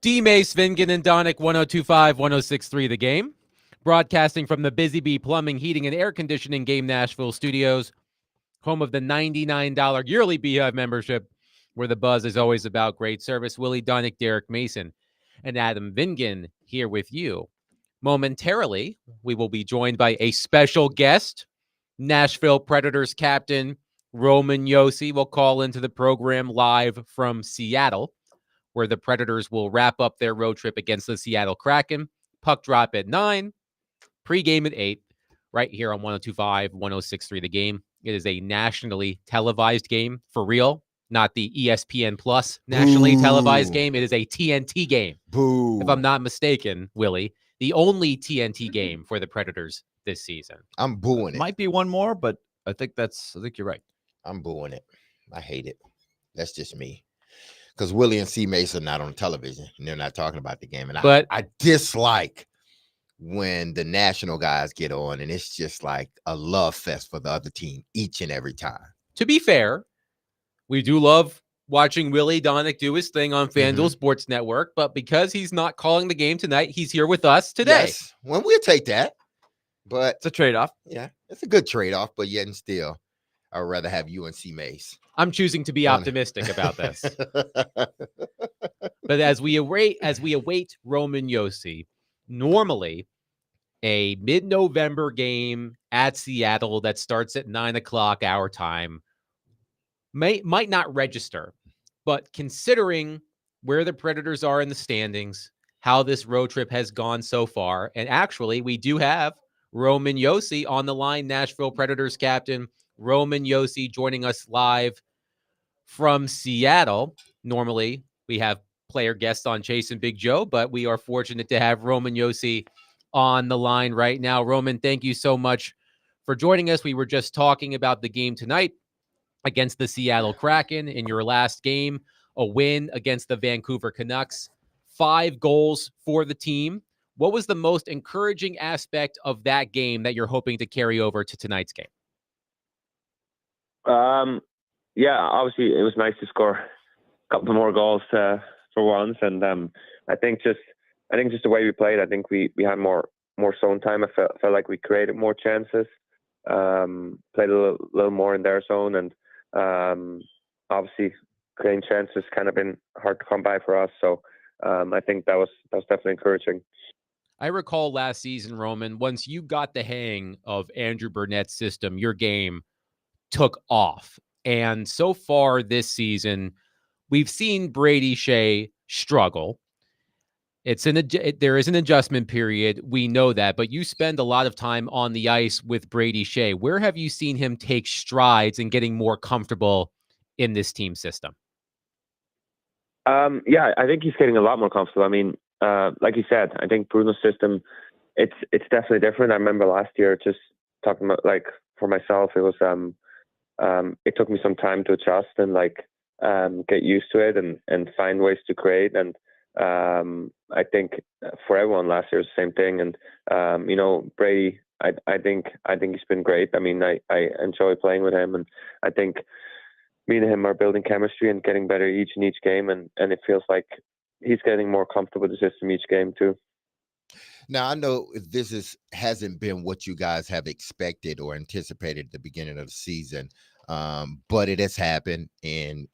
D-Mace, Vingan, and Donick, 102.5, 106.3 The Game. Broadcasting from the Busy Bee Plumbing, Heating, and Air Conditioning Game Nashville studios, home of the $99 yearly Beehive membership, where the buzz is always about great service. Willie Donick, Derek Mason, and Adam Vingan here with you. Momentarily, we will be joined by a special guest. Nashville Predators captain Roman Josi will call into the program live from Seattle, where the Predators will wrap up their road trip against the Seattle Kraken. Puck drop at 9, pregame at 8, right here on 102.5, 106.3 The Game. It is a nationally televised game, for real, not the ESPN Plus nationally televised game. It is a TNT game, if I'm not mistaken, Willie. The only TNT game for the Predators this season. I'm booing it. Might be one more, but I think you're right. I'm booing it. I hate it. That's just me. Because Willie and C. Mason are not on television, and they're not talking about the game. And I dislike when the national guys get on, and it's just like a love fest for the other team each and every time. To be fair, we do love watching Willie Donick do his thing on FanDuel Sports Network, but because he's not calling the game tonight, he's here with us today. Yes, well, we'll take that. But it's a trade-off. Yeah, it's a good trade-off, but yet and still, I'd rather have you and C. Mace. I'm choosing to be optimistic about this. But as we await Roman Josi, normally a mid-November game at Seattle that starts at 9 o'clock our time might not register. But considering where the Predators are in the standings, how this road trip has gone so far, and actually we do have Roman Josi on the line, Nashville Predators captain Roman Josi joining us live from Seattle. Normally, we have player guests on Chase and Big Joe, but we are fortunate to have Roman Josi on the line right now. Roman, thank you so much for joining us. We were just talking about the game tonight against the Seattle Kraken. In your last game, a win against the Vancouver Canucks, 5 goals for the team. What was the most encouraging aspect of that game that you're hoping to carry over to tonight's game? Yeah, obviously it was nice to score a couple more goals for once, and I think just the way we played, I think we had more zone time. I felt like we created more chances, played a little more in their zone, and obviously creating chances kind of been hard to come by for us. So I think that was definitely encouraging. I recall last season, Roman, once you got the hang of Andrew Burnett's system, your game took off. And so far this season, we've seen Brady Shea struggle. There is an adjustment period. We know that, but you spend a lot of time on the ice with Brady Shea. Where have you seen him take strides in getting more comfortable in this team system? Yeah, I think he's getting a lot more comfortable. I mean, like you said, I think Bruno's system, it's definitely different. I remember last year just talking about, like, for myself, it was it took me some time to adjust and get used to it and find ways to create. And I think for everyone last year was the same thing. And Brady, I think he's been great. I mean, I enjoy playing with him, and I think me and him are building chemistry and getting better each game, and it feels like he's getting more comfortable with the system each game too. Now, I know this hasn't been what you guys have expected or anticipated at the beginning of the season, but it has happened, and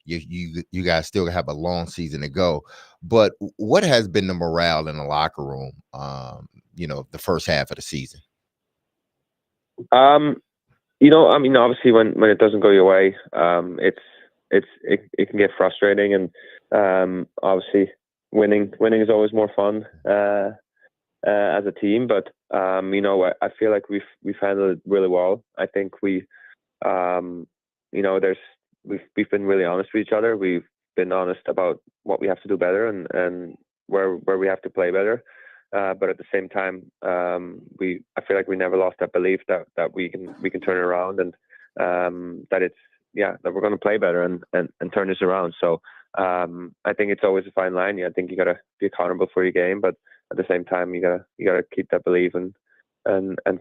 you guys still have a long season to go. But what has been the morale in the locker room, the first half of the season? I mean, obviously when it doesn't go your way, it can get frustrating, and obviously winning is always more fun as a team. But I feel like we've handled it really well. I think we've been really honest with each other. We've been honest about what we have to do better and where we have to play better. But at the same time, I feel like we never lost that belief that we can turn it around, and that we're going to play better and turn this around. So I think it's always a fine line. Yeah, I think you got to be accountable for your game, but at the same time, you gotta keep that belief and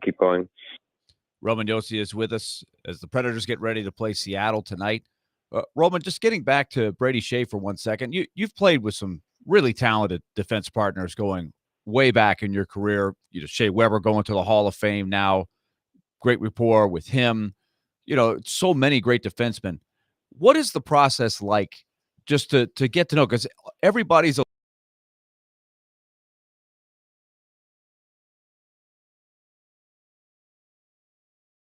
keep going. Roman Josi is with us as the Predators get ready to play Seattle tonight. Roman, just getting back to Brady Shea for 1 second. You've played with some really talented defense partners going way back in your career. You know, Shea Weber going to the Hall of Fame now. Great rapport with him. You know, so many great defensemen. What is the process like just to get to know? Because everybody's a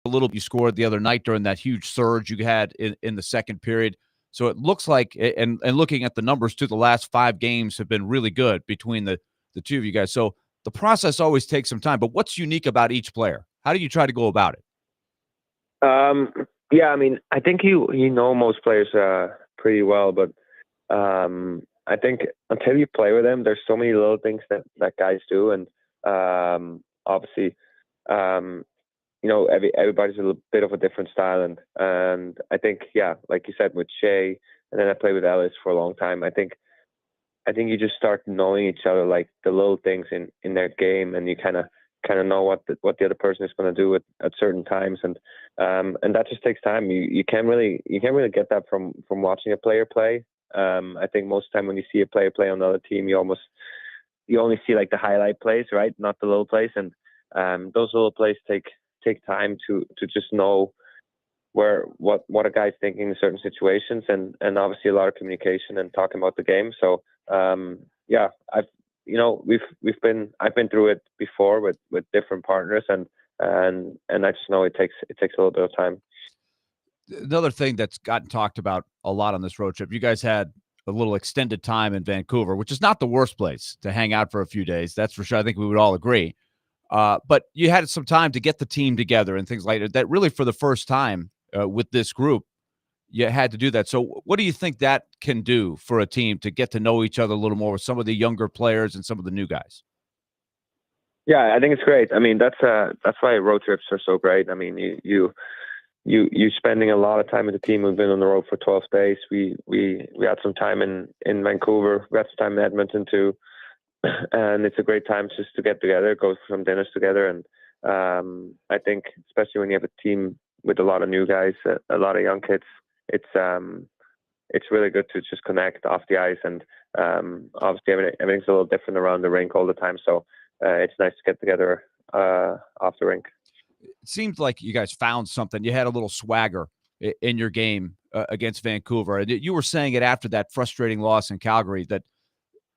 little. You scored the other night during that huge surge you had in the second period. So it looks like, and looking at the numbers too, the last 5 games have been really good between the two of you guys. So the process always takes some time. But what's unique about each player? How do you try to go about it? Yeah, I mean, I think you know most players pretty well, but I think until you play with them, there's so many little things that guys do, and obviously, you know, everybody's a little bit of a different style, and I think, yeah, like you said, with Shea, and then I played with Ellis for a long time. I think you just start knowing each other, like the little things in their game, and you kind of know what the other person is going to do at certain times, and that just takes time. You can't really get that from watching a player play. I think most of the time when you see a player play on another team, you only see like the highlight plays, right? Not the little plays, and those little plays take time to just know what a guy's thinking in certain situations, and obviously a lot of communication and talking about the game. So yeah, I've been through it before with different partners, and I just know it takes a little bit of time. Another thing that's gotten talked about a lot on this road trip, you guys had a little extended time in Vancouver, which is not the worst place to hang out for a few days. That's for sure. I think we would all agree. But you had some time to get the team together and things like that. That really, for the first time with this group, you had to do that. So what do you think that can do for a team to get to know each other a little more with some of the younger players and some of the new guys? Yeah, I think it's great. I mean, that's why road trips are so great. I mean, you spending a lot of time with the team. We've been on the road for 12 days. We had some time in Vancouver. We had some time in Edmonton too. And it's a great time just to get together, go for some dinners together. And I think especially when you have a team with a lot of new guys, a lot of young kids, it's really good to just connect off the ice. And obviously everything's a little different around the rink all the time. So it's nice to get together off the rink. It seems like you guys found something. You had a little swagger in your game against Vancouver. You were saying it after that frustrating loss in Calgary that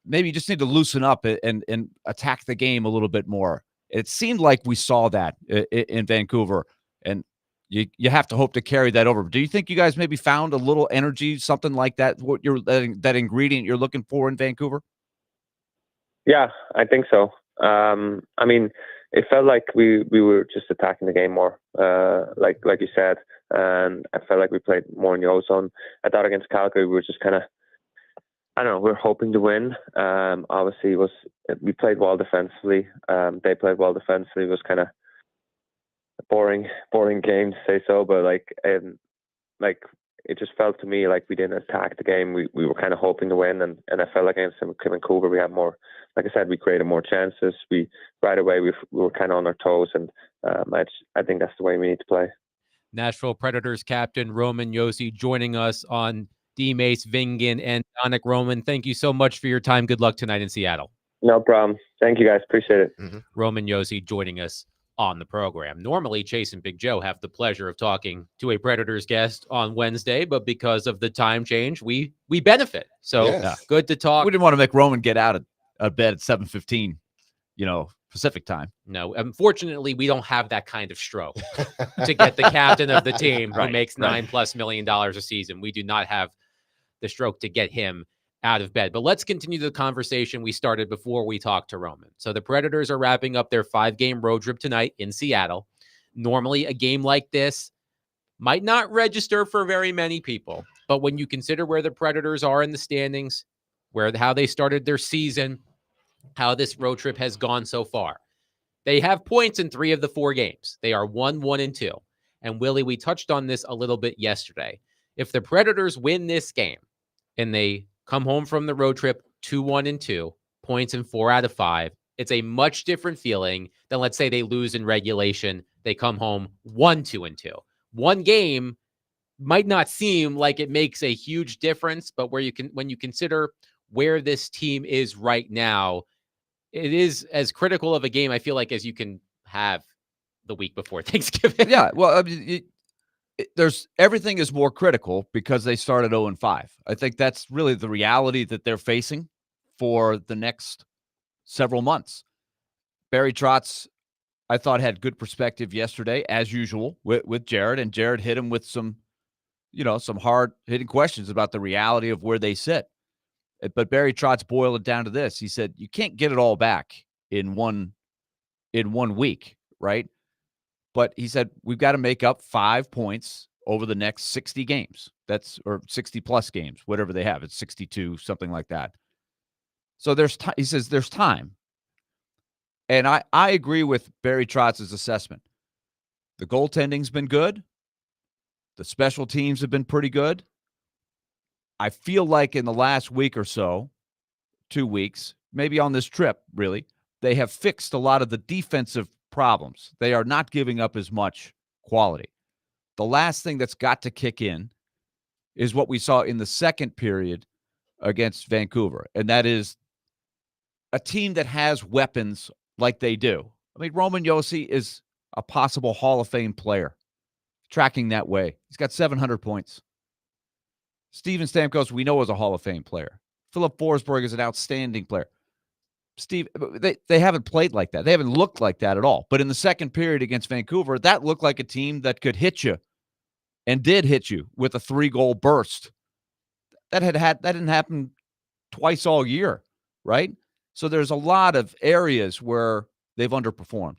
maybe you just need to loosen up and attack the game a little bit more. It seemed like we saw that in Vancouver, and you have to hope to carry that over. Do you think you guys maybe found a little energy, something like that, what you're that ingredient you're looking for in Vancouver? Yeah, I think so. I mean, it felt like we were just attacking the game more, like you said, and I felt like we played more in the ozone. I thought against Calgary we were just kind of, I don't know, we're hoping to win. Obviously, we played well defensively. They played well defensively. It was kind of a boring game to say so, but like it just felt to me like we didn't attack the game. We were kind of hoping to win, and I felt like against Vancouver we had more. Like I said, we created more chances. Right away we were kind of on our toes, and I think that's the way we need to play. Nashville Predators captain Roman Josi joining us on D-Mace, Vingan, and Donick. Roman, thank you so much for your time. Good luck tonight in Seattle. No problem. Thank you, guys. Appreciate it. Mm-hmm. Roman Josi joining us on the program. Normally, Chase and Big Joe have the pleasure of talking to a Predators guest on Wednesday, but because of the time change, we benefit. So Yes. Good to talk. We didn't want to make Roman get out of bed at 7:15, Pacific time. No, unfortunately, we don't have that kind of stroke to get the captain of the team who makes $9+ million a season. We do not have the stroke to get him out of bed. But let's continue the conversation we started before we talked to Roman. So the Predators are wrapping up their 5-game road trip tonight in Seattle. Normally, a game like this might not register for very many people, but when you consider where the Predators are in the standings, how they started their season, how this road trip has gone so far, they have points in 3 of the 4 games. They are 1-1-2. And Willie, we touched on this a little bit yesterday. If the Predators win this game and they come home from the road trip 2-1-2, points in 4 out of 5, it's a much different feeling than, let's say, they lose in regulation. They come home 1-2-2. One game might not seem like it makes a huge difference, but when you consider where this team is right now, it is as critical of a game, I feel like, as you can have the week before Thanksgiving. Yeah, well, I mean, there's everything is more critical because they started 0-5. I think that's really the reality that they're facing for the next several months. Barry Trotz, I thought, had good perspective yesterday, as usual, with Jared, and Jared hit him with some hard-hitting questions about the reality of where they sit. But Barry Trotz boiled it down to this. He said, you can't get it all back in one week, right? But he said, we've got to make up 5 points over the next 60 games. Or 60-plus games, whatever they have. It's 62, something like that. So he says there's time. And I agree with Barry Trotz's assessment. The goaltending's been good. The special teams have been pretty good. I feel like in the last week or so, 2 weeks, maybe on this trip, really, they have fixed a lot of the defensive problems. They are not giving up as much quality. The last thing that's got to kick in is what we saw in the second period against Vancouver, and that is a team that has weapons like they do. I mean, Roman Josi is a possible Hall of Fame player, tracking that way. He's got 700 points. Steven Stamkos, we know, is a Hall of Fame player. Philip Forsberg is an outstanding player. Steve, they haven't played like that. They haven't looked like that at all. But in the second period against Vancouver, that looked like a team that could hit you and did hit you with a 3-goal burst. That didn't happen twice all year, right? So there's a lot of areas where they've underperformed.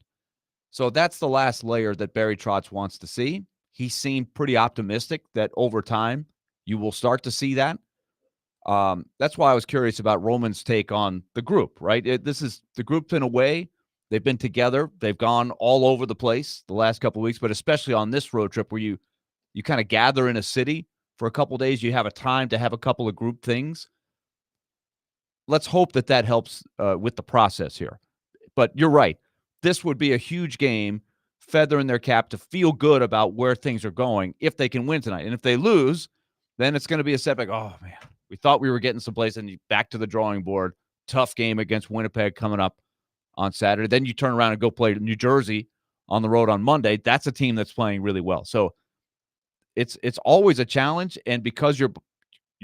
So that's the last layer that Barry Trotz wants to see. He seemed pretty optimistic that over time you will start to see that. That's why I was curious about Roman's take on the group, right? The group's been away. They've been together. They've gone all over the place the last couple of weeks, but especially on this road trip where you kind of gather in a city for a couple of days. You have a time to have a couple of group things. Let's hope that helps with the process here. But you're right. This would be a huge game, feather in their cap to feel good about where things are going if they can win tonight. And if they lose, then it's going to be a setback. Oh, man, we thought we were getting someplace, and back to the drawing board. Tough game against Winnipeg coming up on Saturday. Then you turn around and go play New Jersey on the road on Monday. That's a team that's playing really well. So it's always a challenge, and because you're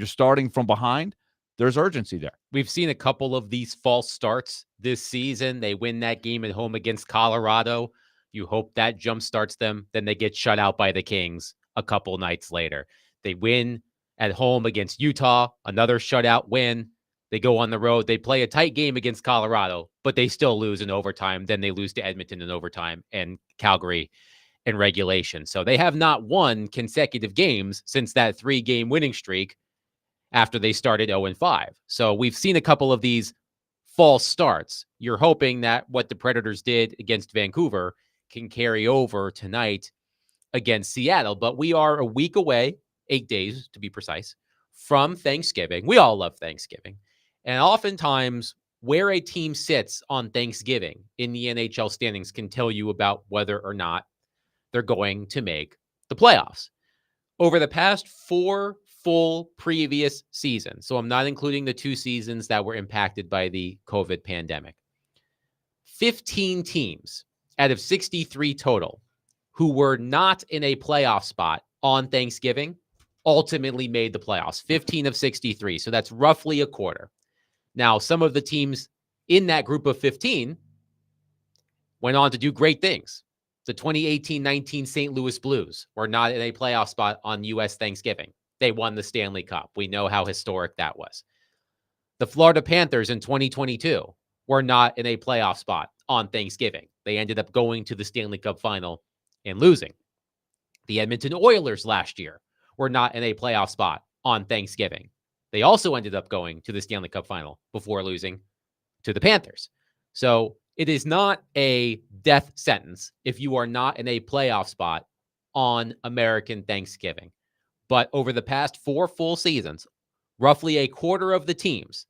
starting from behind, there's urgency there. We've seen a couple of these false starts this season. They win that game at home against Colorado. You hope that jumpstarts them. Then they get shut out by the Kings a couple nights later. They win at home against Utah, another shutout win. They go on the road. They play a tight game against Colorado, but they still lose in overtime. Then they lose to Edmonton in overtime and Calgary in regulation. So they have not won consecutive games since that 3-game winning streak after they started 0-5. So we've seen a couple of these false starts. You're hoping that what the Predators did against Vancouver can carry over tonight against Seattle. But we are a week away, 8 days to be precise, from Thanksgiving. We all love Thanksgiving. And oftentimes, where a team sits on Thanksgiving in the NHL standings can tell you about whether or not they're going to make the playoffs. Over the past 4 full previous seasons, so I'm not including the 2 seasons that were impacted by the COVID pandemic, 15 teams out of 63 total who were not in a playoff spot on Thanksgiving ultimately made the playoffs. 15 of 63. So that's roughly a quarter. Now, some of the teams in that group of 15 went on to do great things. The 2018-19 St. Louis Blues were not in a playoff spot on U.S. Thanksgiving. They won the Stanley Cup. We know how historic that was. The Florida Panthers in 2022 were not in a playoff spot on Thanksgiving. They ended up going to the Stanley Cup final and losing. The Edmonton Oilers last year were not in a playoff spot on Thanksgiving. They also ended up going to the Stanley Cup final before losing to the Panthers. So it is not a death sentence if you are not in a playoff spot on American Thanksgiving. But over the past 4 full seasons, roughly a quarter of the teams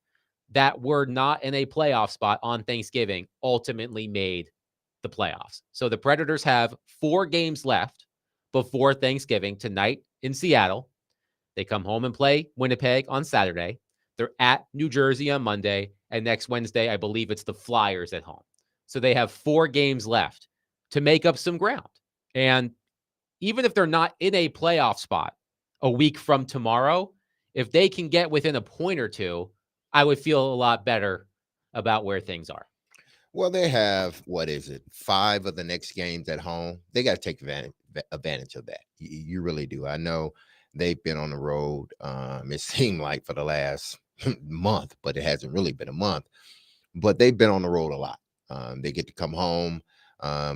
that were not in a playoff spot on Thanksgiving ultimately made the playoffs. So the Predators have 4 games left before Thanksgiving tonight in Seattle. They come home and play Winnipeg on Saturday. They're at New Jersey on Monday, and next Wednesday, I believe it's the Flyers at home. So they have 4 games left to make up some ground. And even if they're not in a playoff spot a week from tomorrow, if they can get within a point or two, I would feel a lot better about where things are. Well, they have, what is it, 5 of the next games at home. They got to take advantage of that. You really do. I know they've been on the road. It seemed like for the last month, but it hasn't really been a month. But they've been on the road a lot. They get to come home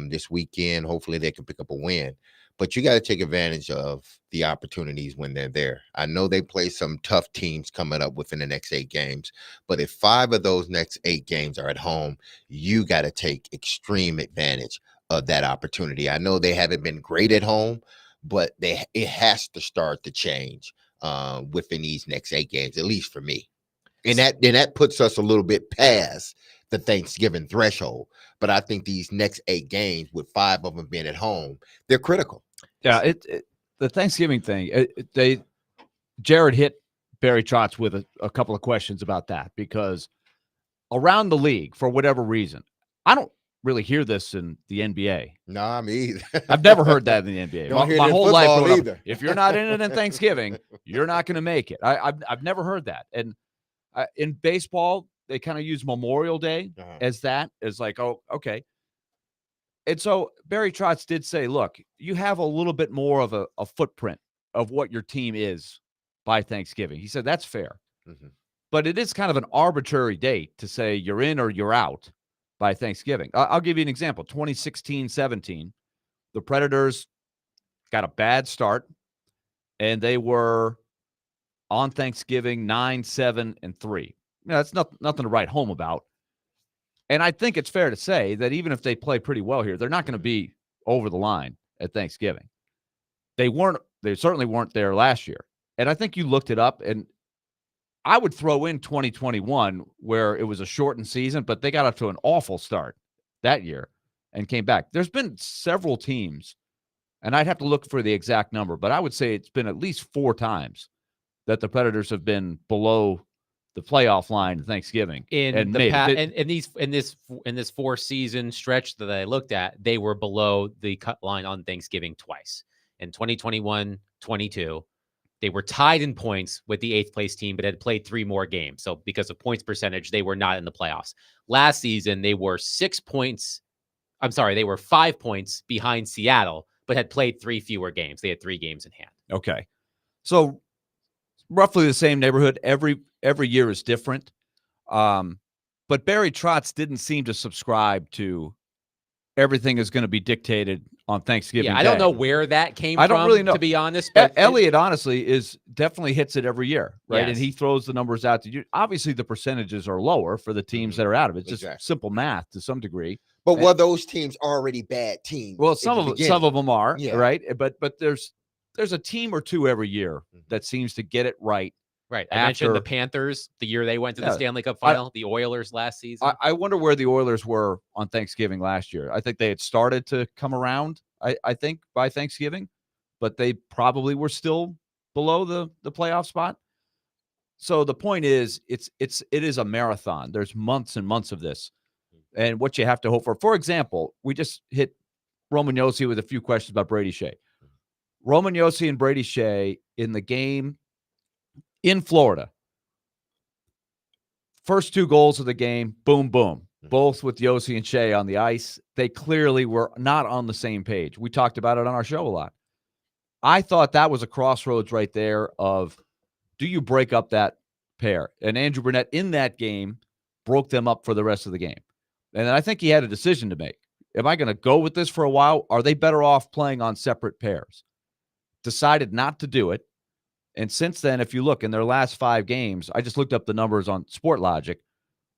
this weekend. Hopefully they can pick up a win. But you got to take advantage of the opportunities when they're there. I know they play some tough teams coming up within the next 8 games, but if 5 of those next 8 games are at home, you got to take extreme advantage of that opportunity. I know they haven't been great at home, but it has to start to change within these next 8 games, at least for me. And that puts us a little bit past the Thanksgiving threshold. But I think these next 8 games, with 5 of them being at home, they're critical. Yeah, the Thanksgiving thing. Jared hit Barry Trotz with a couple of questions about that, because around the league, for whatever reason, I don't really hear this in the NBA. No, me either. I've never heard that in the NBA. Don't hear it my in whole life football growing up, either. if you're not in it in Thanksgiving, you're not going to make it. I've never heard that. And in baseball, they kind of use Memorial Day as like, oh, okay. And so Barry Trotz did say, look, you have a little bit more of a footprint of what your team is by Thanksgiving. He said that's fair. Mm-hmm. But it is kind of an arbitrary date to say you're in or you're out by Thanksgiving. I'll give you an example. 2016-17, the Predators got a bad start, and they were on Thanksgiving 9-7-3. That's nothing to write home about. And I think it's fair to say that even if they play pretty well here, they're not going to be over the line at Thanksgiving. They certainly weren't there last year. And I think you looked it up, and I would throw in 2021, where it was a shortened season, but they got up to an awful start that year and came back. There's been several teams, and I'd have to look for the exact number, but I would say it's been at least 4 times that the Predators have been below the playoff line Thanksgiving. In this 4-season stretch that I looked at, they were below the cut line on Thanksgiving twice. In 2021-22, they were tied in points with the 8th place team, but had played 3 more games. So because of points percentage, they were not in the playoffs. Last season, they were 5 points behind Seattle, but had played 3 fewer games. They had 3 games in hand. Okay. So roughly the same neighborhood. Every year is different. But Barry Trotz didn't seem to subscribe to everything is going to be dictated on Thanksgiving Day. I don't know where that came from. I don't really know, to be honest. But Elliot, honestly, definitely hits it every year, right? Yes. And he throws the numbers out to you. Obviously, the percentages are lower for the teams that are out of it. It's just simple math to some degree. But were those teams already bad teams? Well, some of them are, right? But there's a team or two every year that seems to get it right. Right. I mentioned the Panthers the year they went to the Stanley Cup final, the Oilers last season. I wonder where the Oilers were on Thanksgiving last year. I think they had started to come around, I think, by Thanksgiving, but they probably were still below the playoff spot. So the point is, it is a marathon. There's months and months of this. And what you have to hope for example, we just hit Roman Josi with a few questions about Brady Shea. Roman Josi and Brady Shea in the game in Florida. First 2 goals of the game, boom, boom. Both with Josi and Shea on the ice. They clearly were not on the same page. We talked about it on our show a lot. I thought that was a crossroads right there of, do you break up that pair? And Andrew Brunette in that game broke them up for the rest of the game. And I think he had a decision to make. Am I going to go with this for a while? Are they better off playing on separate pairs? Decided not to do it. And since then, if you look in their last 5 games, I just looked up the numbers on Sportlogic,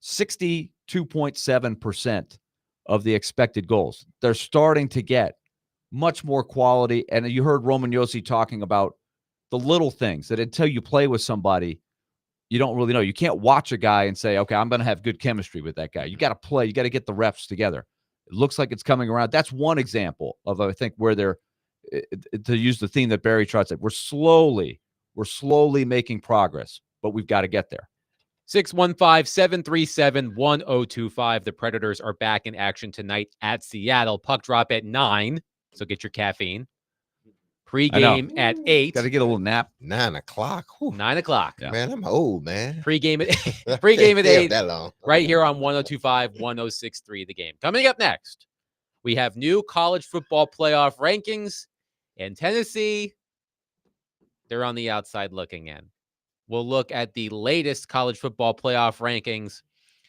62.7% of the expected goals. They're starting to get much more quality. And you heard Roman Josi talking about the little things that until you play with somebody, you don't really know. You can't watch a guy and say, okay, I'm going to have good chemistry with that guy. You got to play. You got to get the reps together. It looks like it's coming around. That's one example of, I think, where they're, to use the theme that Barry Trotz said, we're slowly making progress, but we've got to get there. 615-737-1025. The Predators are back in action tonight at Seattle. Puck drop at 9, so get your caffeine. Pre-game at 8. Got to get a little nap. 9 o'clock. Whew. 9 o'clock. Yeah. Man, I'm old, man. Pre-game at I pre-game can't at stay up 8. that long. Right here on 1025, 1063 The Game. Coming up next, we have new college football playoff rankings, and Tennessee, they're on the outside looking in. We'll look at the latest college football playoff rankings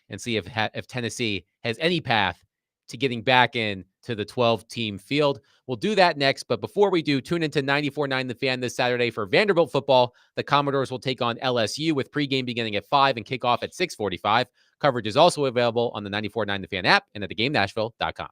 and see if Tennessee has any path to getting back in to the 12-team field. We'll do that next, but before we do, tune into 94.9 The Fan this Saturday for Vanderbilt football. The Commodores will take on LSU with pregame beginning at 5 and kickoff at 6:45. Coverage is also available on the 94.9 The Fan app and at thegamenashville.com.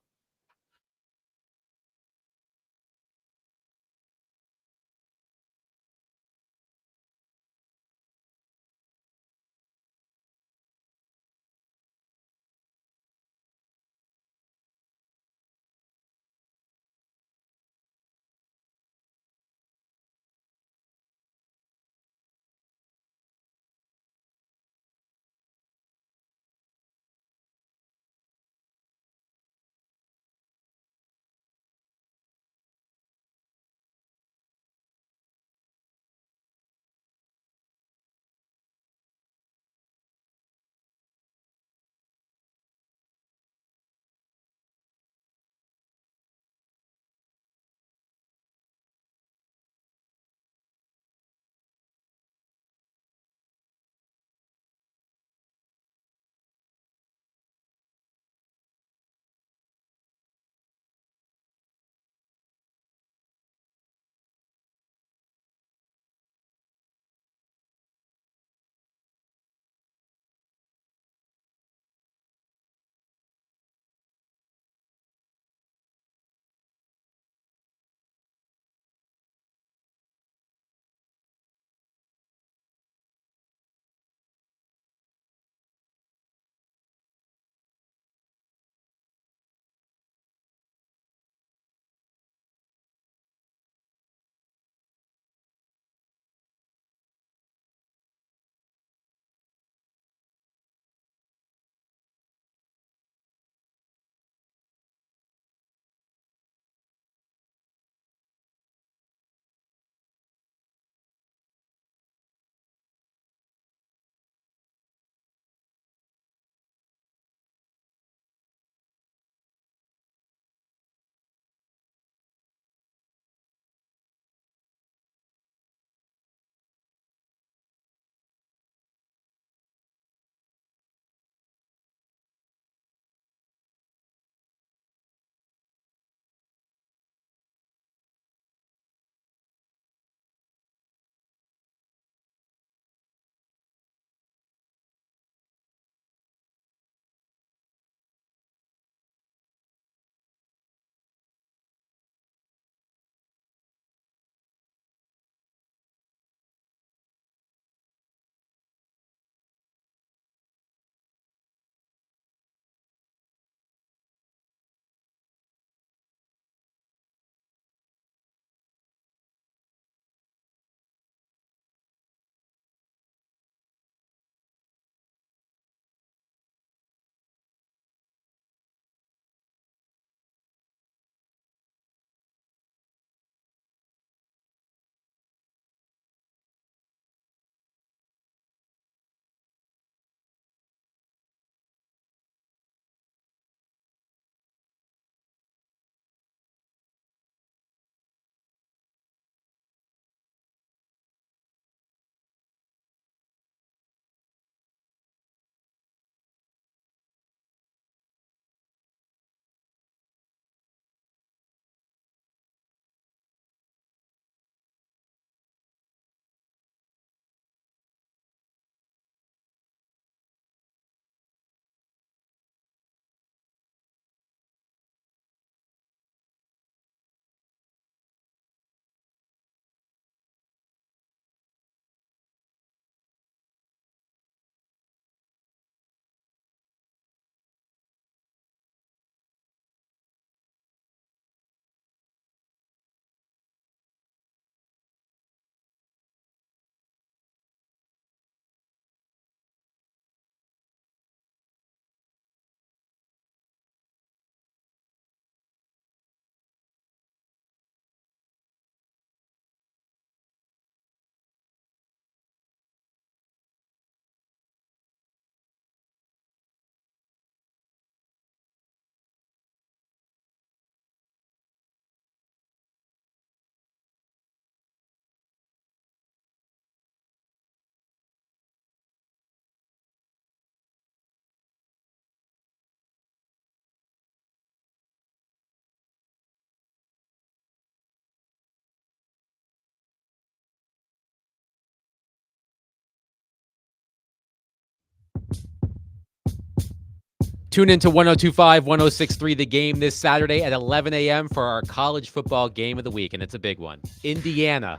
Tune into 102.5, 106.3 The Game this Saturday at 11 a.m. for our college football game of the week, and it's a big one. Indiana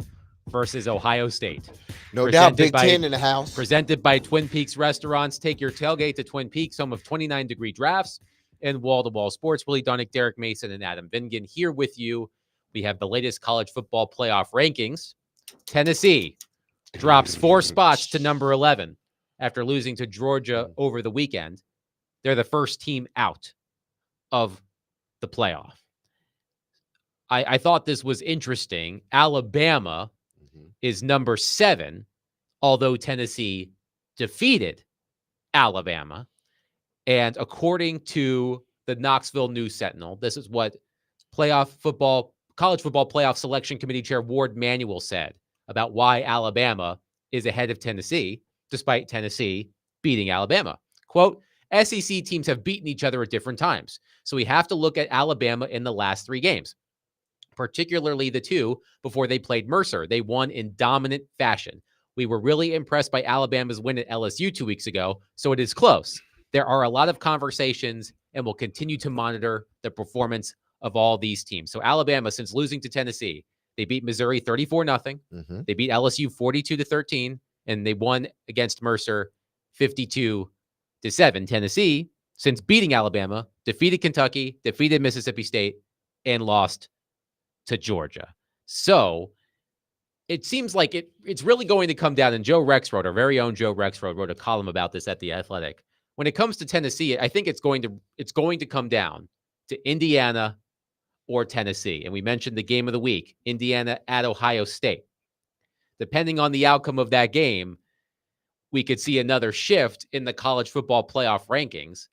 versus Ohio State. No doubt, Big by- Ten in the house. Presented by Twin Peaks Restaurants. Take your tailgate to Twin Peaks, home of 29-degree drafts and wall-to-wall sports. Willie Donick, Derek Mason, and Adam Vingan here with you. We have the latest college football playoff rankings. Tennessee drops 4 spots to number 11 after losing to Georgia over the weekend. They're the first team out of the playoff. I thought this was interesting. Alabama is number 7, although Tennessee defeated Alabama. And according to the Knoxville News Sentinel, this is what college football playoff selection committee chair Ward Manuel said about why Alabama is ahead of Tennessee, despite Tennessee beating Alabama. Quote, SEC teams have beaten each other at different times, so we have to look at Alabama in the last 3 games, particularly the 2 before they played Mercer. They won in dominant fashion. We were really impressed by Alabama's win at LSU 2 weeks ago, so it is close. There are a lot of conversations, and we'll continue to monitor the performance of all these teams. So Alabama, since losing to Tennessee, they beat Missouri 34-0. They beat LSU 42-13, and they won against Mercer 52-7. Tennessee, since beating Alabama, defeated Kentucky, defeated Mississippi State, and lost to Georgia. So it seems like it's really going to come down, and Joe Rexrode, our very own Joe Rexrode, wrote a column about this at The Athletic. When it comes to Tennessee, I think it's going to come down to Indiana or Tennessee. And we mentioned the game of the week, Indiana at Ohio State. Depending on the outcome of that game, we could see another shift in the college football playoff rankings.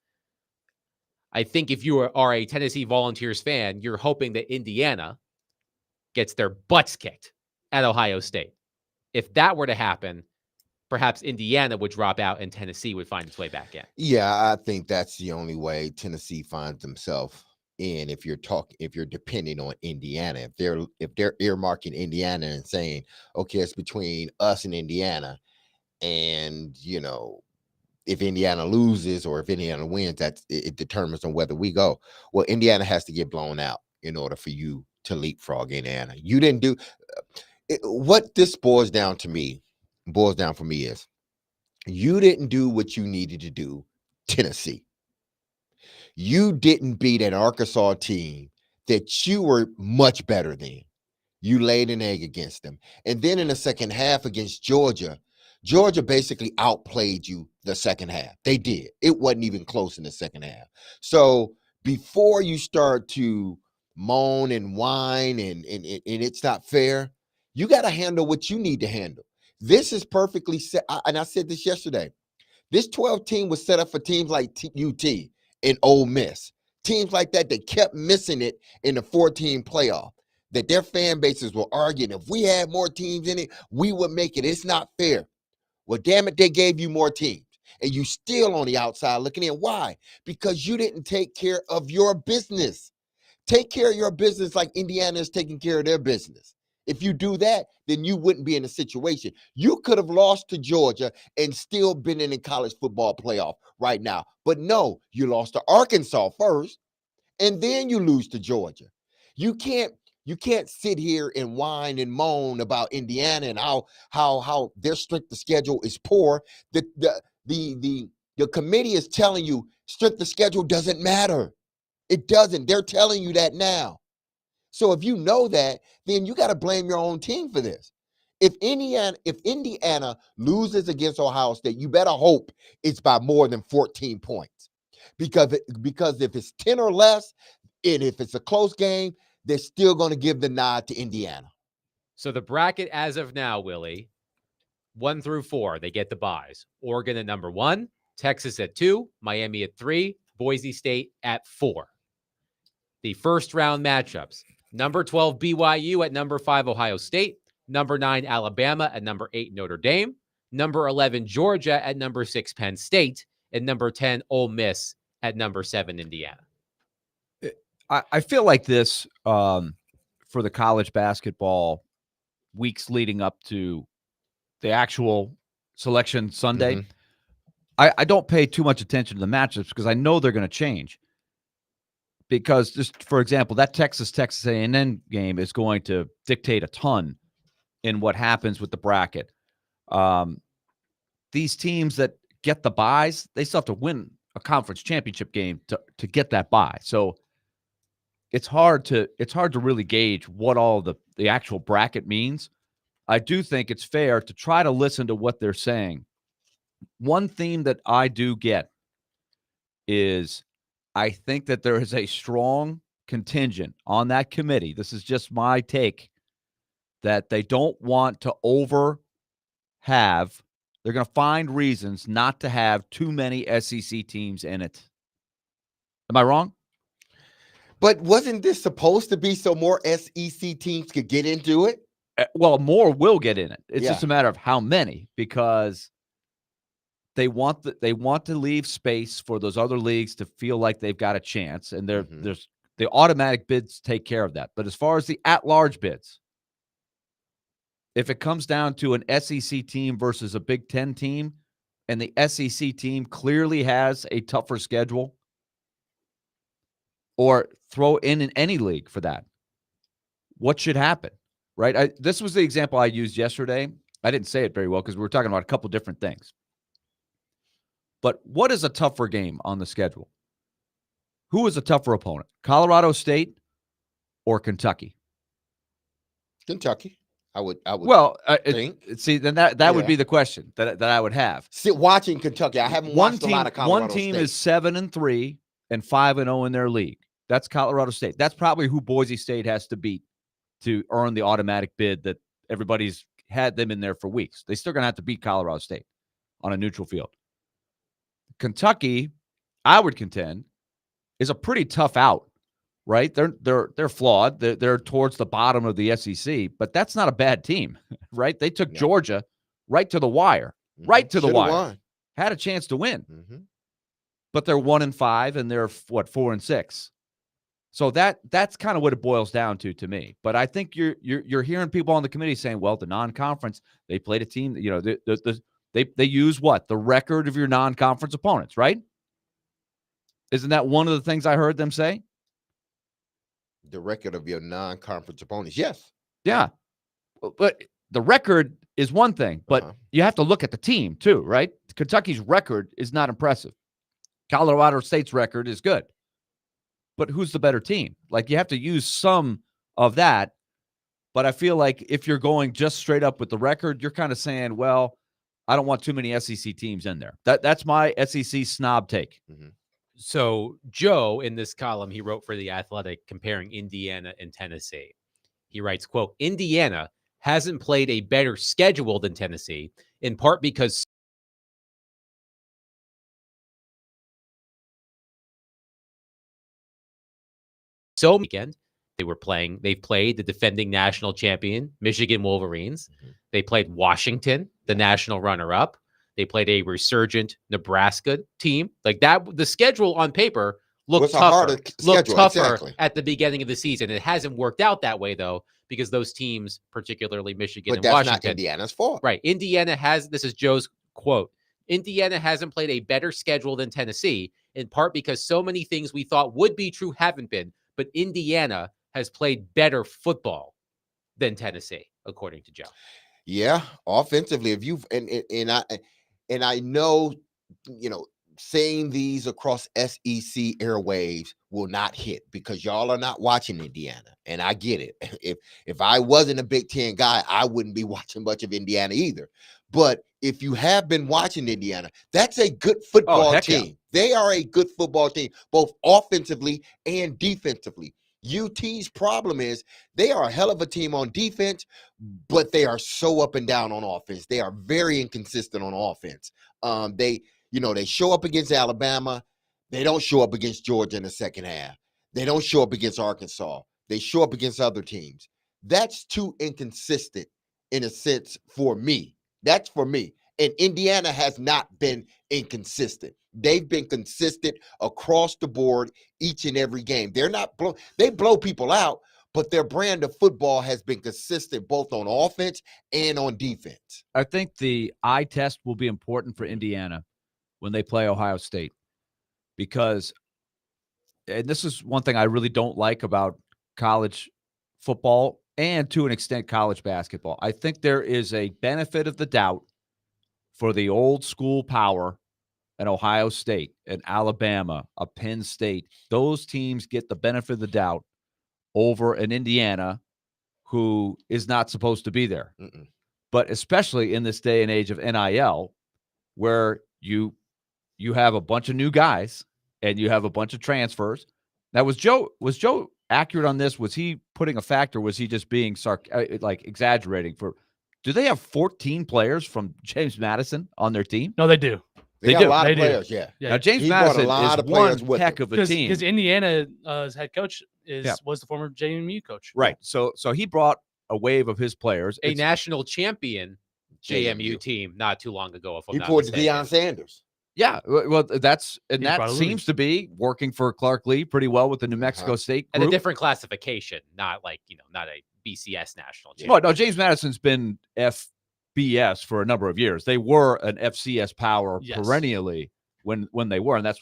I think if you are a Tennessee Volunteers fan, you're hoping that Indiana gets their butts kicked at Ohio State. If that were to happen, perhaps Indiana would drop out and Tennessee would find its way back in. Yeah, I think that's the only way Tennessee finds themselves in. If you're depending on Indiana, if they're earmarking Indiana and saying, okay, it's between us and Indiana, and if Indiana loses or if Indiana wins, it determines on whether we go. Well, Indiana has to get blown out in order for you to leapfrog Indiana. You didn't do what this boils down for me is you didn't do what you needed to do, Tennessee. You didn't beat an Arkansas team that you were much better than. You laid an egg against them. And then in the second half against Georgia basically outplayed you the second half. They did. It wasn't even close in the second half. So before you start to moan and whine and it's not fair, you got to handle what you need to handle. This is perfectly set. And I said this yesterday. This 12 team was set up for teams like UT and Ole Miss. Teams like that kept missing it in the 14 playoff. That their fan bases were arguing, if we had more teams in it, we would make it. It's not fair. Well, damn it, they gave you more teams. And you still on the outside looking in. Why? Because you didn't take care of your business. Take care of your business like Indiana is taking care of their business. If you do that, then you wouldn't be in a situation. You could have lost to Georgia and still been in the college football playoff right now. But no, you lost to Arkansas first, and then you lose to Georgia. You can't sit here and whine and moan about Indiana and how their strength of schedule is poor. The committee is telling you strength of schedule doesn't matter. It doesn't. They're telling you that now. So if you know that, then you got to blame your own team for this. If Indiana loses against Ohio State, you better hope it's by more than 14 points. Because if it's 10 or less, and if it's a close game, they're still going to give the nod to Indiana. So the bracket as of now, Willie, 1 through 4, they get the buys. Oregon at number 1, Texas at 2, Miami at 3, Boise State at 4. The first round matchups, number 12 BYU at number 5 Ohio State, number 9 Alabama at number 8 Notre Dame, number 11 Georgia at number 6 Penn State, and number 10 Ole Miss at number 7 Indiana. I feel like this for the college basketball weeks leading up to the actual selection Sunday. I don't pay too much attention to the matchups because I know they're going to change. Because just for example, that Texas A&M game is going to dictate a ton in what happens with the bracket. These teams that get the buys, they still have to win a conference championship game to get that bye. So it's hard to really gauge what all the actual bracket means. I do think it's fair to try to listen to what they're saying. One theme that I do get is I think that there is a strong contingent on that committee. This is just my take, that they don't want to they're going to find reasons not to have too many SEC teams in it. Am I wrong? But wasn't this supposed to be so more SEC teams could get into it? Well, more will get in it. It's Yeah. just a matter of how many, because they want to leave space for those other leagues to feel like they've got a chance, and there's the automatic bids take care of that. But as far as the at-large bids, if it comes down to an SEC team versus a Big Ten team, and the SEC team clearly has a tougher schedule, or throw in any league for that, what should happen, right? This was the example I used yesterday. I didn't say it very well because we were talking about a couple different things. But what is a tougher game on the schedule? Who is a tougher opponent, Colorado State or Kentucky? Kentucky. I would Well, think. see, then that would be the question that I would have. Watching Kentucky, I haven't watched a lot of Colorado One team State. is 7-3 and 5-0 in their league. That's Colorado State. That's probably who Boise State has to beat to earn the automatic bid that everybody's had them in there for weeks. They're still going to have to beat Colorado State on a neutral field. Kentucky, I would contend, is a pretty tough out, right? They're flawed. They're towards the bottom of the SEC, but that's not a bad team, right? They took Georgia right to the wire, Won. had a chance to win, but they're 1-5 and they're 4-6. So that's kind of what it boils down to me. But I think you're hearing people on the committee saying, well, the non-conference, they played a team, they use what? The record of your non-conference opponents, right? Isn't that one of the things I heard them say? The record of your non-conference opponents, yes. Yeah. But the record is one thing, but you have to look at the team too, right? Kentucky's record is not impressive. Colorado State's record is good. But who's the better team? Like, you have to use some of that. But I feel like if you're going just straight up with the record, you're kind of saying, well, I don't want too many SEC teams in there. That's my SEC snob take. So Joe, in this column, he wrote for The Athletic comparing Indiana and Tennessee. He writes, quote, Indiana hasn't played a better schedule than Tennessee, in part because weekend they've played the defending national champion Michigan Wolverines. They played Washington, the national runner-up. They played a resurgent Nebraska team. Like that, the schedule on paper looked tougher at the beginning of the season. It hasn't worked out that way though, because those teams, particularly Michigan and Washington, not Indiana's fault. Right. Indiana this is Joe's quote, Indiana hasn't played a better schedule than Tennessee, in part because so many things we thought would be true haven't been. But Indiana has played better football than Tennessee, according to Joe. Yeah, offensively, if you've and I know, saying these across SEC airwaves will not hit because y'all are not watching Indiana, and I get it. If I wasn't a Big Ten guy, I wouldn't be watching much of Indiana either. But if you have been watching Indiana, that's a good football team. Yeah. They are a good football team, both offensively and defensively. UT's problem is they are a hell of a team on defense, but they are so up and down on offense. They are very inconsistent on offense. They show up against Alabama. They don't show up against Georgia in the second half. They don't show up against Arkansas. They show up against other teams. That's too inconsistent in a sense for me. That's for me. And Indiana has not been inconsistent. They've been consistent across the board each and every game. They blow people out, but their brand of football has been consistent both on offense and on defense. I think the eye test will be important for Indiana when they play Ohio State, because, and this is one thing I really don't like about college football and to an extent college basketball. I think there is a benefit of the doubt for the old school power an Ohio State, an Alabama, a Penn State. Those teams get the benefit of the doubt over an Indiana who is not supposed to be there. Mm-mm. But especially in this day and age of NIL, where you have a bunch of new guys and you have a bunch of transfers. Now, was Joe accurate on this? Was he putting a factor? Was he just being like exaggerating? Do they have 14 players from James Madison on their team? No, they do. They got do. a lot They of do. players, yeah. Yeah, Now, James He brought a Madison lot is of players one with heck him. of a team. because Indiana's head coach was the former JMU coach. Right. So he brought a wave of his players. A It's- national champion JMU team not too long ago. If I'm He not pulled mistaken. Deion Sanders. Yeah, well, that He's brought a seems to be working for Clark Lee pretty well with the New Mexico State And a group. different classification, not like not a BCS national champion. Well, no, James Madison's been FBS for a number of years. They were an FCS power Yes. perennially when they were, and that's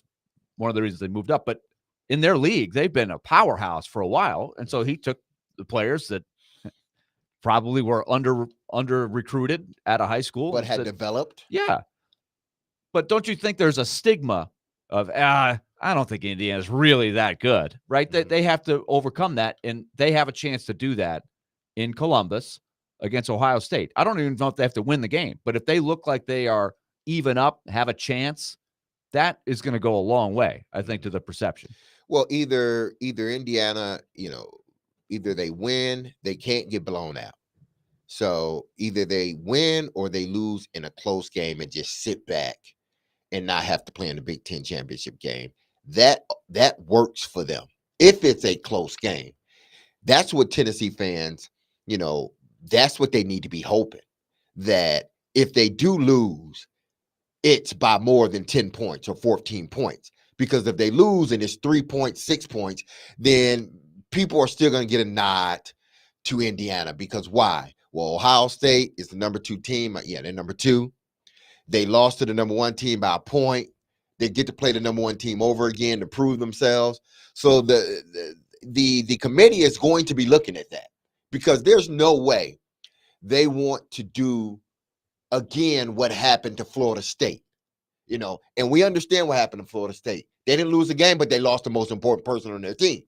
one of the reasons they moved up. But in their league, they've been a powerhouse for a while, and so he took the players that probably were under recruited at a high school, But and had said, developed. yeah. But don't you think there's a stigma of, I don't think Indiana's really that good, right? Mhm. They have to overcome that, and they have a chance to do that in Columbus against Ohio State. I don't even know if they have to win the game, but if they look like they are even up, have a chance, that is going to go a long way, I think, to the perception. Well, either Indiana, either they win, they can't get blown out. So either they win or they lose in a close game and just sit back and not have to play in the Big Ten championship game. That works for them if it's a close game. That's what Tennessee fans, that's what they need to be hoping, that if they do lose, it's by more than 10 points or 14 points. Because if they lose and it's 3 points, 6 points, then people are still going to get a nod to Indiana. Because why? Well, Ohio State is the number 2 team. Yeah, they're number 2. They lost to the number 1 team by a point. They get to play the number 1 team over again to prove themselves. So the committee is going to be looking at that, because there's no way they want to do again what happened to Florida State. And we understand what happened to Florida State. They didn't lose the game, but they lost the most important person on their team.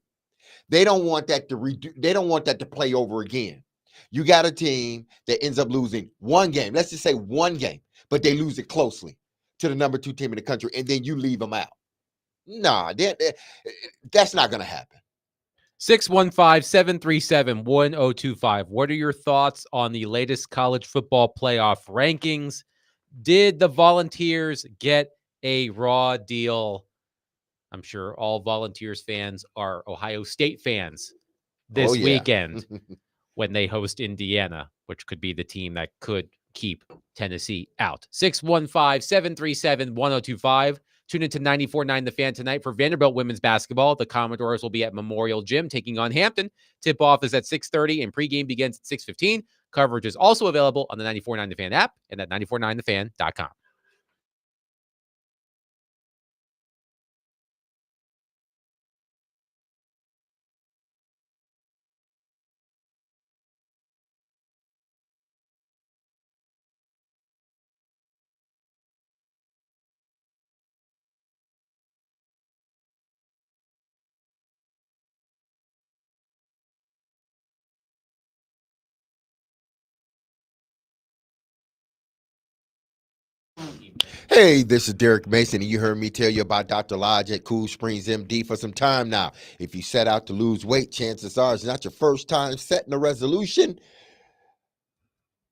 They don't want that they don't want that to play over again. You got a team that ends up losing one game. Let's just say one game, but they lose it closely to the number 2 team in the country, and then you leave them out. Nah, that's not going to happen. 615-737-1025. What are your thoughts on the latest college football playoff rankings? Did the Volunteers get a raw deal? I'm sure all Volunteers fans are Ohio State fans this weekend when they host Indiana, which could be the team that could keep Tennessee out. 615-737-1025. Tune into 94.9 The Fan tonight for Vanderbilt women's basketball. The Commodores will be at Memorial Gym taking on Hampton. Tip-off is at 6:30 and pregame begins at 6:15. Coverage is also available on the 94.9 The Fan app and at 949thefan.com. Hey, this is Derek Mason, and you heard me tell you about Dr. Lodge at Cool Springs MD for some time now. If you set out to lose weight, chances are it's not your first time setting a resolution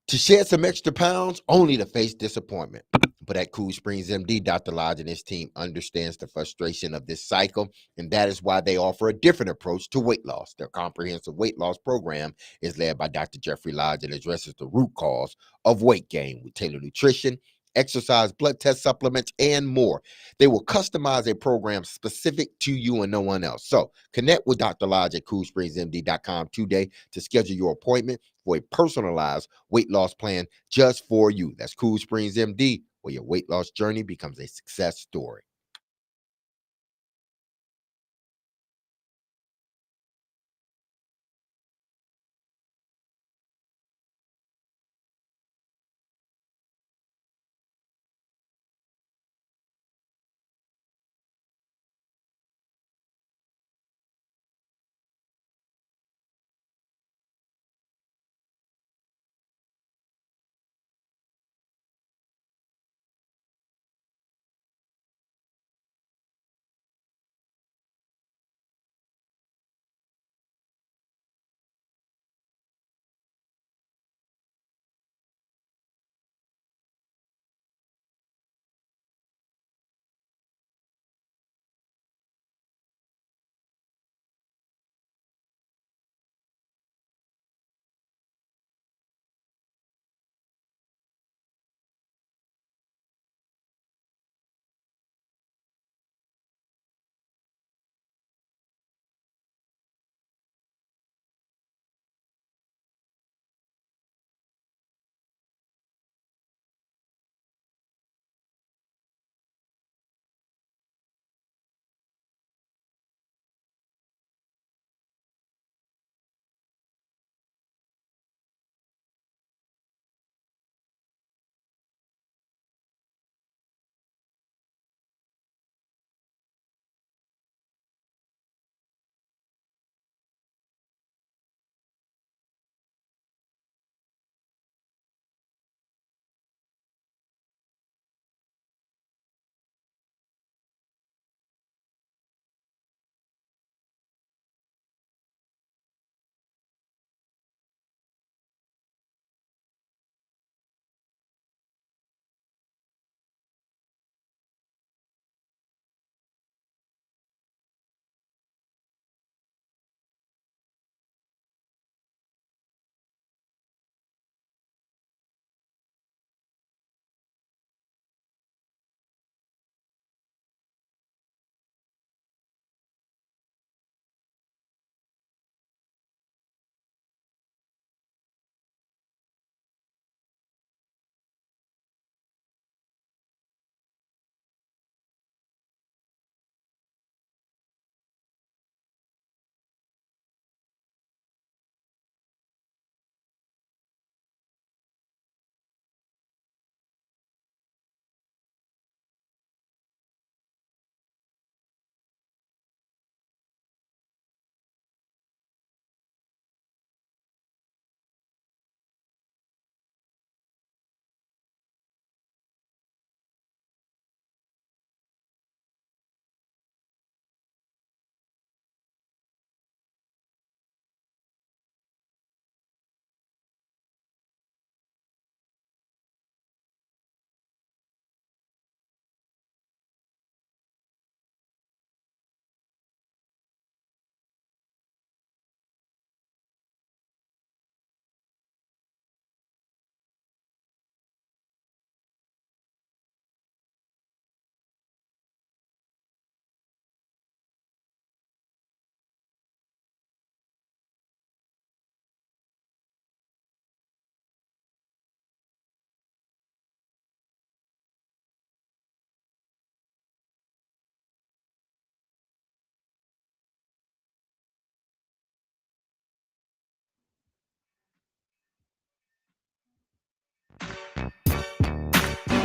to shed some extra pounds, only to face disappointment. But at Cool Springs MD, Dr. Lodge and his team understands the frustration of this cycle, and that is why they offer a different approach to weight loss. Their comprehensive weight loss program is led by Dr. Jeffrey Lodge and addresses the root cause of weight gain with tailored nutrition, exercise, blood test supplements, and more. They will customize a program specific to you and no one else. So connect with Dr. Lodge at CoolSpringsMD.com today to schedule your appointment for a personalized weight loss plan just for you. That's Cool Springs MD, where your weight loss journey becomes a success story.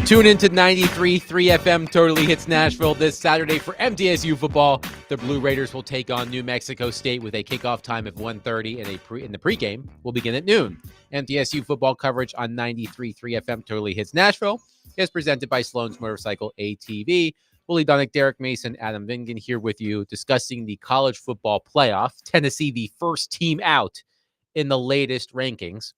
Tune into 93.3 FM Totally Hits Nashville this Saturday for MTSU football. The Blue Raiders will take on New Mexico State with a kickoff time of 1:30 and the pregame will begin at noon. MTSU football coverage on 93.3 FM Totally Hits Nashville is presented by Sloan's Motorcycle ATV. Willie Donick, Derek Mason, Adam Vingan here with you discussing the college football playoff. Tennessee, the first team out in the latest rankings.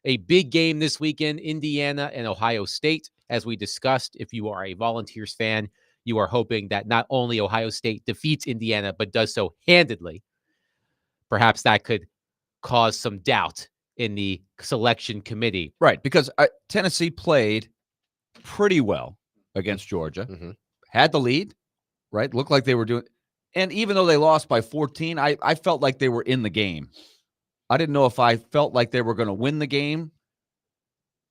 A big game this weekend, Indiana and Ohio State. As we discussed, if you are a Volunteers fan, you are hoping that not only Ohio State defeats Indiana, but does so handedly. Perhaps that could cause some doubt in the selection committee. Right, because Tennessee played pretty well against Georgia, had the lead, right? Looked like they were doing, and even though they lost by 14, I felt like they were in the game. I didn't know if I felt like they were going to win the game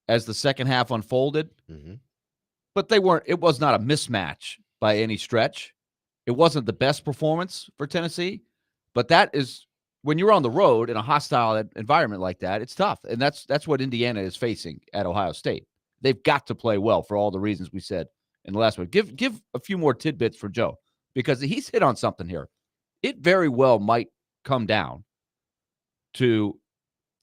as the second half unfolded. but they weren't. It was not a mismatch by any stretch. It wasn't the best performance for Tennessee, but that is when you're on the road in a hostile environment like that, it's tough. And that's what Indiana is facing at Ohio State. They've got to play well for all the reasons we said in the last one. Give a few more tidbits for Joe, because he's hit on something here. It very well might come down to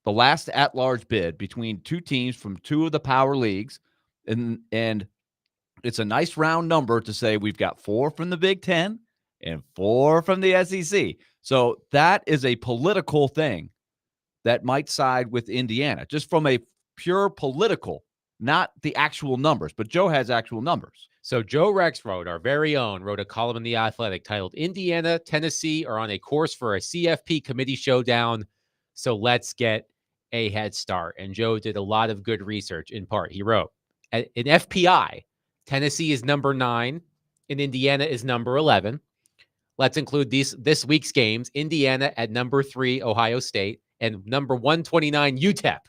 the last at-large bid between two teams from two of the power leagues, and it's a nice round number to say we've got 4 from the Big Ten and 4 from the SEC. So that is a political thing that might side with Indiana, just from a pure political, not the actual numbers. But Joe has actual numbers. So Joe Rexrode, our very own, wrote a column in The Athletic titled Indiana, Tennessee are on a course for a CFP committee showdown. So let's get a head start. And Joe did a lot of good research. In part, he wrote, in FPI, Tennessee is number 9 and Indiana is number 11. Let's include this week's games. Indiana at number 3, Ohio State, and number 129, UTEP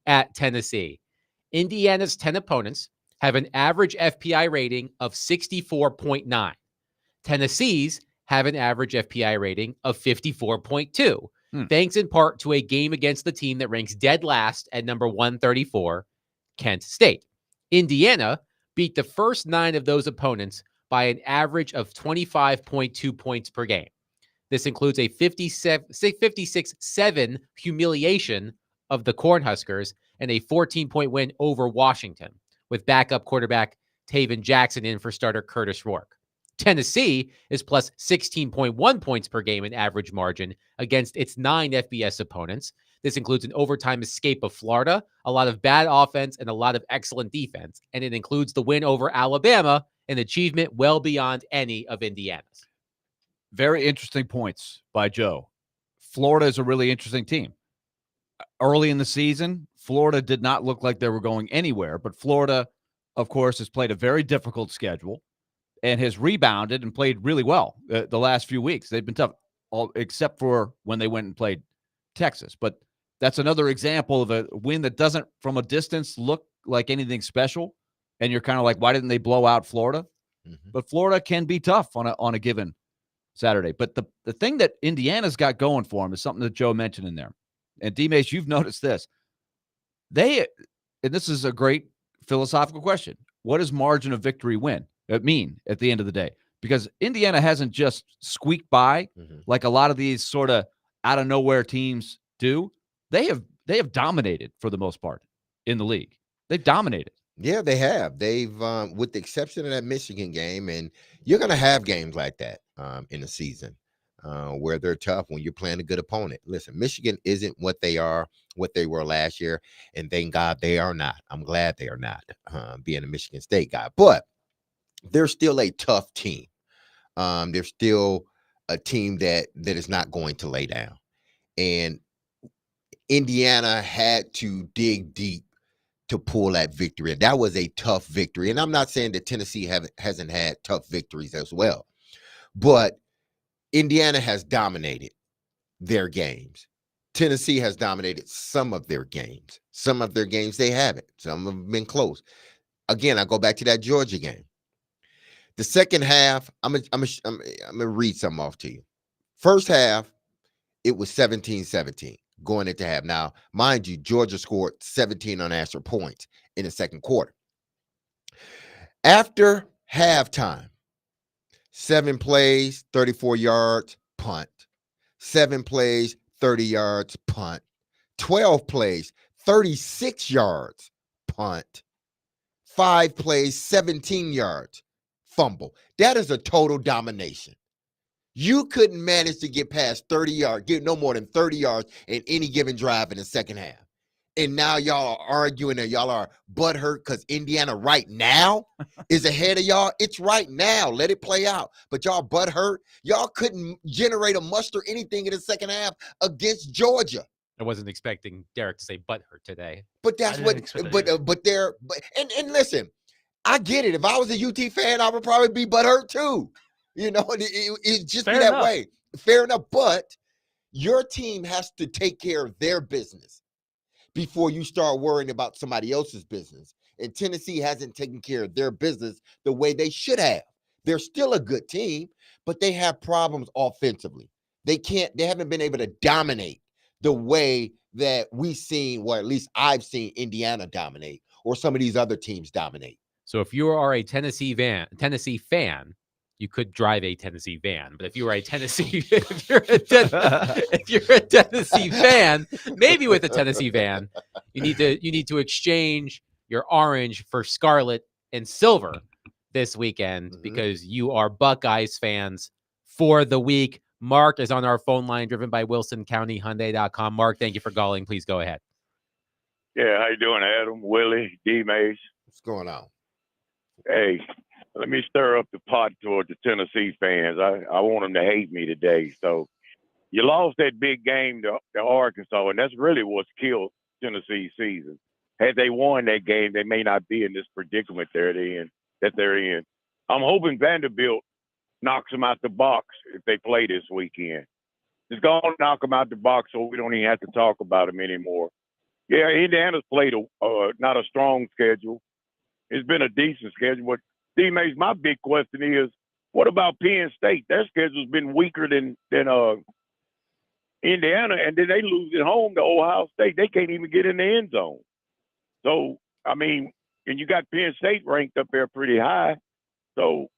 at Tennessee. Indiana's 10 opponents have an average FPI rating of 64.9. Tennessee's have an average FPI rating of 54.2, thanks in part to a game against the team that ranks dead last at number 134, Kent State. Indiana beat the first 9 of those opponents by an average of 25.2 points per game. This includes a 56-7 humiliation of the Cornhuskers and a 14-point win over Washington, with backup quarterback Taven Jackson in for starter Curtis Rourke. Tennessee is plus 16.1 points per game in average margin against its 9 FBS opponents. This includes an overtime escape of Florida, a lot of bad offense, and a lot of excellent defense. And it includes the win over Alabama, an achievement well beyond any of Indiana's. Very interesting points by Joe. Florida is a really interesting team. Early in the season, Florida did not look like they were going anywhere, but Florida, of course, has played a very difficult schedule and has rebounded and played really well the last few weeks. They've been tough, except for when they went and played Texas. But that's another example of a win that doesn't, from a distance, look like anything special. And you're kind of like, why didn't they blow out Florida? Mm-hmm. But Florida can be tough on a given Saturday. But the thing that Indiana's got going for them is something that Joe mentioned in there. And D-Mace, you've noticed this. And this is a great philosophical question. What does margin of victory mean at the end of the day? Because Indiana hasn't just squeaked by like a lot of these sort of out of nowhere teams do. They have dominated for the most part in the league. They've dominated. Yeah, they have. They've, with the exception of that Michigan game, and you're going to have games like that in the season where they're tough when you're playing a good opponent. Listen, Michigan isn't what they were last year, and thank God they are not. I'm glad they are not, being a Michigan State guy. But they're still a tough team. They're still a team that is not going to lay down. And Indiana had to dig deep to pull that victory. And that was a tough victory. And I'm not saying that Tennessee hasn't had tough victories as well, but Indiana has dominated their games. Tennessee has dominated some of their games. Some of their games they haven't. Some have been close. Again, I go back to that Georgia game. The second half, I'm gonna read something off to you. First half, it was 17-17 going into half. Now, mind you, Georgia scored 17 unanswered points in the second quarter. After halftime, 7 plays, 34 yards, punt. 7 plays, 30 yards, punt. 12 plays, 36 yards, punt. 5 plays, 17 yards, fumble. That is a total domination. You couldn't manage to get past 30 yards, get no more than 30 yards in any given drive in the second half. And now y'all are arguing and y'all are butthurt because Indiana right now is ahead of y'all. It's right now. Let it play out. But y'all butthurt. Y'all couldn't generate a muster anything in the second half against Georgia. I wasn't expecting Derek to say butthurt today. But that's what. And listen, I get it. If I was a UT fan, I would probably be butthurt too. You know, it just be that way. Fair enough. But your team has to take care of their business before you start worrying about somebody else's business. and Tennessee hasn't taken care of their business the way they should have. They're still a good team, but they have problems offensively. They haven't been able to dominate the way that we've seen, or at least I've seen Indiana dominate, or some of these other teams dominate. So if you are a Tennessee fan, you could drive a Tennessee van. But if you are a Tennessee, if you're a Tennessee fan, maybe with a Tennessee van, you need to exchange your orange for scarlet and silver this weekend because you are Buckeyes fans for the week. Mark is on our phone line, driven by WilsonCountyHyundai.com. Mark, thank you for calling. Please go ahead. Yeah, how you doing, Adam, Willie, D. Mays? What's going on? Hey, let me stir up the pot toward the Tennessee fans. I want them to hate me today. So you lost that big game to Arkansas, and that's really what's killed Tennessee's season. Had they won that game, they may not be in this predicament they're in. I'm hoping Vanderbilt knocks them out the box if they play this weekend. Just go and knock them out the box so we don't even have to talk about them anymore. Yeah, Indiana's played not a strong schedule. It's been a decent schedule. But, D-Mays, my big question is, what about Penn State? Their schedule's been weaker than Indiana, and then they lose at home to Ohio State. They can't even get in the end zone. So, I mean, and you got Penn State ranked up there pretty high. So,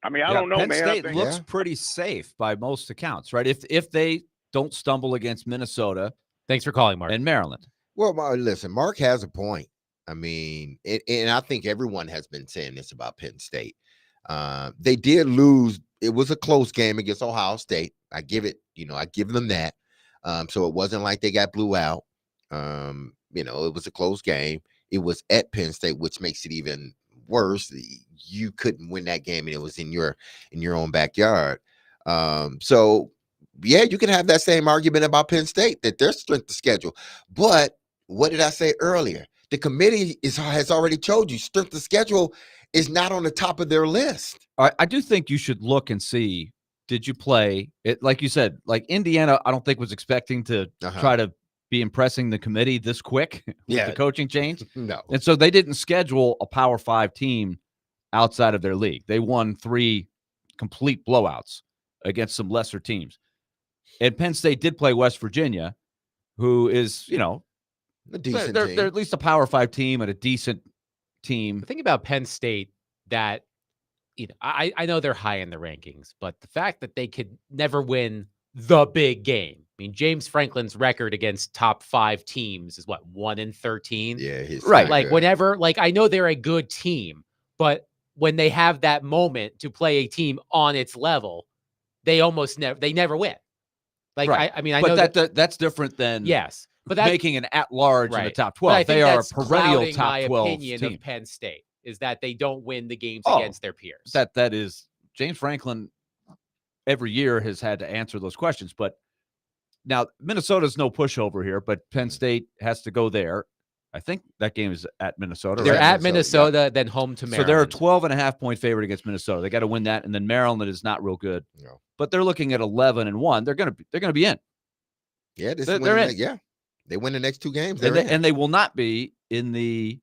I mean, I don't know, Penn man. State looks pretty safe by most accounts, right? If they don't stumble against Minnesota. Thanks for calling, Mark. And Maryland. Well, listen, Mark has a point. I mean, and I think everyone has been saying this about Penn State. They did lose. It was a close game against Ohio State. I give them that. So it wasn't like they got blew out. It was a close game. It was at Penn State, which makes it even worse. You couldn't win that game, and it was in your own backyard. So yeah, you can have that same argument about Penn State, that their strength of schedule. But what did I say earlier? The committee has already told you strength of schedule is not on the top of their list. I do think you should look and see, did you play it? Like you said, like Indiana, I don't think was expecting to try to be impressing the committee this quick with the coaching change. No. And so they didn't schedule a Power 5 team outside of their league. They won 3 complete blowouts against some lesser teams. And Penn State did play West Virginia, who is, a decent they're, team. they're at least a Power 5 team and a decent team. The thing about Penn State that, I know they're high in the rankings, but the fact that they could never win the big game. I mean, James Franklin's record against top 5 teams is what, 1-13? Yeah, he's right. Like whenever, I know they're a good team, but when they have that moment to play a team on its level, they never win. Right. I know that's different than but making an at-large in the top 12. But I think they are a that's perennial clouding top 12 my opinion team. of Penn State is that they don't win the games against their peers. That is James Franklin every year has had to answer those questions. But now Minnesota's no pushover here, but Penn State has to go there. I think that game is at Minnesota. They're right? at Minnesota, then home to Maryland. So they're a 12.5-point favorite against Minnesota. They got to win that, and then Maryland is not real good. No. But they're looking at 11-1. They're gonna be in. Yeah, they're in. Yeah, they win the next 2 games. And they will not be in the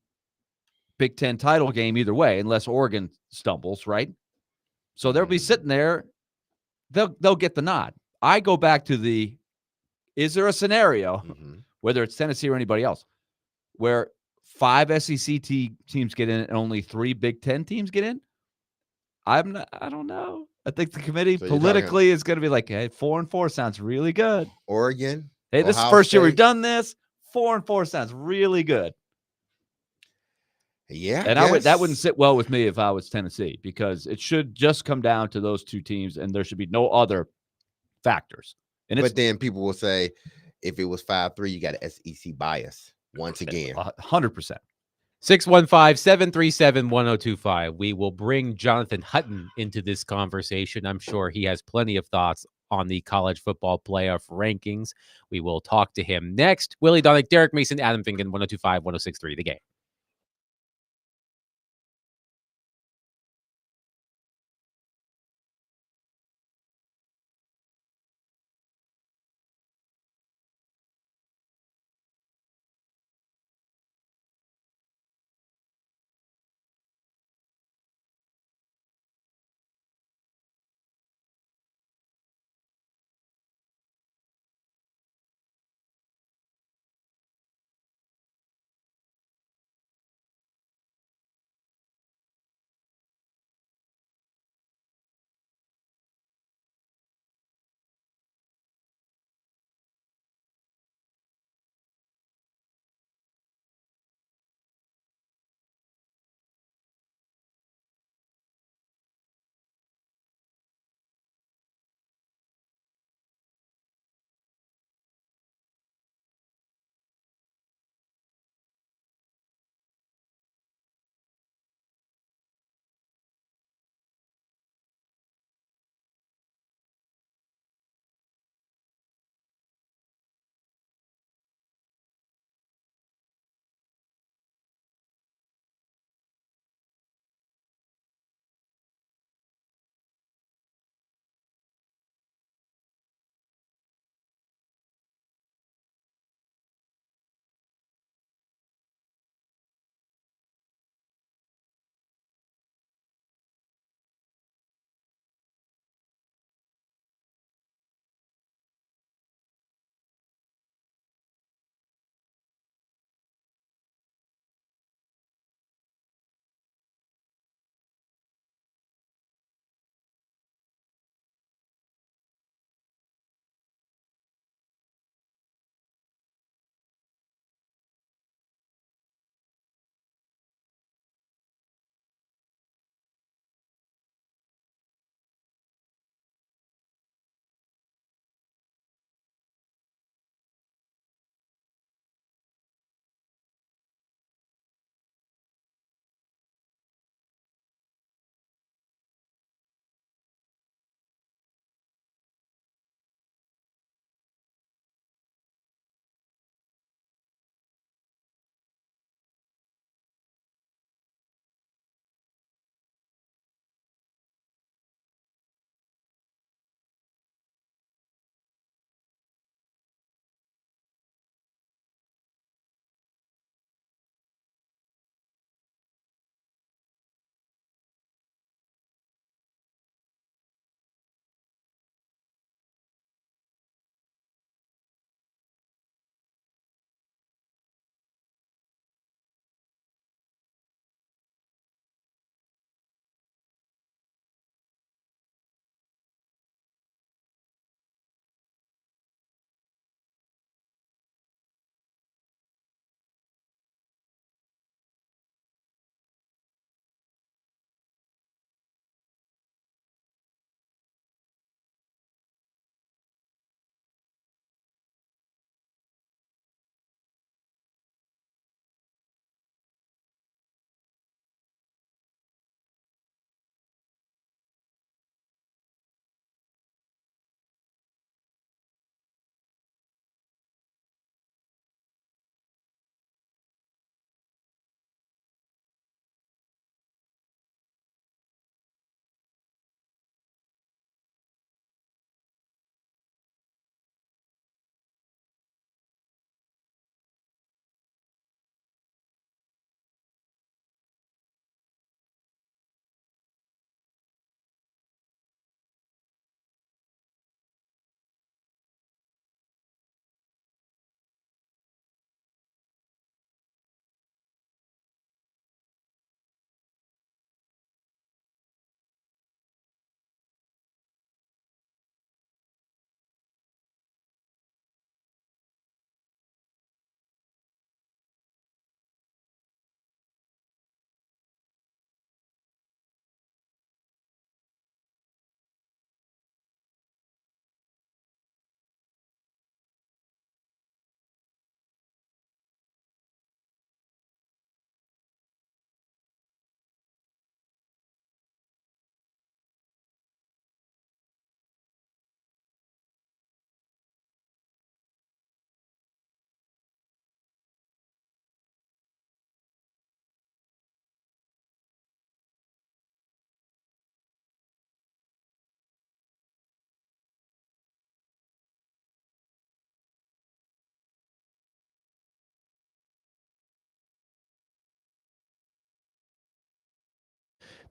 Big Ten title game either way, unless Oregon stumbles, right? So they'll be sitting there. They'll get the nod. I go back to is there a scenario, whether it's Tennessee or anybody else, where 5 SEC teams get in and only 3 Big Ten teams get in? I don't know. I think the committee politically is going to be like, hey, 4-4 sounds really good. Oregon. Hey, this is the first year we've done this. 4-4 sounds really good. Yeah. And that wouldn't sit well with me if I was Tennessee, because it should just come down to those 2 teams and there should be no other factors. But then people will say, if it was 5-3, you got an SEC bias once again. 100%. 615-737-1025. We will bring Jonathan Hutton into this conversation. I'm sure he has plenty of thoughts on the college football playoff rankings. We will talk to him next. Willie Donick, Derek Mason, Adam Finken, 102.5, 106.3 The Game.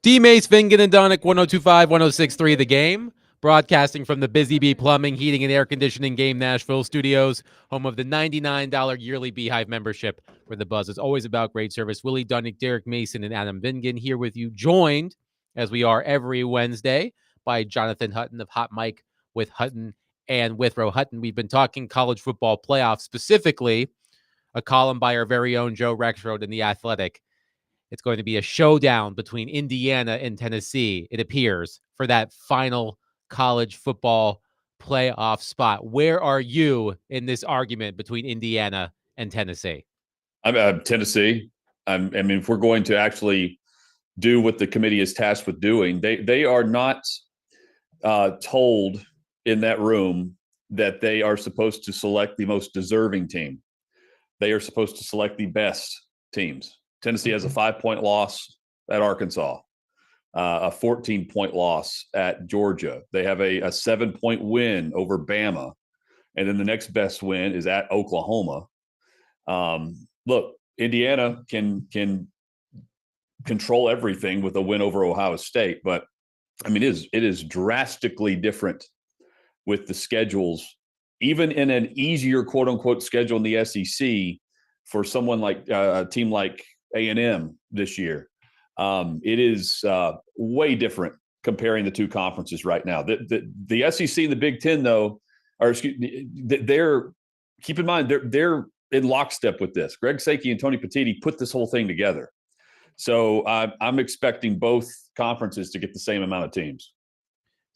D. Mace, Vingan, and Donick, 102.5, 106.3 The Game. Broadcasting from the Busy Bee Plumbing, Heating, and Air Conditioning Game Nashville studios, home of the $99 yearly Beehive membership, where the buzz is always about great service. Willie Dunick, Derek Mason, and Adam Vingan here with you, joined, as we are every Wednesday, by Jonathan Hutton of Hot Mike with Hutton and Withrow. Hutton, we've been talking college football playoffs, specifically a column by our very own Joe Rexrode in The Athletic. It's going to be a showdown between Indiana and Tennessee, it appears, for that final college football playoff spot. Where are you in this argument between Indiana and Tennessee? I'm Tennessee. I mean, if we're going to actually do what the committee is tasked with doing, they are not told in that room that they are supposed to select the most deserving team. They are supposed to select the best teams. Tennessee has a 5-point loss at Arkansas, a 14-point loss at Georgia. They have a 7-point win over Bama. And then the next best win is at Oklahoma. Look, Indiana can control everything with a win over Ohio State. But, I mean, it is drastically different with the schedules, even in an easier, quote-unquote, schedule in the SEC for someone like a team like A&M this year. It is way different comparing the two conferences right now. The SEC and the Big Ten, though, they're keep in mind they're in lockstep with this. Greg Sankey and Tony Petitti put this whole thing together. So I'm expecting both conferences to get the same amount of teams.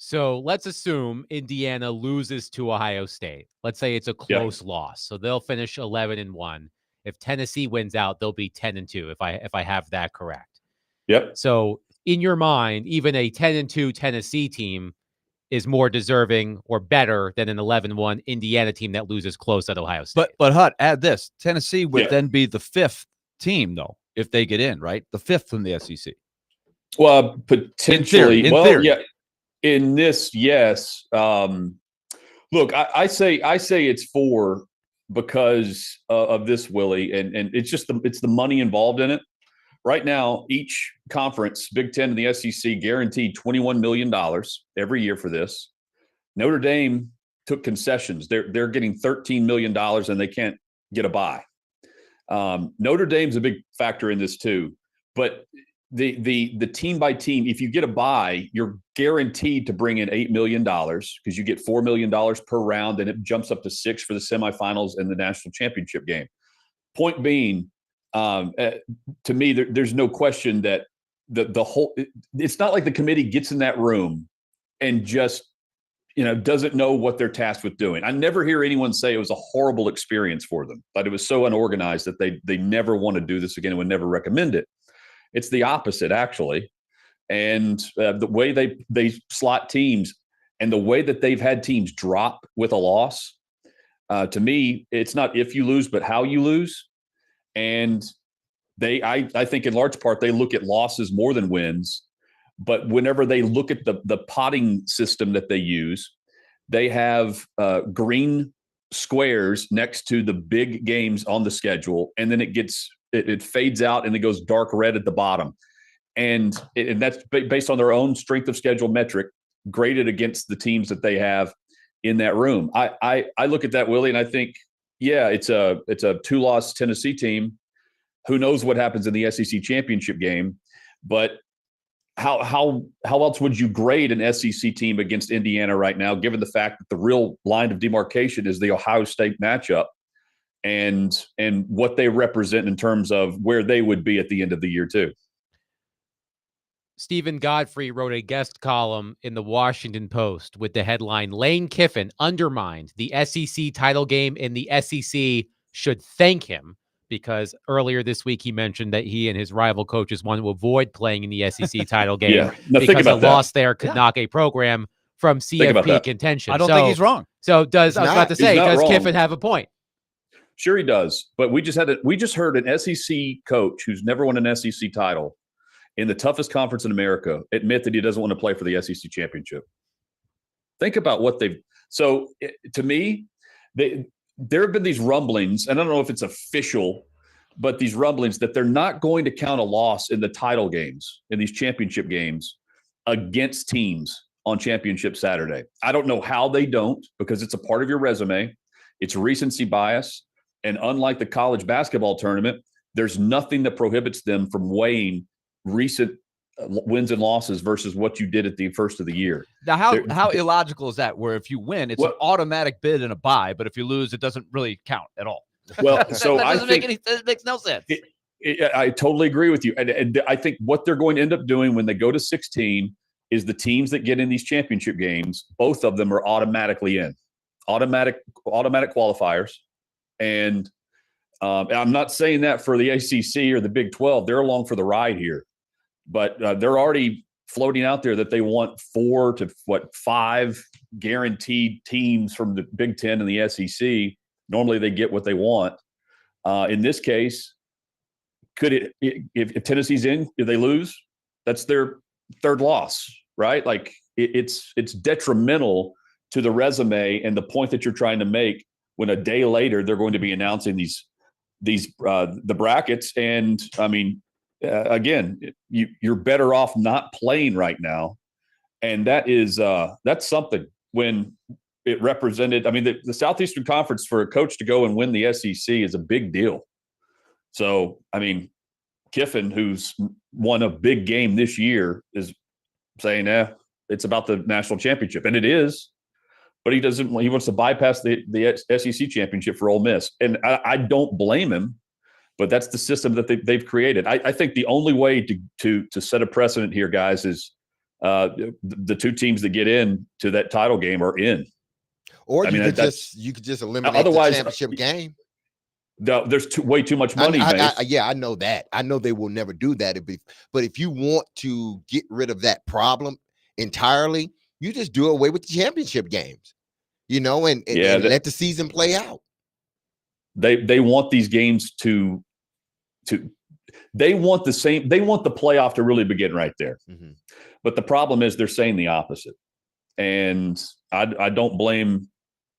So let's assume Indiana loses to Ohio State. Let's say it's a close loss. So they'll finish 11-1. If Tennessee wins out, they'll be 10-2 if I have that correct. Yep. So in your mind, even a 10-2 Tennessee team is more deserving or better than an 11-1 Indiana team that loses close at Ohio State. But Hut, add this. Tennessee would then be the 5th team, though, if they get in, right? The 5th in the SEC. Well, potentially. In theory. Yeah. In this, yes. Look, I say it's 4 because of this, Willie, and it's just it's the money involved in it. Right now, each conference, Big Ten and the SEC, guaranteed $21 million every year for this. Notre Dame took concessions. They're getting $13 million and they can't get a bye. Notre Dame's a big factor in this too, but the team by team, if you get a bye, you're guaranteed to bring in $8 million because you get $4 million per round, and it jumps up to 6 for the semifinals and the national championship game. Point being, to me, there's no question that the whole, it's not like the committee gets in that room and just, doesn't know what they're tasked with doing. I never hear anyone say it was a horrible experience for them, but it was so unorganized that they never want to do this again and would never recommend it. It's the opposite, actually. And the way they slot teams and the way that they've had teams drop with a loss, to me, it's not if you lose, but how you lose. And I think in large part, they look at losses more than wins. But whenever they look at the potting system that they use, they have green squares next to the big games on the schedule, and then it fades out and it goes dark red at the bottom. And that's based on their own strength of schedule metric, graded against the teams that they have in that room. I look at that, Willie, and I think, yeah, it's a 2-loss Tennessee team. Who knows what happens in the SEC championship game? But how else would you grade an SEC team against Indiana right now, given the fact that the real line of demarcation is the Ohio State matchup and what they represent in terms of where they would be at the end of the year too? Stephen Godfrey wrote a guest column in the Washington Post with the headline, Lane Kiffin undermined the SEC title game and the SEC should thank him, because earlier this week he mentioned that he and his rival coaches want to avoid playing in the SEC title game because a loss there could knock a program from CFP contention. I don't think he's wrong. So does Kiffin have a point? Sure he does, but we just heard an SEC coach who's never won an SEC title in the toughest conference in America admit that he doesn't want to play for the SEC championship. Think about what they've – so to me, there have been these rumblings, and I don't know if it's official, but these rumblings that they're not going to count a loss in the title games, in these championship games, against teams on championship Saturday. I don't know how they don't, because it's a part of your resume. It's recency bias. And unlike the college basketball tournament, there's nothing that prohibits them from weighing recent wins and losses versus what you did at the first of the year. Now, how illogical is that? Where if you win, it's an automatic bid and a bye, but if you lose, it doesn't really count at all. Well, so that makes no sense. I totally agree with you. And I think what they're going to end up doing when they go to 16 is the teams that get in these championship games, both of them are automatically in. Automatic qualifiers. And I'm not saying that for the ACC or the Big 12. They're along for the ride here. But they're already floating out there that they want 4 to 5 guaranteed teams from the Big 10 and the SEC. Normally they get what they want. In this case, if Tennessee's in, if they lose, that's their third loss, right? Like it's detrimental to the resume and the point that you're trying to make when a day later they're going to be announcing the brackets. And I mean, again, you're better off not playing right now, and that's something. When it represented, I mean, the Southeastern Conference, for a coach to go and win the SEC is a big deal. So, I mean, Kiffin, who's won a big game this year, is saying, it's about the national championship, and it is. But he wants to bypass the SEC championship for Ole Miss, and I don't blame him. But that's the system that they've created. I think the only way to set a precedent here, guys, is the 2 teams that get in to that title game are in. Or you could just eliminate the championship game. There's way too much money. I know that. I know they will never do that. But if you want to get rid of that problem entirely, you just do away with the championship games, and let the season play out. They want these games they want the playoff to really begin right there. Mm-hmm. But the problem is they're saying the opposite. And I don't blame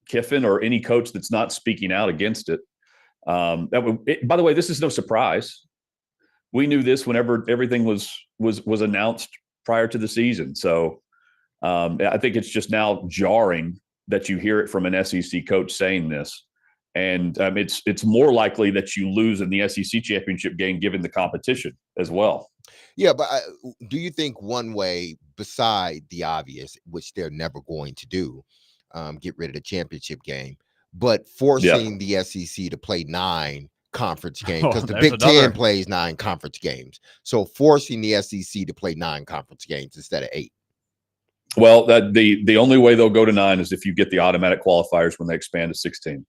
Kiffin or any coach that's not speaking out against it. By the way, this is no surprise. We knew this whenever everything was announced prior to the season. So I think it's just now jarring that you hear it from an SEC coach saying this. And it's more likely that you lose in the SEC championship game given the competition as well. Yeah, but do you think one way, beside the obvious, which they're never going to do, get rid of the championship game, but forcing the SEC to play 9 conference games, because the Big Ten plays 9 conference games, so forcing the SEC to play 9 conference games instead of 8? Well, the only way they'll go to 9 is if you get the automatic qualifiers when they expand to 16.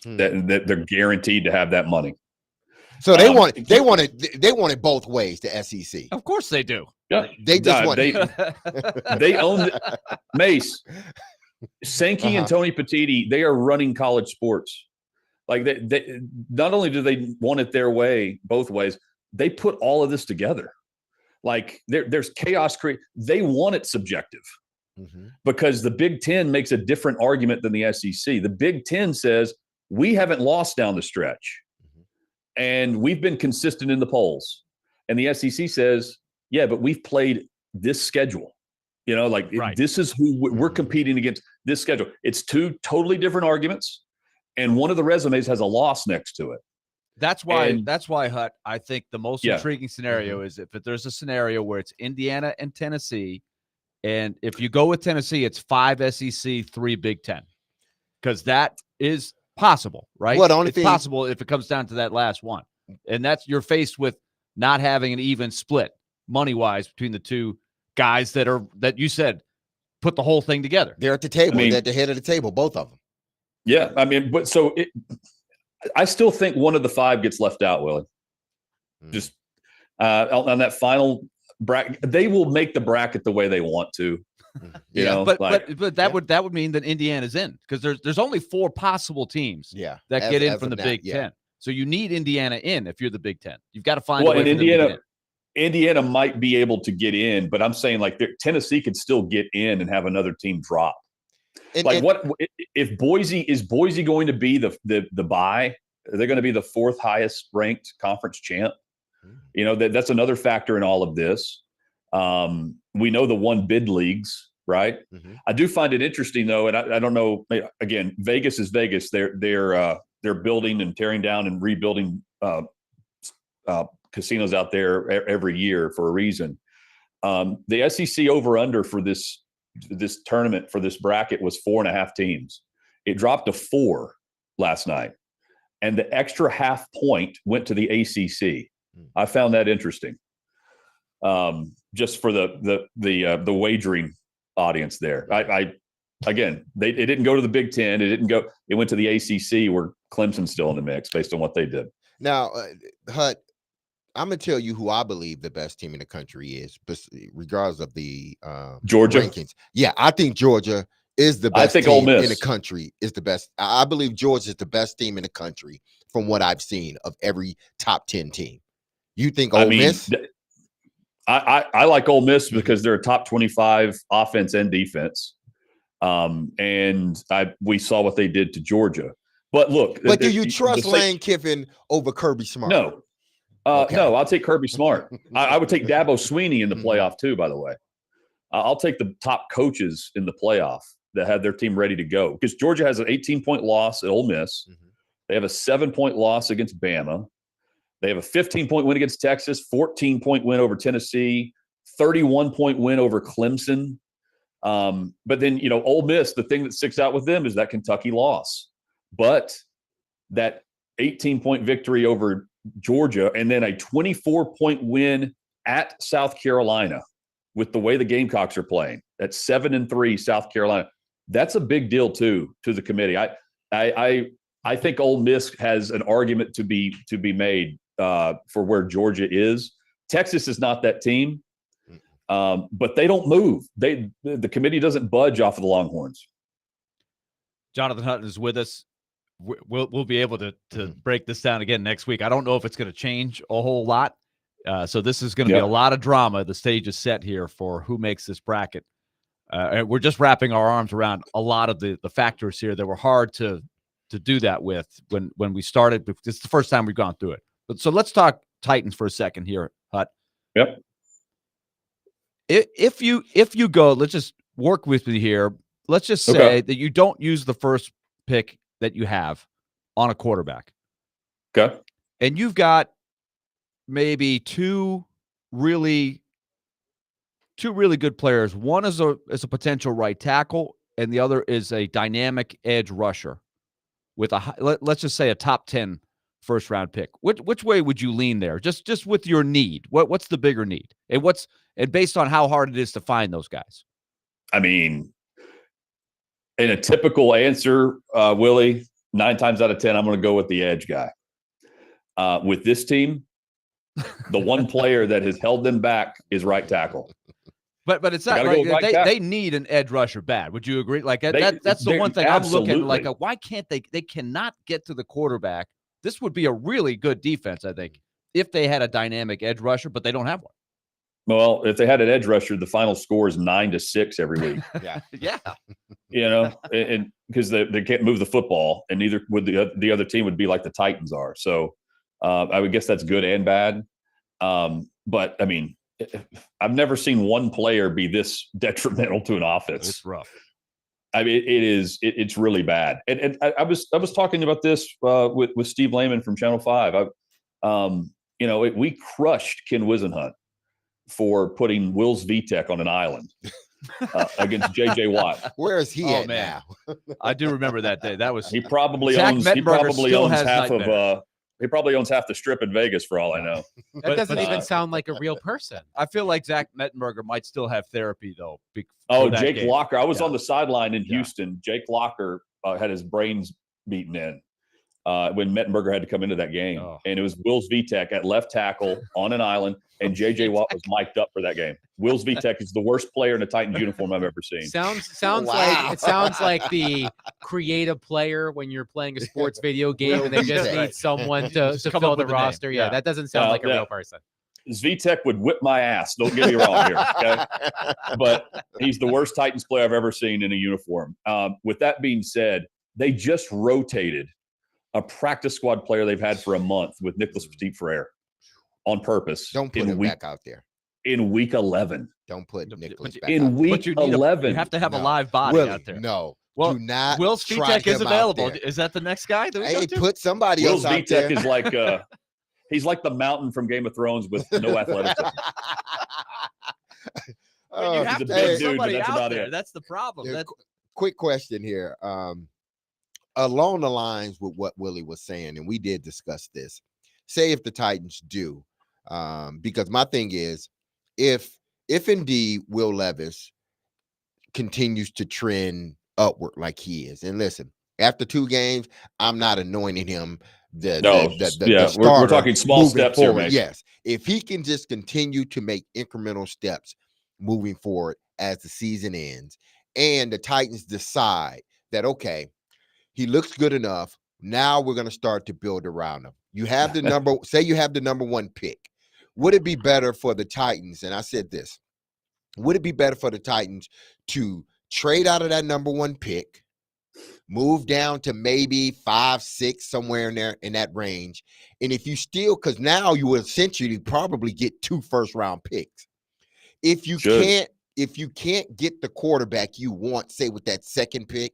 That they're guaranteed to have that money. So they want it both ways. The SEC, of course, they do. Yeah, they just want they own Mace, Sankey, and Tony Petitti. They are running college sports. Like they not only do they want it their way, both ways, they put all of this together. Like there's chaos. They want it subjective. Mm-hmm. Because the Big Ten makes a different argument than the SEC. The Big Ten says, we haven't lost down the stretch, and we've been consistent in the polls. And the SEC says, yeah, but we've played this schedule. This is who we're competing against, this schedule. It's 2 totally different arguments, and one of the resumes has a loss next to it. That's why, Hut, I think the most intriguing scenario is if there's a scenario where it's Indiana and Tennessee, and if you go with Tennessee, it's 5 SEC, 3 Big Ten, because that is possible, right? It's possible if it comes down to that last one, and that's you're faced with not having an even split money-wise between the 2 guys that you said put the whole thing together. They're at the table. They're at the head of the table, both of them. Yeah, but so I still think one of the 5 gets left out, Willie. Just on that final bracket, they will make the bracket the way they want to. But that would mean that Indiana's in, because there's only 4 possible teams that get in from the Big Ten. So you need Indiana in if you're the Big Ten. You've got to find a way for Indiana might be able to get in, but I'm saying Tennessee could still get in and have another team drop. What if Boise is going to be the bye They're going to be the 4th highest ranked conference champ. You know, that's another factor in all of this. We know the one bid leagues, right? Mhm. I do find it interesting though, and I don't know. Again, Vegas is Vegas. They're building and tearing down and rebuilding casinos out there every year for a reason. The SEC over under for this tournament, for this bracket, was 4.5 teams. It dropped to 4 last night, and the extra half point went to the ACC. I found that interesting. Just for the wagering audience there. Again, it didn't go to the Big Ten. It went to the ACC, where Clemson's still in the mix based on what they did. Now, Hut, I'm gonna tell you who I believe the best team in the country is, regardless of the Georgia rankings. Yeah, I think Georgia is the best think team Ole Miss in the country. Is the best. I believe Georgia is the best team in the country from what I've seen of every top 10 team. You think Ole Miss? I like Ole Miss because they're a top 25 offense and defense. And we saw what they did to Georgia. But look, do you trust Lane Kiffin over Kirby Smart? No. Okay. No, I'll take Kirby Smart. I would take Dabo Swinney in the playoff too, by the way. I'll take the top coaches in the playoff that had their team ready to go, because Georgia has an 18-point loss at Ole Miss. They have a 7-point loss against Bama. They have a 15-point win against Texas, 14-point win over Tennessee, 31-point win over Clemson. But then, Ole Miss, the thing that sticks out with them is that Kentucky loss. But that 18-point victory over Georgia, and then a 24-point win at South Carolina with the way the Gamecocks are playing at 7-3 South Carolina. That's a big deal too to the committee. I think Ole Miss has an argument to be made for where Georgia is. Texas is not that team, but they don't move. The committee doesn't budge off of the Longhorns. Jonathan Hutton is with us. We'll be able to break this down again next week. I don't know if it's going to change a whole lot. So this is going to be a lot of drama. The stage is set here for who makes this bracket. And we're just wrapping our arms around a lot of the factors here that were hard to do that with when we started. It's the first time we've gone through it. So let's talk Titans for a second here, Hut. Yep. If you go, let's just work with me here. Let's just say that you don't use the first pick that you have on a quarterback. Okay. And you've got maybe two really good players. One is a potential right tackle, and the other is a dynamic edge rusher with let's just say a top 10 first round pick. Which way would you lean there? Just with your need. What's the bigger need? And based on how hard it is to find those guys. I mean, in a typical answer, Willie, 9 times out of 10, I'm going to go with the edge guy. With this team, the one player that has held them back is right tackle. But it's not right. They need an edge rusher bad. Would you agree? Like that's the one thing absolutely. I'm looking like. Why can't they? They cannot get to the quarterback. This would be a really good defense, I think, if they had a dynamic edge rusher, but they don't have one. Well, if they had an edge rusher, the final score is 9-6 every week. Yeah. And because they can't move the football, and neither would the other team would be like the Titans are. So I would guess that's good and bad. But I mean, I've never seen one player be this detrimental to an offense. It's rough. I mean, it's really bad. And I was talking about this with Steve Lehman from Channel 5. We crushed Ken Wisenhunt for putting Wills Vitek on an island against J.J. Watt. Where is he at now? I do remember that day. That was he probably owns half the strip in Vegas for all I know. That doesn't even sound like a real person. I feel like Zach Mettenberger might still have therapy though. Jake Locker. I was on the sideline in Houston. Jake Locker had his brains beaten in when Mettenberger had to come into that game. And it was Wills Vitek at left tackle on an island, and J.J. Watt was mic'd up for that game. Wills Vitek is the worst player in a Titans uniform I've ever seen. Sounds like the creative player when you're playing a sports video game and they just need someone to fill the roster. Yeah, that doesn't sound like a real person. Vitek would whip my ass. Don't get me wrong here, okay? But he's the worst Titans player I've ever seen in a uniform. With that being said, they just rotated a practice squad player they've had for a month with Nicholas Petit-Frere on purpose. Don't put him back out there. In week 11. Don't put Nicholas back in out week you 11. You have to have a No. live body Willie, out there. No. Well, do not Will try Svitek is him out available. there. Is that the next guy that we Hey, go to? put somebody Will else out there. Svitek is like he's like the mountain from Game of Thrones with no athleticism. I mean, you have he's to a big put dude, but somebody that's out about there. it. That's the problem. Yeah, That, quick question here. Along the lines with what Willie was saying, and we did discuss this. Say if the Titans do, because my thing is, if indeed Will Levis continues to trend upward like he is, and listen, after 2 games, I'm not anointing him the starter we're talking small moving steps here, forward. Mason. Yes, if he can just continue to make incremental steps moving forward as the season ends, and the Titans decide that, okay, he looks good enough, now we're going to start to build around him. You have the number, say you have the number 1 pick. Would it be better for the Titans? And I said this, would it be better for the Titans to trade out of that number 1 pick, move down to maybe 5, 6, somewhere in there in that range? And if you still, because now you will essentially probably get 2 first-round picks. If you can't get the quarterback you want, say with that 2nd pick,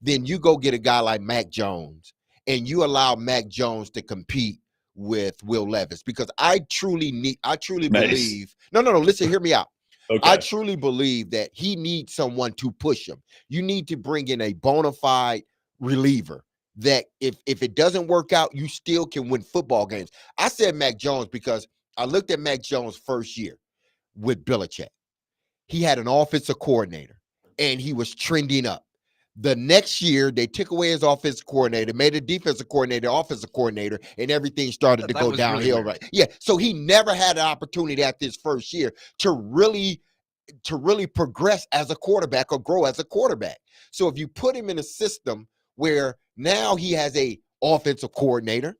then you go get a guy like Mac Jones, and you allow Mac Jones to compete with Will Levis, because I truly believe. No. Listen, hear me out. Okay. I truly believe that he needs someone to push him. You need to bring in a bona fide reliever that if it doesn't work out, you still can win football games. I said Mac Jones because I looked at Mac Jones' first year with Belichick. He had an offensive coordinator, and he was trending up. The next year, they took away his offensive coordinator, made a defensive coordinator, offensive coordinator, and everything started to go downhill. Really right? Yeah. So he never had an opportunity at this first year to really progress as a quarterback or grow as a quarterback. So if you put him in a system where now he has a offensive coordinator,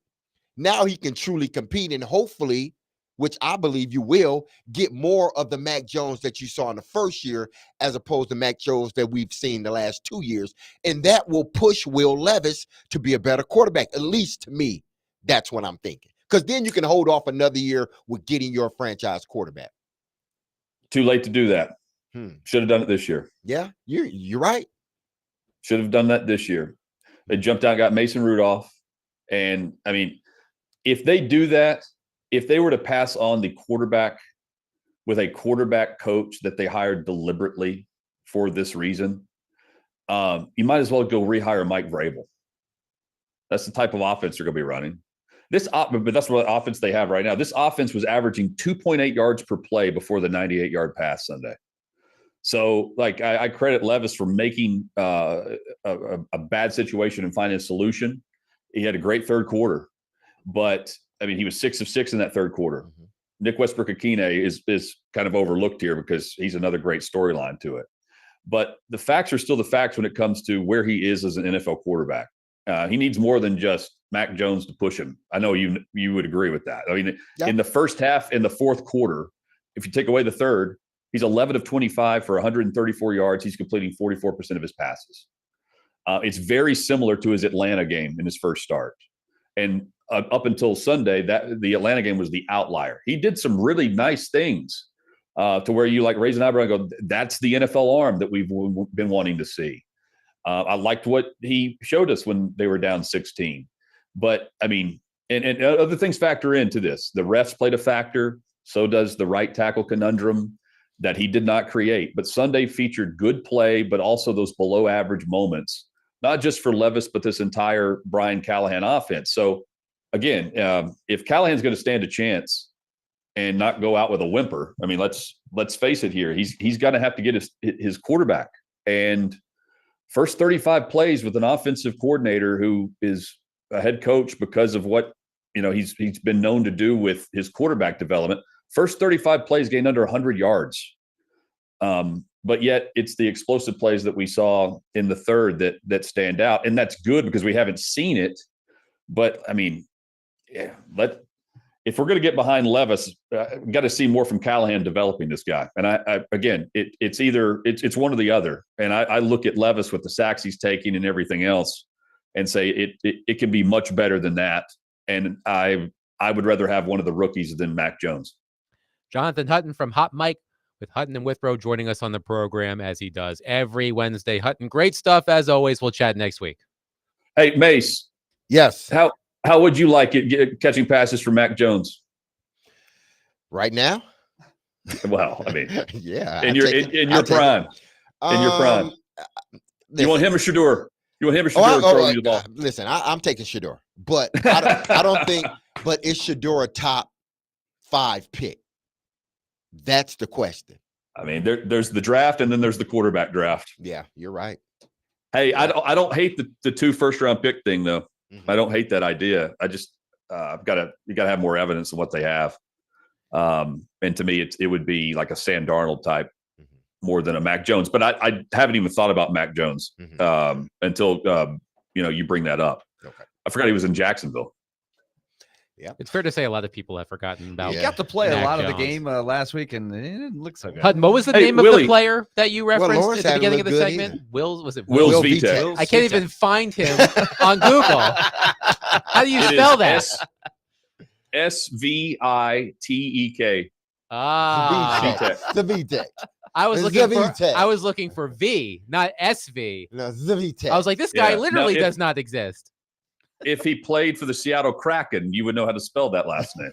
now he can truly compete, and hopefully, which I believe you will, get more of the Mac Jones that you saw in the first year as opposed to Mac Jones that we've seen the last 2 years. And that will push Will Levis to be a better quarterback. At least to me, that's what I'm thinking. Because then you can hold off another year with getting your franchise quarterback. Too late to do that. Should have done it this year. Yeah, you're right. Should have done that this year. They jumped out and got Mason Rudolph. And, I mean, if they do that, if they were to pass on the quarterback with a quarterback coach that they hired deliberately for this reason, you might as well go rehire Mike Vrabel. That's the type of offense they're going to be running. But that's what offense they have right now. This offense was averaging 2.8 yards per play before the 98-yard pass Sunday. So, like, I credit Levis for making a bad situation and finding a solution. He had a great 3rd quarter, but I mean, he was 6 of 6 in that 3rd quarter. Mm-hmm. Nick Westbrook-Akine is kind of overlooked here because he's another great storyline to it. But the facts are still the facts when it comes to where he is as an NFL quarterback. He needs more than just Mac Jones to push him. I know you would agree with that. I mean, in the first half, in the 4th quarter, if you take away the 3rd, he's 11 of 25 for 134 yards. He's completing 44% of his passes. It's very similar to his Atlanta game in his first start. And up until Sunday, that the Atlanta game was the outlier. He did some really nice things to where you like raise an eyebrow and go, that's the NFL arm that we've been wanting to see. I liked what he showed us when they were down 16. But, I mean, and other things factor into this. The refs played a factor. So does the right tackle conundrum that he did not create. But Sunday featured good play, but also those below average moments, not just for Levis, but this entire Brian Callahan offense. So, again, if Callahan's going to stand a chance and not go out with a whimper, I mean, let's face it here. He's going to have to get his quarterback. And first 35 plays with an offensive coordinator who is a head coach because of what he's been known to do with his quarterback development. First 35 plays gained under 100 yards. But yet it's the explosive plays that we saw in the 3rd that stand out. And that's good because we haven't seen it. But, I mean, if we're going to get behind Levis, we got to see more from Callahan developing this guy. And it's one or the other. And I look at Levis with the sacks he's taking and everything else. and say it can be much better than that. And I would rather have one of the rookies than Mac Jones. Jonathan Hutton from Hot Mike with Hutton and Withrow joining us on the program as he does every Wednesday. Hutton, great stuff as always. We'll chat next week. Hey, Mace. Yes. How would you like it catching passes from Mac Jones right now? Well, I mean, yeah, in your prime. In your prime. You want him or Shedeur? You want him or Shedeur throwing you the ball? Listen, I'm taking Shedeur, but I don't think. But is Shedeur a top 5 pick? That's the question. I mean, there's the draft, and then there's the quarterback draft. Yeah, you're right. Hey, I don't hate the 2 first-round pick thing though. Mm-hmm. I don't hate that idea. I just you gotta have more evidence of what they have. And to me, it would be like a Sam Darnold type more than a Mac Jones. But I haven't even thought about Mac Jones until you bring that up. Okay. I forgot he was in Jacksonville. Yeah, it's fair to say a lot of people have forgotten about. He got to play Mac a lot Jones. of the game last week, and it didn't look so good. Hutton, what was the name of the player that you referenced at the beginning of the segment? Will Will Vitek. I can't even find him on Google. How do you spell that? SVITEK. The VTech. I was looking for V, not SV. No, Zvitek. I was like, this guy literally does not exist. If he played for the Seattle Kraken, you would know how to spell that last name.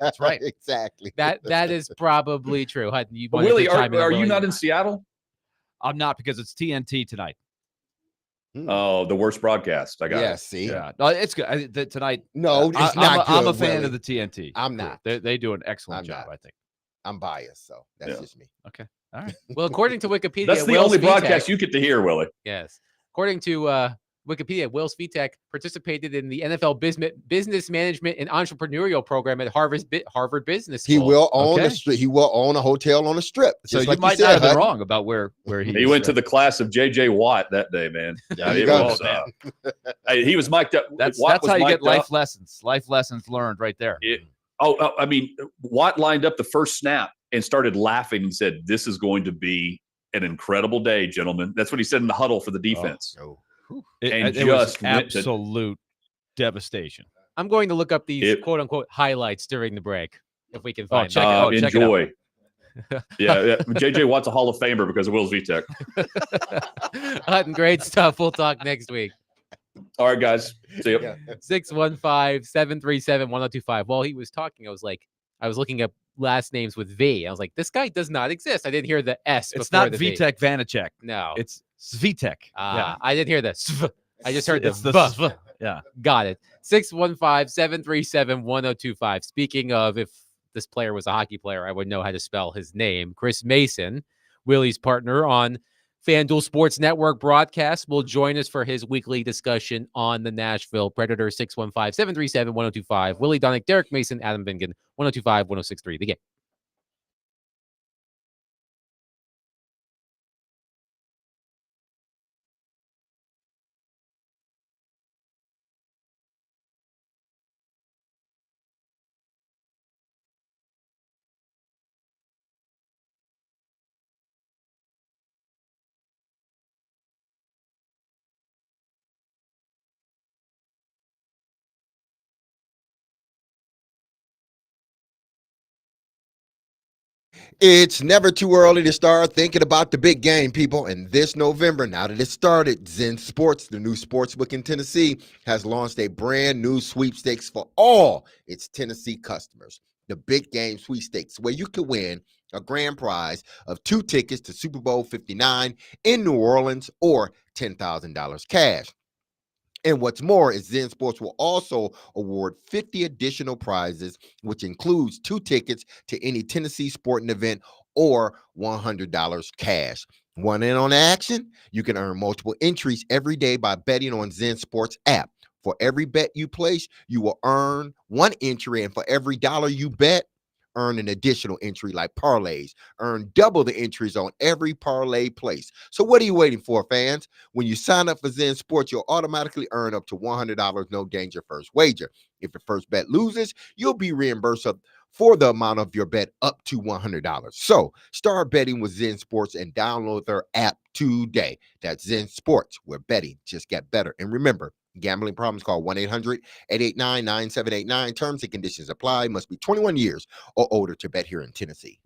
That's right. Exactly. That is probably true. Hutton, Willie, are you not in Seattle? I'm not, because it's TNT tonight. Oh, the worst broadcast. I got it. See? Yeah. No, it's good. Tonight. No, it's not I'm good, a fan Willie. of the TNT. I'm not. They do an excellent I'm job, not. I think. I'm biased, so that's just me. Okay. All right. Well, according to Wikipedia, That's the Will only Svitek, broadcast you get to hear, Willie. Yes. According to Wikipedia, Will Svitek participated in the NFL business management and entrepreneurial program at Harvard Business School. He will own he will own a hotel on a strip. So you like might said, not have been Hutton. wrong about where He went to the class of J.J. Watt that day, man. There you go, He was mic'd up. That's Watt was how you mic'd get life up. lessons. Life lessons learned right there. I mean, Watt lined up the first snap and started laughing and said, "This is going to be an incredible day, gentlemen." That's what he said in the huddle for the defense. It just was went to- absolute devastation. I'm going to look up these quote unquote highlights during the break if we can find check it. Check it out. Enjoy. Yeah, J.J. Watt's a Hall of Famer because of Will Vitek. Hutton, great stuff. We'll talk next week. All right, guys. See you. 615-737-1025. While he was talking, I was looking up last names with V. I was like, this guy does not exist. I didn't hear the S. It's before not the V. Vitek Vanacek. No, It's Svitek. I didn't hear the sv. I just heard It's the the v. Yeah. Got it. 615-737-1025. Speaking of, if this player was a hockey player, I would know how to spell his name. Chris Mason, Willie's partner on FanDuel Sports Network broadcast, will join us for his weekly discussion on the Nashville Predators. 615-737-1025. Willie Donick, Derek Mason, Adam Vingan, 1025-1063. The Game. It's never too early to start thinking about the big game, people. And this November, now that it started, Zen Sports, the new sportsbook in Tennessee, has launched a brand new sweepstakes for all its Tennessee customers. The Big Game Sweepstakes, where you can win a grand prize of 2 tickets to Super Bowl 59 in New Orleans or $10,000 cash. And what's more is Zen Sports will also award 50 additional prizes, which includes 2 tickets to any Tennessee sporting event or $100 cash. Want in on the action? You can earn multiple entries every day by betting on Zen Sports app. For every bet you place, you will earn 1 entry, and for every dollar you bet, earn an additional entry like parlays. Earn double the entries on every parlay place. So what are you waiting for, fans? When you sign up for Zen Sports, you'll automatically earn up to $100 no danger first wager. If your first bet loses, you'll be reimbursed up for the amount of your bet up to $100. So start betting with Zen Sports and download their app today. That's Zen Sports, where betting just got better. And remember, Gambling problems, call 1-800-889-9789. Terms and conditions apply. Must be 21 years or older to bet here in Tennessee.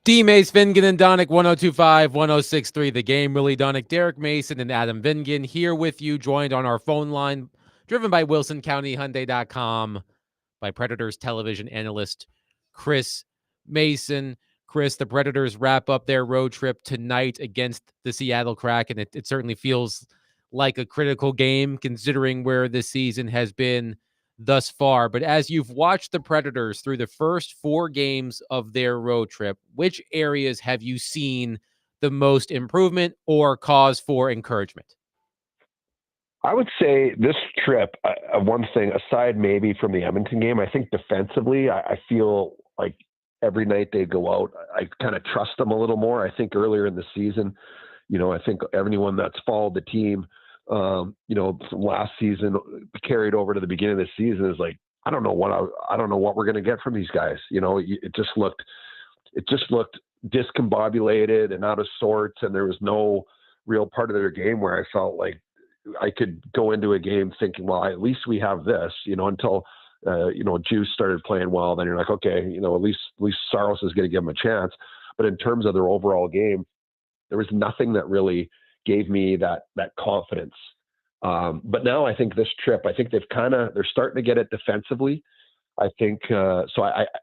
D-Mace, Vingan, and Donick, 102.5, 106.3 The Game. Willie Donick, Derek Mason, and Adam Vingan here with you, joined on our phone line, driven by WilsonCountyHyundai.com, by Predators television analyst Chris Mason. Chris, the Predators wrap up their road trip tonight against the Seattle Kraken. It certainly feels like a critical game considering where this season has been thus far. But as you've watched the Predators through the first 4 games of their road trip, which areas have you seen the most improvement or cause for encouragement? I would say this trip, one thing aside maybe from the Edmonton game, I think defensively, I feel like every night they go out, I kind of trust them a little more. I think earlier in the season, I think everyone that's followed the team, from last season carried over to the beginning of the season is like, I don't know what we're going to get from these guys. It just looked discombobulated and out of sorts. And there was no real part of their game where I felt like I could go into a game thinking, well, at least we have this, until, Juice started playing well, then you're like, okay, at least Saros is going to give them a chance. But in terms of their overall game, there was nothing that really gave me that confidence. But now I think this trip, I think they're starting to get it defensively. I think,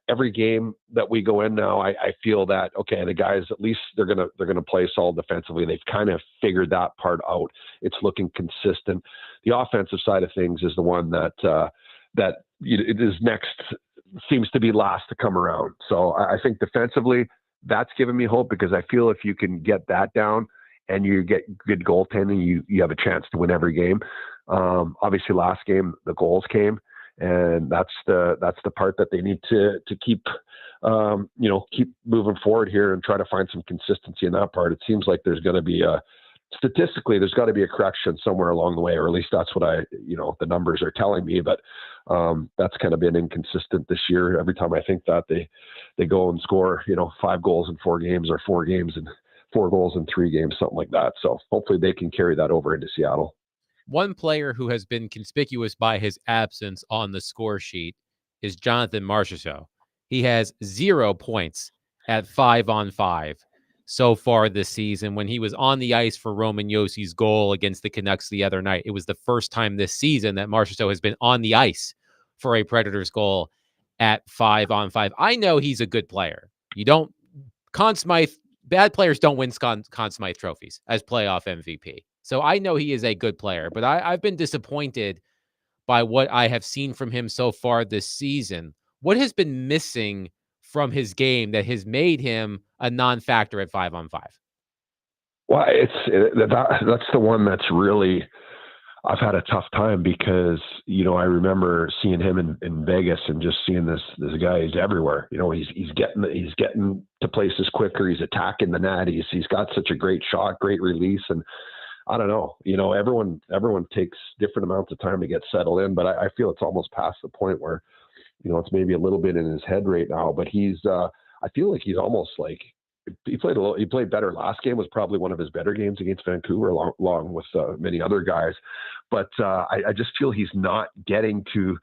every game that we go in now, I feel that, okay, the guys, at least they're going to play solid defensively. They've kind of figured that part out. It's looking consistent. The offensive side of things is the one that it is next, seems to be last to come around. So I think defensively, that's given me hope, because I feel if you can get that down and you get good goaltending, you have a chance to win every game. Obviously last game, the goals came, and that's the part that they need to keep, keep moving forward here and try to find some consistency in that part. It seems like there's going to be statistically, there's got to be a correction somewhere along the way, or at least that's what the numbers are telling me. But that's kind of been inconsistent this year. Every time I think that they go and score, 5 goals in 4 games, or 4 games and 4 goals in 3 games, something like that. So hopefully they can carry that over into Seattle. One player who has been conspicuous by his absence on the score sheet is Jonathan Marchessault. He has 0 points at 5-on-5 so far this season. When he was on the ice for Roman Jossi's goal against the Canucks the other night, it was the first time this season that Marchessault has been on the ice for a Predators goal at 5-on-5. I know he's a good player. Conn Smythe, bad players don't win Conn Smythe trophies as playoff MVP. So I know he is a good player, but I've been disappointed by what I have seen from him so far this season. What has been missing from his game that has made him a non-factor at 5-on-5? Well, that's the one that's really, I've had a tough time, because, I remember seeing him in Vegas and just seeing this guy. He's everywhere. He's getting to places quicker. He's attacking the net. He's got such a great shot, great release. And I don't know, everyone takes different amounts of time to get settled in, but I feel it's almost past the point where, it's maybe a little bit in his head right now, but I feel like he's almost like, he played better last game, was probably one of his better games against Vancouver, along with many other guys. But I just feel he's not getting to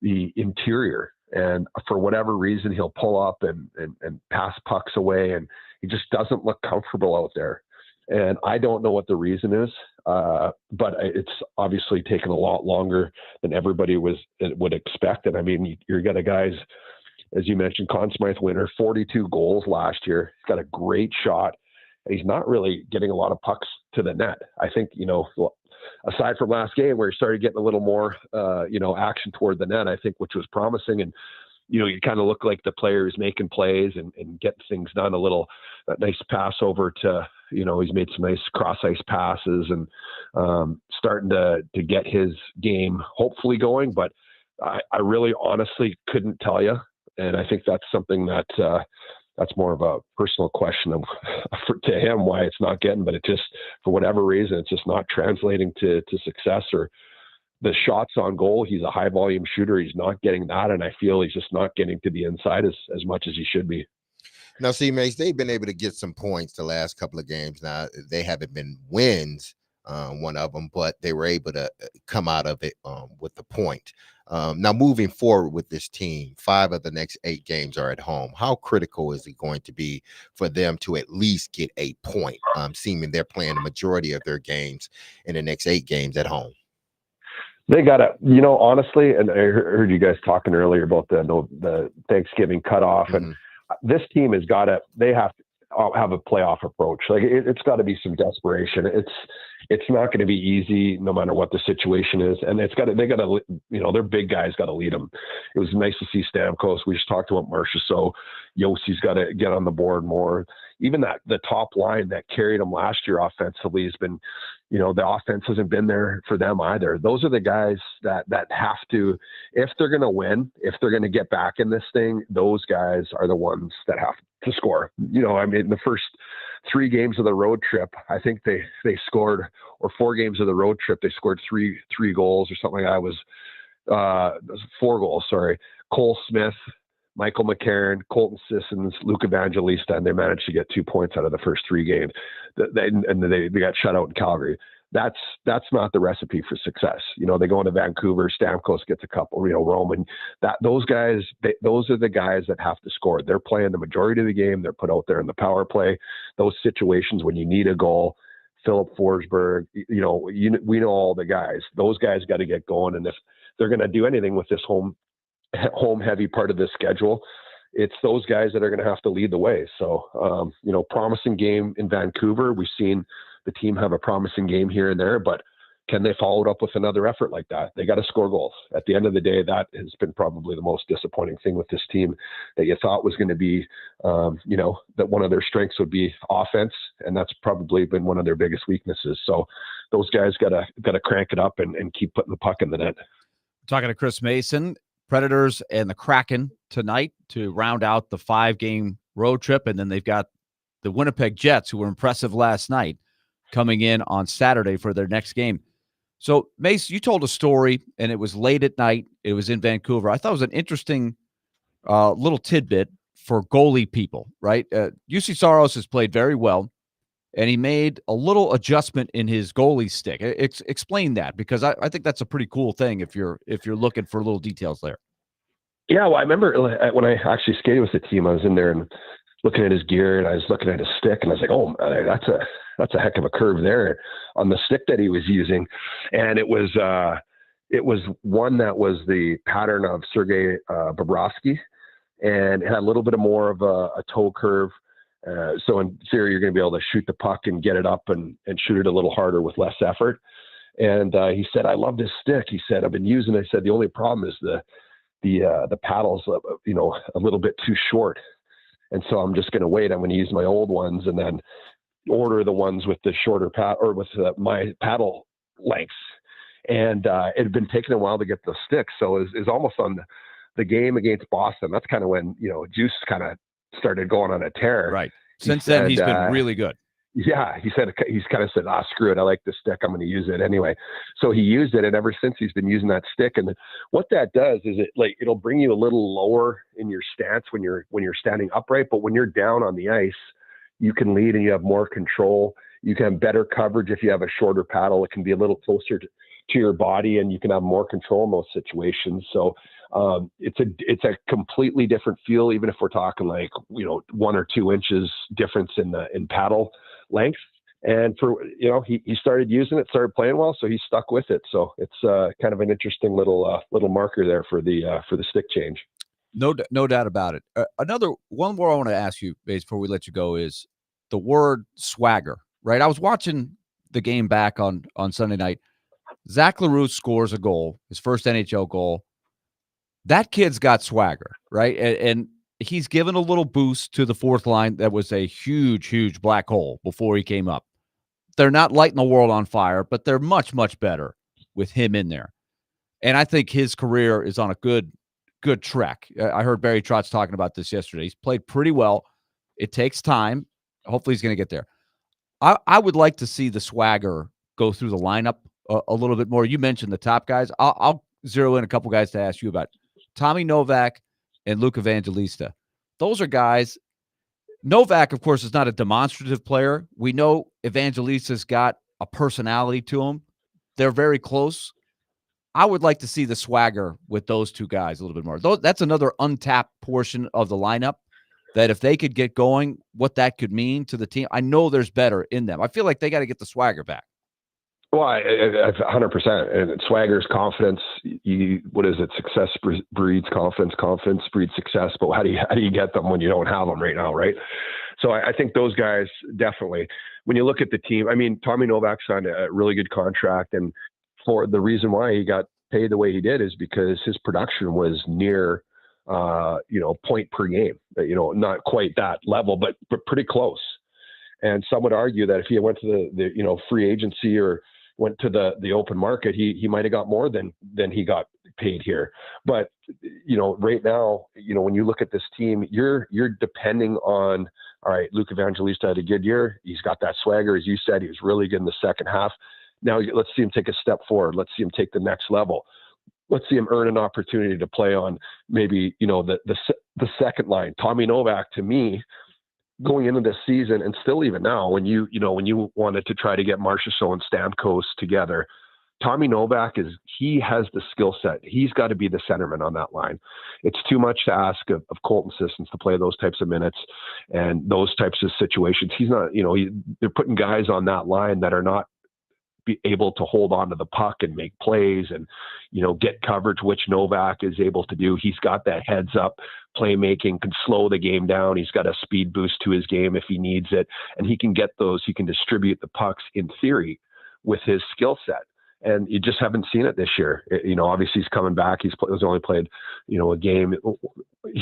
the interior, and for whatever reason, he'll pull up and pass pucks away, and he just doesn't look comfortable out there. And I don't know what the reason is, but it's obviously taken a lot longer than everybody would expect. And I mean, you're got guys, as you mentioned, Conn Smythe winner, 42 goals last year. He's got a great shot, and he's not really getting a lot of pucks to the net. I think, aside from last game where he started getting a little more, action toward the net, I think, which was promising. And, you kind of look like the player is making plays and getting things done. That nice pass over to, he's made some nice cross ice passes and starting to get his game hopefully going. But I really honestly couldn't tell you. And I think that's something that's more of a personal question to him, why it's not getting, but it just, for whatever reason, it's just not translating to success, or the shots on goal. He's a high volume shooter. He's not getting that. And I feel he's just not getting to the inside as much as he should be. Now, see, Mace, they've been able to get some points the last couple of games. Now, they haven't been wins, one of them, but they were able to come out of it with the point. Now, moving forward with this team, 5 of the next 8 games are at home. How critical is it going to be for them to at least get a point, seeming they're playing the majority of their games in the next 8 games at home? They got to, honestly, and I heard you guys talking earlier about the Thanksgiving cutoff, and this team has got to, they have to have a playoff approach. Like it's got to be some desperation. It's not going to be easy no matter what the situation is. And they got to, their big guys got to lead them. It was nice to see Stamkos. We just talked about Marcia. So Yossi's got to get on the board more. Even the top line that carried them last year offensively has been, the offense hasn't been there for them either. Those are the guys that have to, if they're going to win, if they're going to get back in this thing, those guys are the ones that have to score. The first 3 games of the road trip, I think they scored, or 4 games of the road trip, they scored three goals or something like that. It was 4 goals, sorry. Cole Smith, Michael McCarron, Colton Sissons, Luke Evangelista, and they managed to get 2 points out of the first 3 games. And they got shut out in Calgary. That's not the recipe for success. They go into Vancouver, Stamkos gets a couple, Roman. Those guys, those are the guys that have to score. They're playing the majority of the game. They're put out there in the power play. Those situations when you need a goal, Philip Forsberg, we know all the guys. Those guys got to get going. And if they're going to do anything with this home heavy part of the schedule, it's those guys that are going to have to lead the way. So, promising game in Vancouver. We've seen the team have a promising game here and there, but can they follow it up with another effort like that? They got to score goals. At the end of the day, that has been probably the most disappointing thing with this team, that you thought was going to be, that one of their strengths would be offense, and that's probably been one of their biggest weaknesses. So those guys got to crank it up and keep putting the puck in the net. Talking to Chris Mason, Predators and the Kraken tonight to round out the 5-game road trip, and then they've got the Winnipeg Jets, who were impressive last night, coming in on Saturday for their next game. So, Mace, you told a story, and it was late at night. It was in Vancouver. I thought it was an interesting little tidbit for goalie people, right? UC Saros has played very well, and he made a little adjustment in his goalie stick. Explain that, because I think that's a pretty cool thing if you're looking for little details there. Yeah, well, I remember when I actually skated with the team, I was in there and looking at his gear, and I was looking at his stick, and I was like, oh, that's a heck of a curve there on the stick that he was using. And it was one that was the pattern of Sergei Bobrovsky, and it had a little bit more of a toe curve. So in theory, you're going to be able to shoot the puck and get it up and shoot it a little harder with less effort. And he said, I love this stick. He said, I've been using it. He said, the only problem is the paddle's, a little bit too short. And so I'm just going to wait. I'm going to use my old ones and then order the ones with the shorter or with my paddle lengths. And it had been taking a while to get the sticks. So it was almost on the game against Boston. That's kind of when, Juice kind of started going on a tear. Right. Since then, he's been really good. Yeah. He's kind of said, screw it. I like this stick. I'm going to use it anyway. So he used it. And ever since, he's been using that stick. And what that does is it'll bring you a little lower in your stance when you're standing upright. But when you're down on the ice, you can lead and you have more control. You can have better coverage if you have a shorter paddle. It can be a little closer to your body, and you can have more control in those situations. So it's a completely different feel, even if we're talking 1 or 2 inches difference in paddle length. And he started using it, started playing well, so he stuck with it. So it's kind of an interesting little marker there for the stick change. No doubt about it. One more I want to ask you, Bates, before we let you go, is the word swagger, right? I was watching the game back on Sunday night. Zach LaRue scores a goal, his first NHL goal. That kid's got swagger, right? And he's given a little boost to the fourth line that was a huge, huge black hole before he came up. They're not lighting the world on fire, but they're much, much better with him in there. And I think his career is on a good track. I heard Barry Trotz talking about this yesterday. He's played pretty well. It takes time. Hopefully he's going to get there. I would like to see the swagger go through the lineup a little bit more. You mentioned the top guys. I'll zero in a couple guys to ask you about. Tommy Novak and Luke Evangelista. Those are guys. Novak, of course, is not a demonstrative player. We know Evangelista's got a personality to them. They're very close. I would like to see the swagger with those two guys a little bit more. That's another untapped portion of the lineup that if they could get going, what that could mean to the team. I know there's better in them. I feel like they got to get the swagger back. Well, 100%. And swagger's confidence. What is it? Success breeds confidence. Confidence breeds success. But how do you get them when you don't have them right now, right? So I think those guys definitely. When you look at the team, I mean, Tommy Novak signed a really good contract, and for the reason why he got paid the way he did is because his production was near, point per game. Not quite that level, but pretty close. And some would argue that if he went to the free agency or went to the open market, he might have got more than he got paid here. But right now, when you look at this team, you're depending on, all right, Luke Evangelista had a good year. He's got that swagger, as you said. He was really good in the second half. Now let's see him take a step forward. Let's see him take the next level. Let's see him earn an opportunity to play on maybe the second line. Tommy Novak, to me, going into this season, and still even now, when you wanted to try to get Marchessault and Stamkos together, Tommy Novak he has the skill set. He's got to be the centerman on that line. It's too much to ask of Colton Sissons to play those types of minutes and those types of situations. He's not, they're putting guys on that line that are not be able to hold on to the puck and make plays and, get coverage, which Novak is able to do. He's got that heads up playmaking, can slow the game down. He's got a speed boost to his game if he needs it. And he can distribute the pucks in theory with his skill set. And you just haven't seen it this year. Obviously he's coming back. He's only played, a game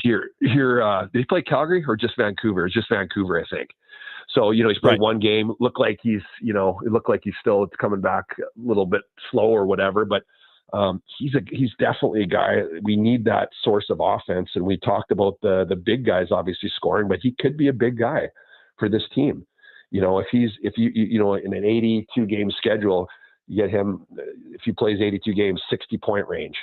here. Did he play Calgary or just Vancouver? It's just Vancouver, I think. So, he's played one game. It looked like he's still coming back a little bit slow or whatever. But he's definitely a guy. We need that source of offense. And we talked about the big guys obviously scoring, but he could be a big guy for this team. If you in an 82 game schedule, you get him, if he plays 82 games, 60-point range.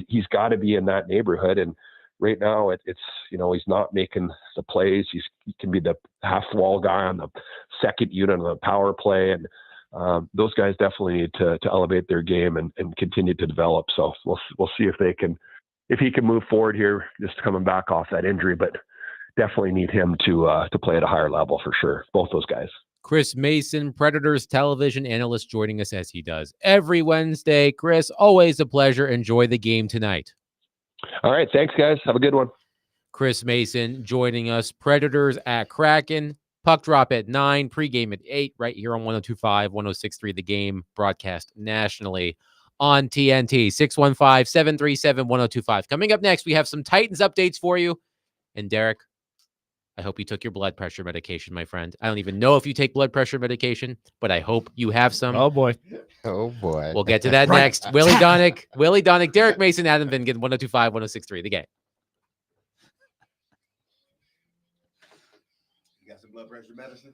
He's got to be in that neighborhood. And right now, it's he's not making the plays. He can be the half wall guy on the second unit of the power play, and those guys definitely need to elevate their game and continue to develop. So we'll see if he can move forward here, just coming back off that injury. But definitely need him to play at a higher level for sure. Both those guys. Chris Mason, Predators television analyst, joining us as he does every Wednesday. Chris, always a pleasure. Enjoy the game tonight. All right. Thanks, guys. Have a good one. Chris Mason joining us. Predators at Kraken. Puck drop at 9, pregame at 8, right here on 102.5, 106.3 The Game, broadcast nationally on TNT. 615-737-1025. Coming up next, we have some Titans updates for you. And Derek, I hope you took your blood pressure medication, my friend. I don't even know if you take blood pressure medication, but I hope you have some. Oh, boy. Oh, boy. We'll get to that next. Willie Donick, Derek Mason, Adam Vingan, 102.5, 106.3 The Game. You got some blood pressure medicine?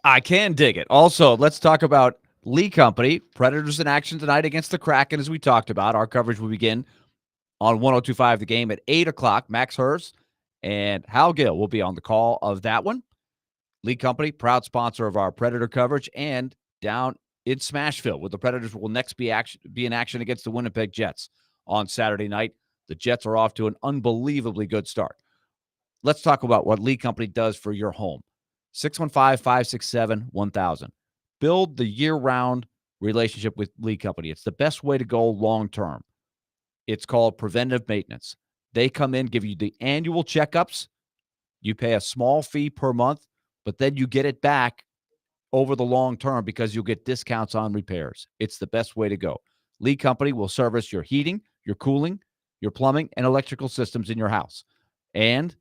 I can dig it. Also, let's talk about Lee Company. Predators in action tonight against the Kraken, as we talked about. Our coverage will begin on 102.5 The Game at 8 o'clock. Max Hers and Hal Gill will be on the call of that one. Lee Company, proud sponsor of our Predator coverage, and down in Smashville, where the Predators will next be in action against the Winnipeg Jets on Saturday night. The Jets are off to an unbelievably good start. Let's talk about what Lee Company does for your home. 615-567-1000. Build the year-round relationship with Lee Company. It's the best way to go long-term. It's called preventive maintenance. They come in, give you the annual checkups. You pay a small fee per month, but then you get it back over the long term because you'll get discounts on repairs. It's the best way to go. Lee Company will service your heating, your cooling, your plumbing, and electrical systems in your house. And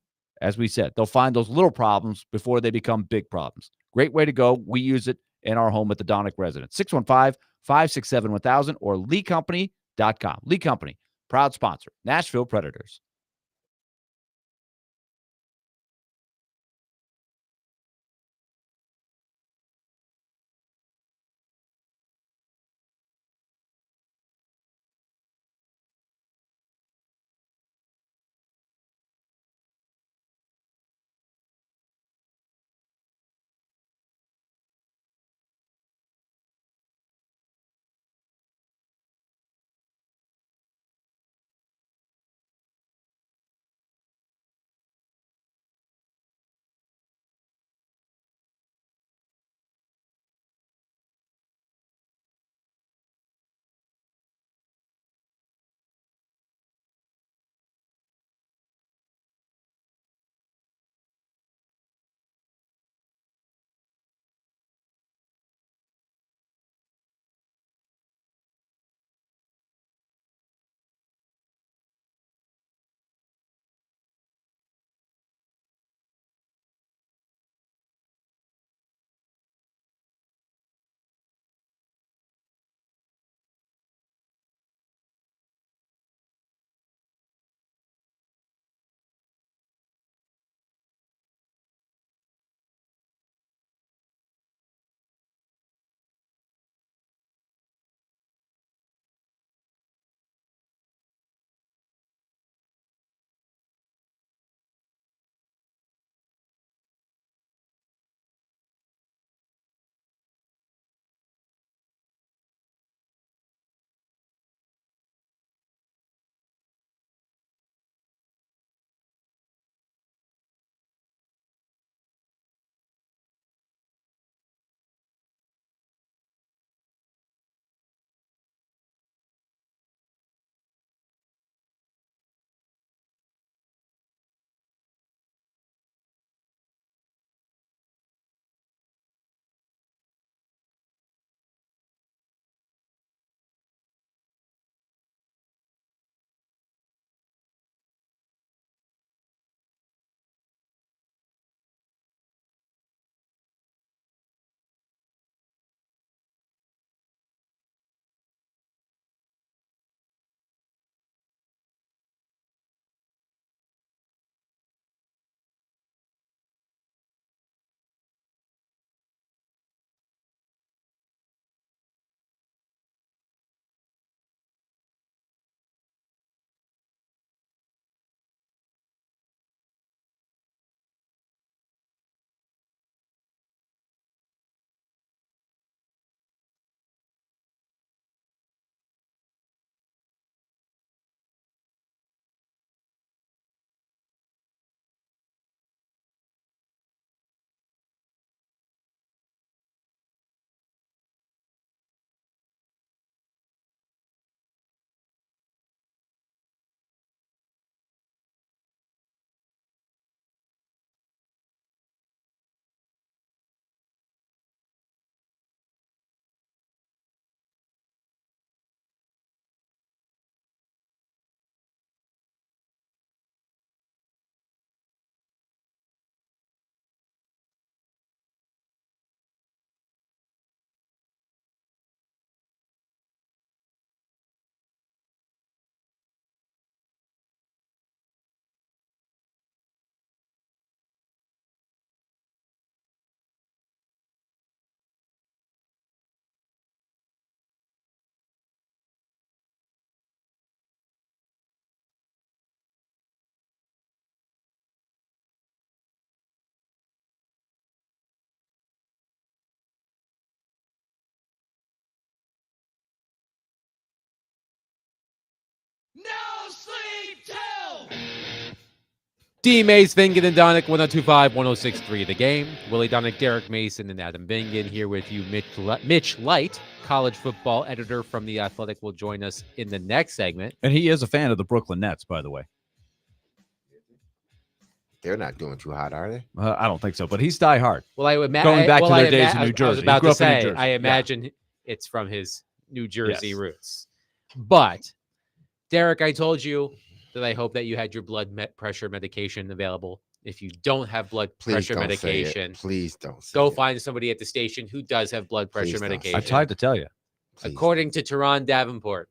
as we said, they'll find those little problems before they become big problems. Great way to go. We use it in our home at the Donick residence. 615-567-1000 or leecompany.com. LeeCompany.com. Lee Company, proud sponsor, Nashville Predators. D. Mace, Vingan, and Donick, 1025, 1063 The Game. Willie Donick, Derek Mason, and Adam Vingan here with you. Mitch Light, college football editor from The Athletic, will join us in the next segment. And he is a fan of the Brooklyn Nets, by the way. They're not doing too hot, are they? I don't think so, but he's die hard. Well, I would imagine going back to their days in New Jersey. I was about He grew to up in New say, Jersey. I imagine it's from his New Jersey roots. But Derek, I told you that I hope that you had your blood pressure medication available. If you don't have blood pressure medication, please don't go find somebody at the station who does have blood pressure medication. I tried to tell you. According to Teron Davenport,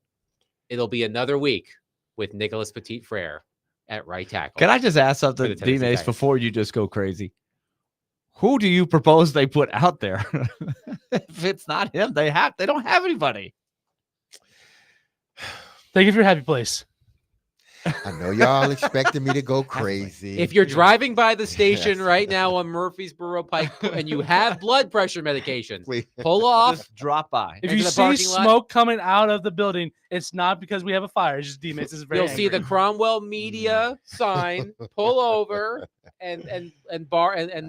it'll be another week with Nicholas Petit Frere at right tackle. Can I just ask For something, the Tennessee D-Mace, Titans. before you just go crazy? Who do you propose they put out there? If it's not him, they don't have anybody. Thank you for your happy place. I know y'all expecting me to go crazy. If you're driving by the station right now on Murfreesboro Pike and you have blood pressure medications, Please. pull off. Just drop by. If Into you the see parking lot. smoke coming out of the building, it's not because we have a fire. It's just D-Mace is very You'll see the angry. Cromwell Media sign. Pull over and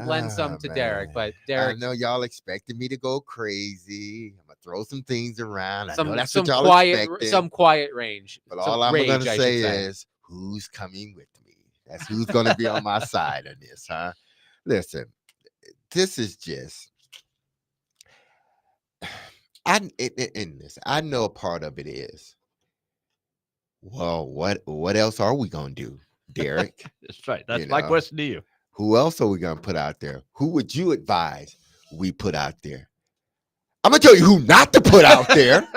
lend some to Derek. Man. But I Derek, know y'all expecting me to go crazy. I'm gonna throw some things around. I know some that's some what y'all quiet expecting. some quiet range. But some all I'm rage, gonna I should say is, who's coming with me? That's who's gonna be on my side on this, huh? Listen, this is just. In this, I know a part of it is. Well, what else are we gonna do, Derek? That's right. That's You my know. question to you. Who else are we gonna put out there? Who would you advise we put out there? I'm gonna tell you who not to put out there,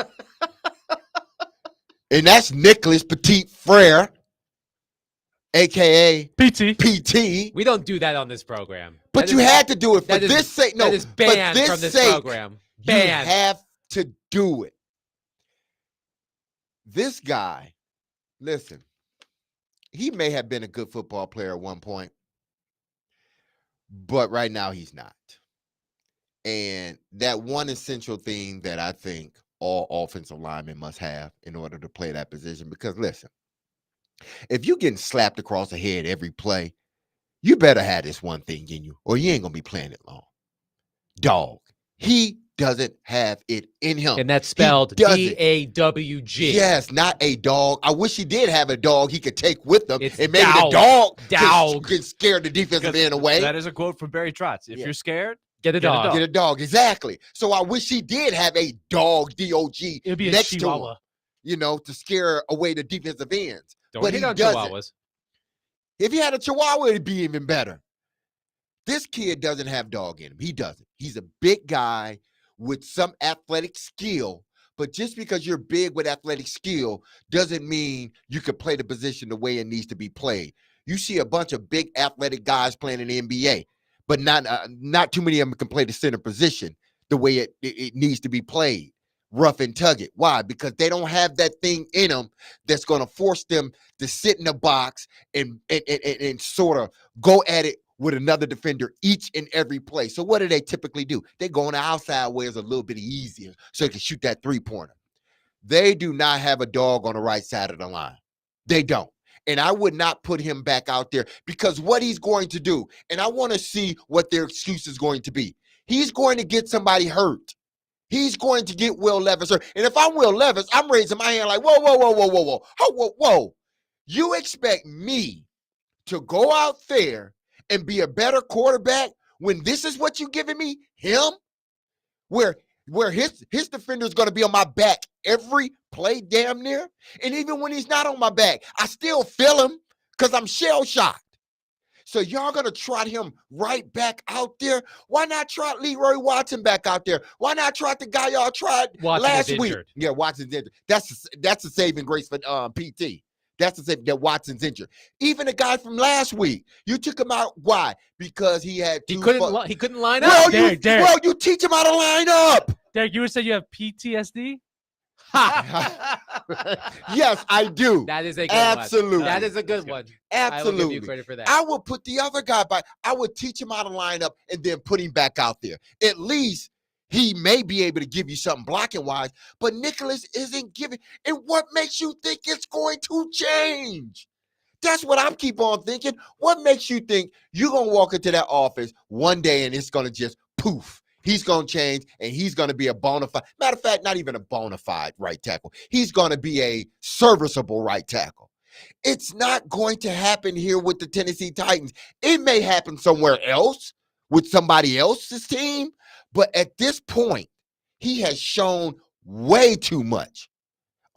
and that's Nicholas Petit Frere, aka PT. PT. We don't do that on this program. But That you is- had to do it for that is- this sake. No, that is for banned this from this sake, program. you Banned. have to do it. This guy, listen, he may have been a good football player at one point, but right now he's not. And that one essential thing that I think all offensive linemen must have in order to play that position, because listen, if you're getting slapped across the head every play, you better have this one thing in you, or you ain't gonna be playing it long. Dog. He doesn't have it in him. And that's spelled doesn't. DAWG. Yes, not a dog. I wish he did have a dog he could take with him, It's and maybe dog. the dog Dog. can scare the defensive end away. That is a quote from Barry Trotz. If Yeah. you're scared, Get a Get a dog. dog. Get a dog, exactly. So I wish he did have a dog, DOG, It would be a next to him, Chihuahua. to scare away the defensive ends. Don't but hit he on doesn't. Chihuahuas. If he had a Chihuahua, it'd be even better. This kid doesn't have dog in him. He doesn't. He's a big guy with some athletic skill, but just because you're big with athletic skill doesn't mean you can play the position the way it needs to be played. You see a bunch of big athletic guys playing in the NBA, but not too many of them can play the center position the way it needs to be played. Rough and tug it. Why? Because they don't have that thing in them that's going to force them to sit in the box and sort of go at it with another defender each and every play. So what do they typically do? They go on the outside where it's a little bit easier so they can shoot that three-pointer. They do not have a dog on the right side of the line. They don't. And I would not put him back out there, because what he's going to do, and I want to see what their excuse is going to be. He's going to get somebody hurt. He's going to get Will Levis hurt. And if I'm Will Levis, I'm raising my hand like, whoa, whoa, whoa, whoa, whoa, whoa, whoa, whoa. You expect me to go out there and be a better quarterback when this is what you're giving me? Him? Where his defender is going to be on my back every play damn near. And even when he's not on my back, I still feel him because I'm shell-shocked. So y'all going to trot him right back out there? Why not trot Leroy Watson back out there? Why not trot the guy y'all tried Watson last is week? injured. Yeah, Watson's injured. That's a saving grace for PT. That's the same that Watson's injured. Even the guy from last week, you took him out. Why? Because he had He two couldn't line well, up. Derek. you teach him how to line up. Derek, you would say you have PTSD? Yes, I do. That is a good Absolutely. one. That is a good one. I will give Absolutely. you credit for that. I would put the other guy back. I would teach him how to line up and then put him back out there. At least he may be able to give you something blocking wise, but Nicholas isn't giving. And what makes you think it's going to change? That's what I'm keep on thinking. What makes you think you're going to walk into that office one day and it's going to just poof? He's going to change and he's going to be a bona fide. Matter of fact, not even a bona fide right tackle. He's going to be a serviceable right tackle. It's not going to happen here with the Tennessee Titans. It may happen somewhere else with somebody else's team, but at this point, he has shown way too much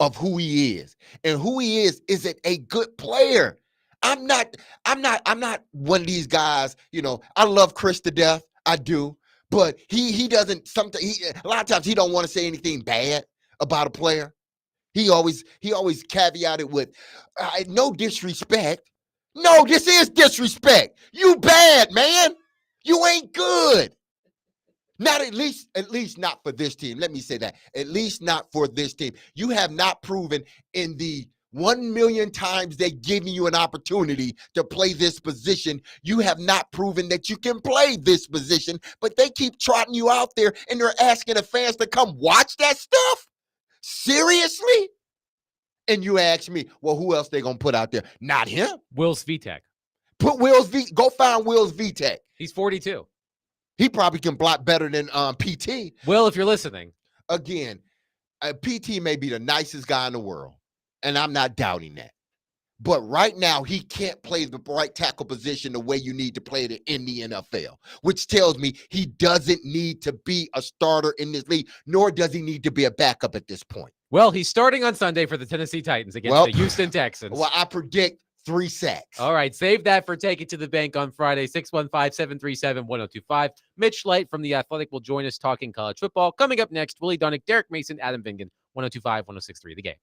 of who he is. And who he isn't a good player. I'm not one of these guys, I love Chris to death. I do. But he doesn't a lot of times he don't want to say anything bad about a player. He always caveated with no disrespect. No, this is disrespect. You bad, man. You ain't good. Not at least not for this team. Let me say that. At least not for this team. You have not proven in the 1 million times they giving you an opportunity to play this position. You have not proven that you can play this position, but they keep trotting you out there and they're asking the fans to come watch that stuff. Seriously? And you ask me, well, who else they gonna put out there? Not him. Will Svitek. Go find Will Svitek. He's 42. He probably can block better than PT. Will, if you're listening. Again, PT may be the nicest guy in the world, and I'm not doubting that. But right now, he can't play the right tackle position the way you need to play it in the NFL, which tells me he doesn't need to be a starter in this league, nor does he need to be a backup at this point. Well, he's starting on Sunday for the Tennessee Titans against the Houston Texans. Well, I predict 3 sacks. All right, save that for Take It to the Bank on Friday, 615-737-1025. Mitch Light from The Athletic will join us talking college football. Coming up next, Willie Dunnick, Derek Mason, Adam Vingan, 1025-1063 The Game.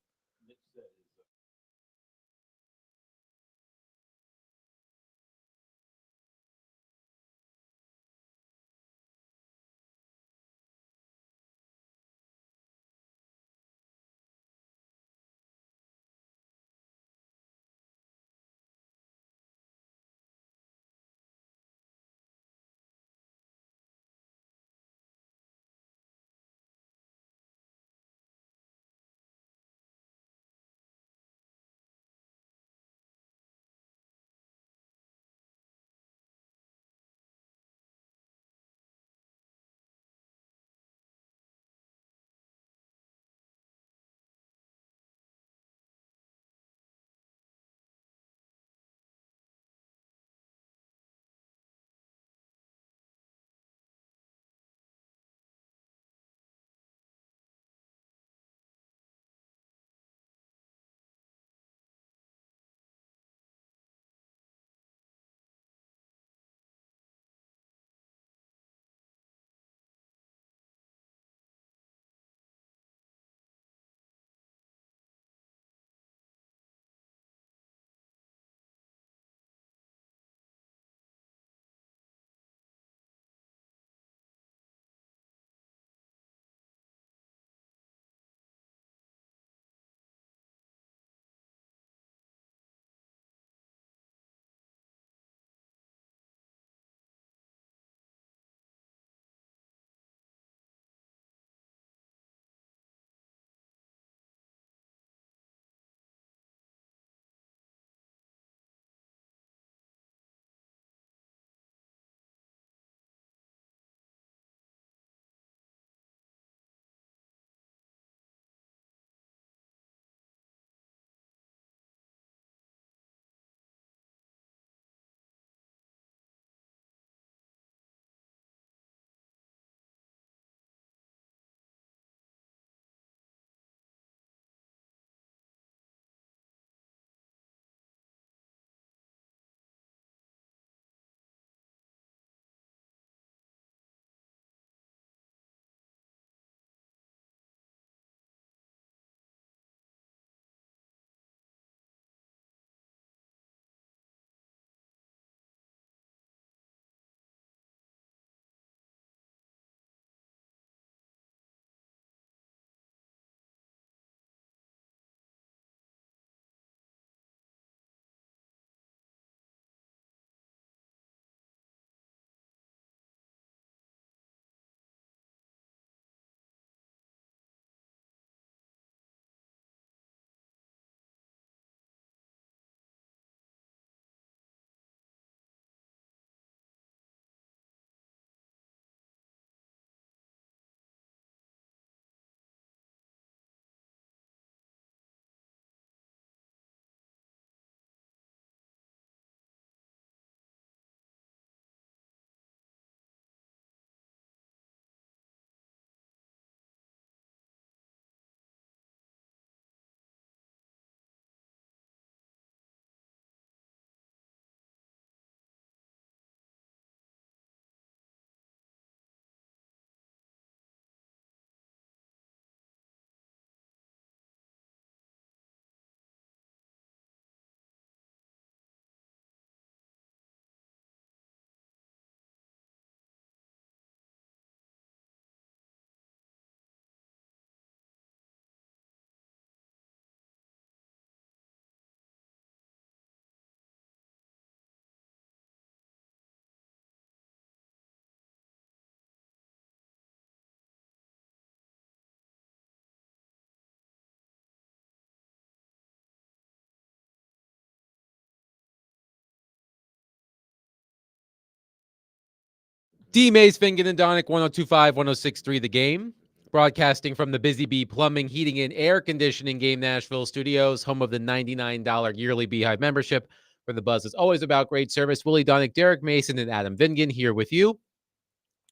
D. Mays, Fingan, and Donick, 102.5, 106.3 The Game. Broadcasting from the Busy Bee Plumbing, Heating, and Air Conditioning Game Nashville studios, home of the $99 yearly Beehive membership, where the buzz is always about great service. Willie Donick, Derek Mason, and Adam Vingan here with you.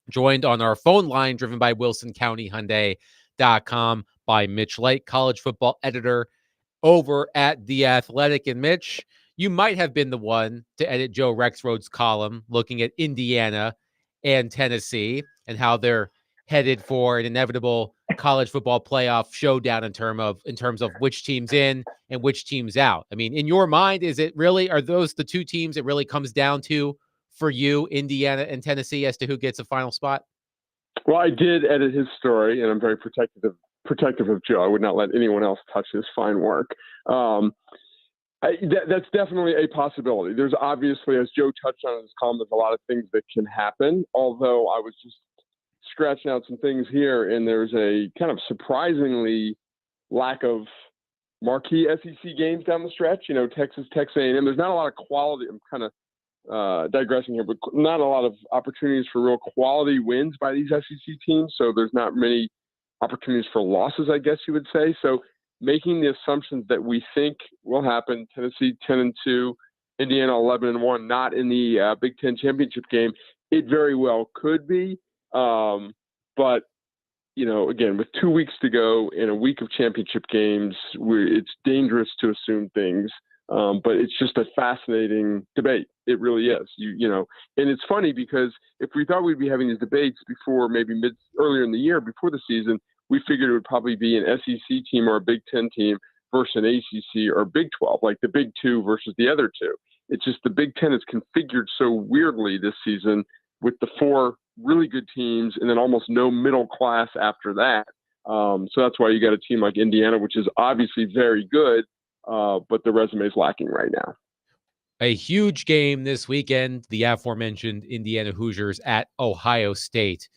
Joined on our phone line, driven by WilsonCountyHyundai.com by Mitch Light, college football editor over at The Athletic. And Mitch, you might have been the one to edit Joe Rexroad's column looking at Indiana and Tennessee and how they're headed for an inevitable college football playoff showdown in terms of which team's in and which team's out. I mean, in your mind, are those the two teams it really comes down to for you, Indiana and Tennessee, as to who gets a final spot? Well, I did edit his story, and I'm very protective of Joe. I would not let anyone else touch his fine work. That's definitely a possibility. There's obviously, as Joe touched on in his column, there's a lot of things that can happen, although I was just scratching out some things here, and there's a kind of surprisingly lack of marquee SEC games down the stretch. Texas A&M. There's not a lot of quality. I'm kind of digressing here, but not a lot of opportunities for real quality wins by these SEC teams. So there's not many opportunities for losses, I guess you would say. So making the assumptions that we think will happen, Tennessee 10-2, Indiana 11-1, not in the Big Ten championship game, it very well could be. But again, with 2 weeks to go in a week of championship games, it's dangerous to assume things. But it's just a fascinating debate. It really is. And it's funny because if we thought we'd be having these debates before, maybe earlier in the year, before the season, we figured it would probably be an SEC team or a Big Ten team versus an ACC or Big 12, like the Big Two versus the other two. It's just the Big Ten is configured so weirdly this season with the four really good teams and then almost no middle class after that. So that's why you got a team like Indiana, which is obviously very good, but the resume is lacking right now. A huge game this weekend, the aforementioned Indiana Hoosiers at Ohio State.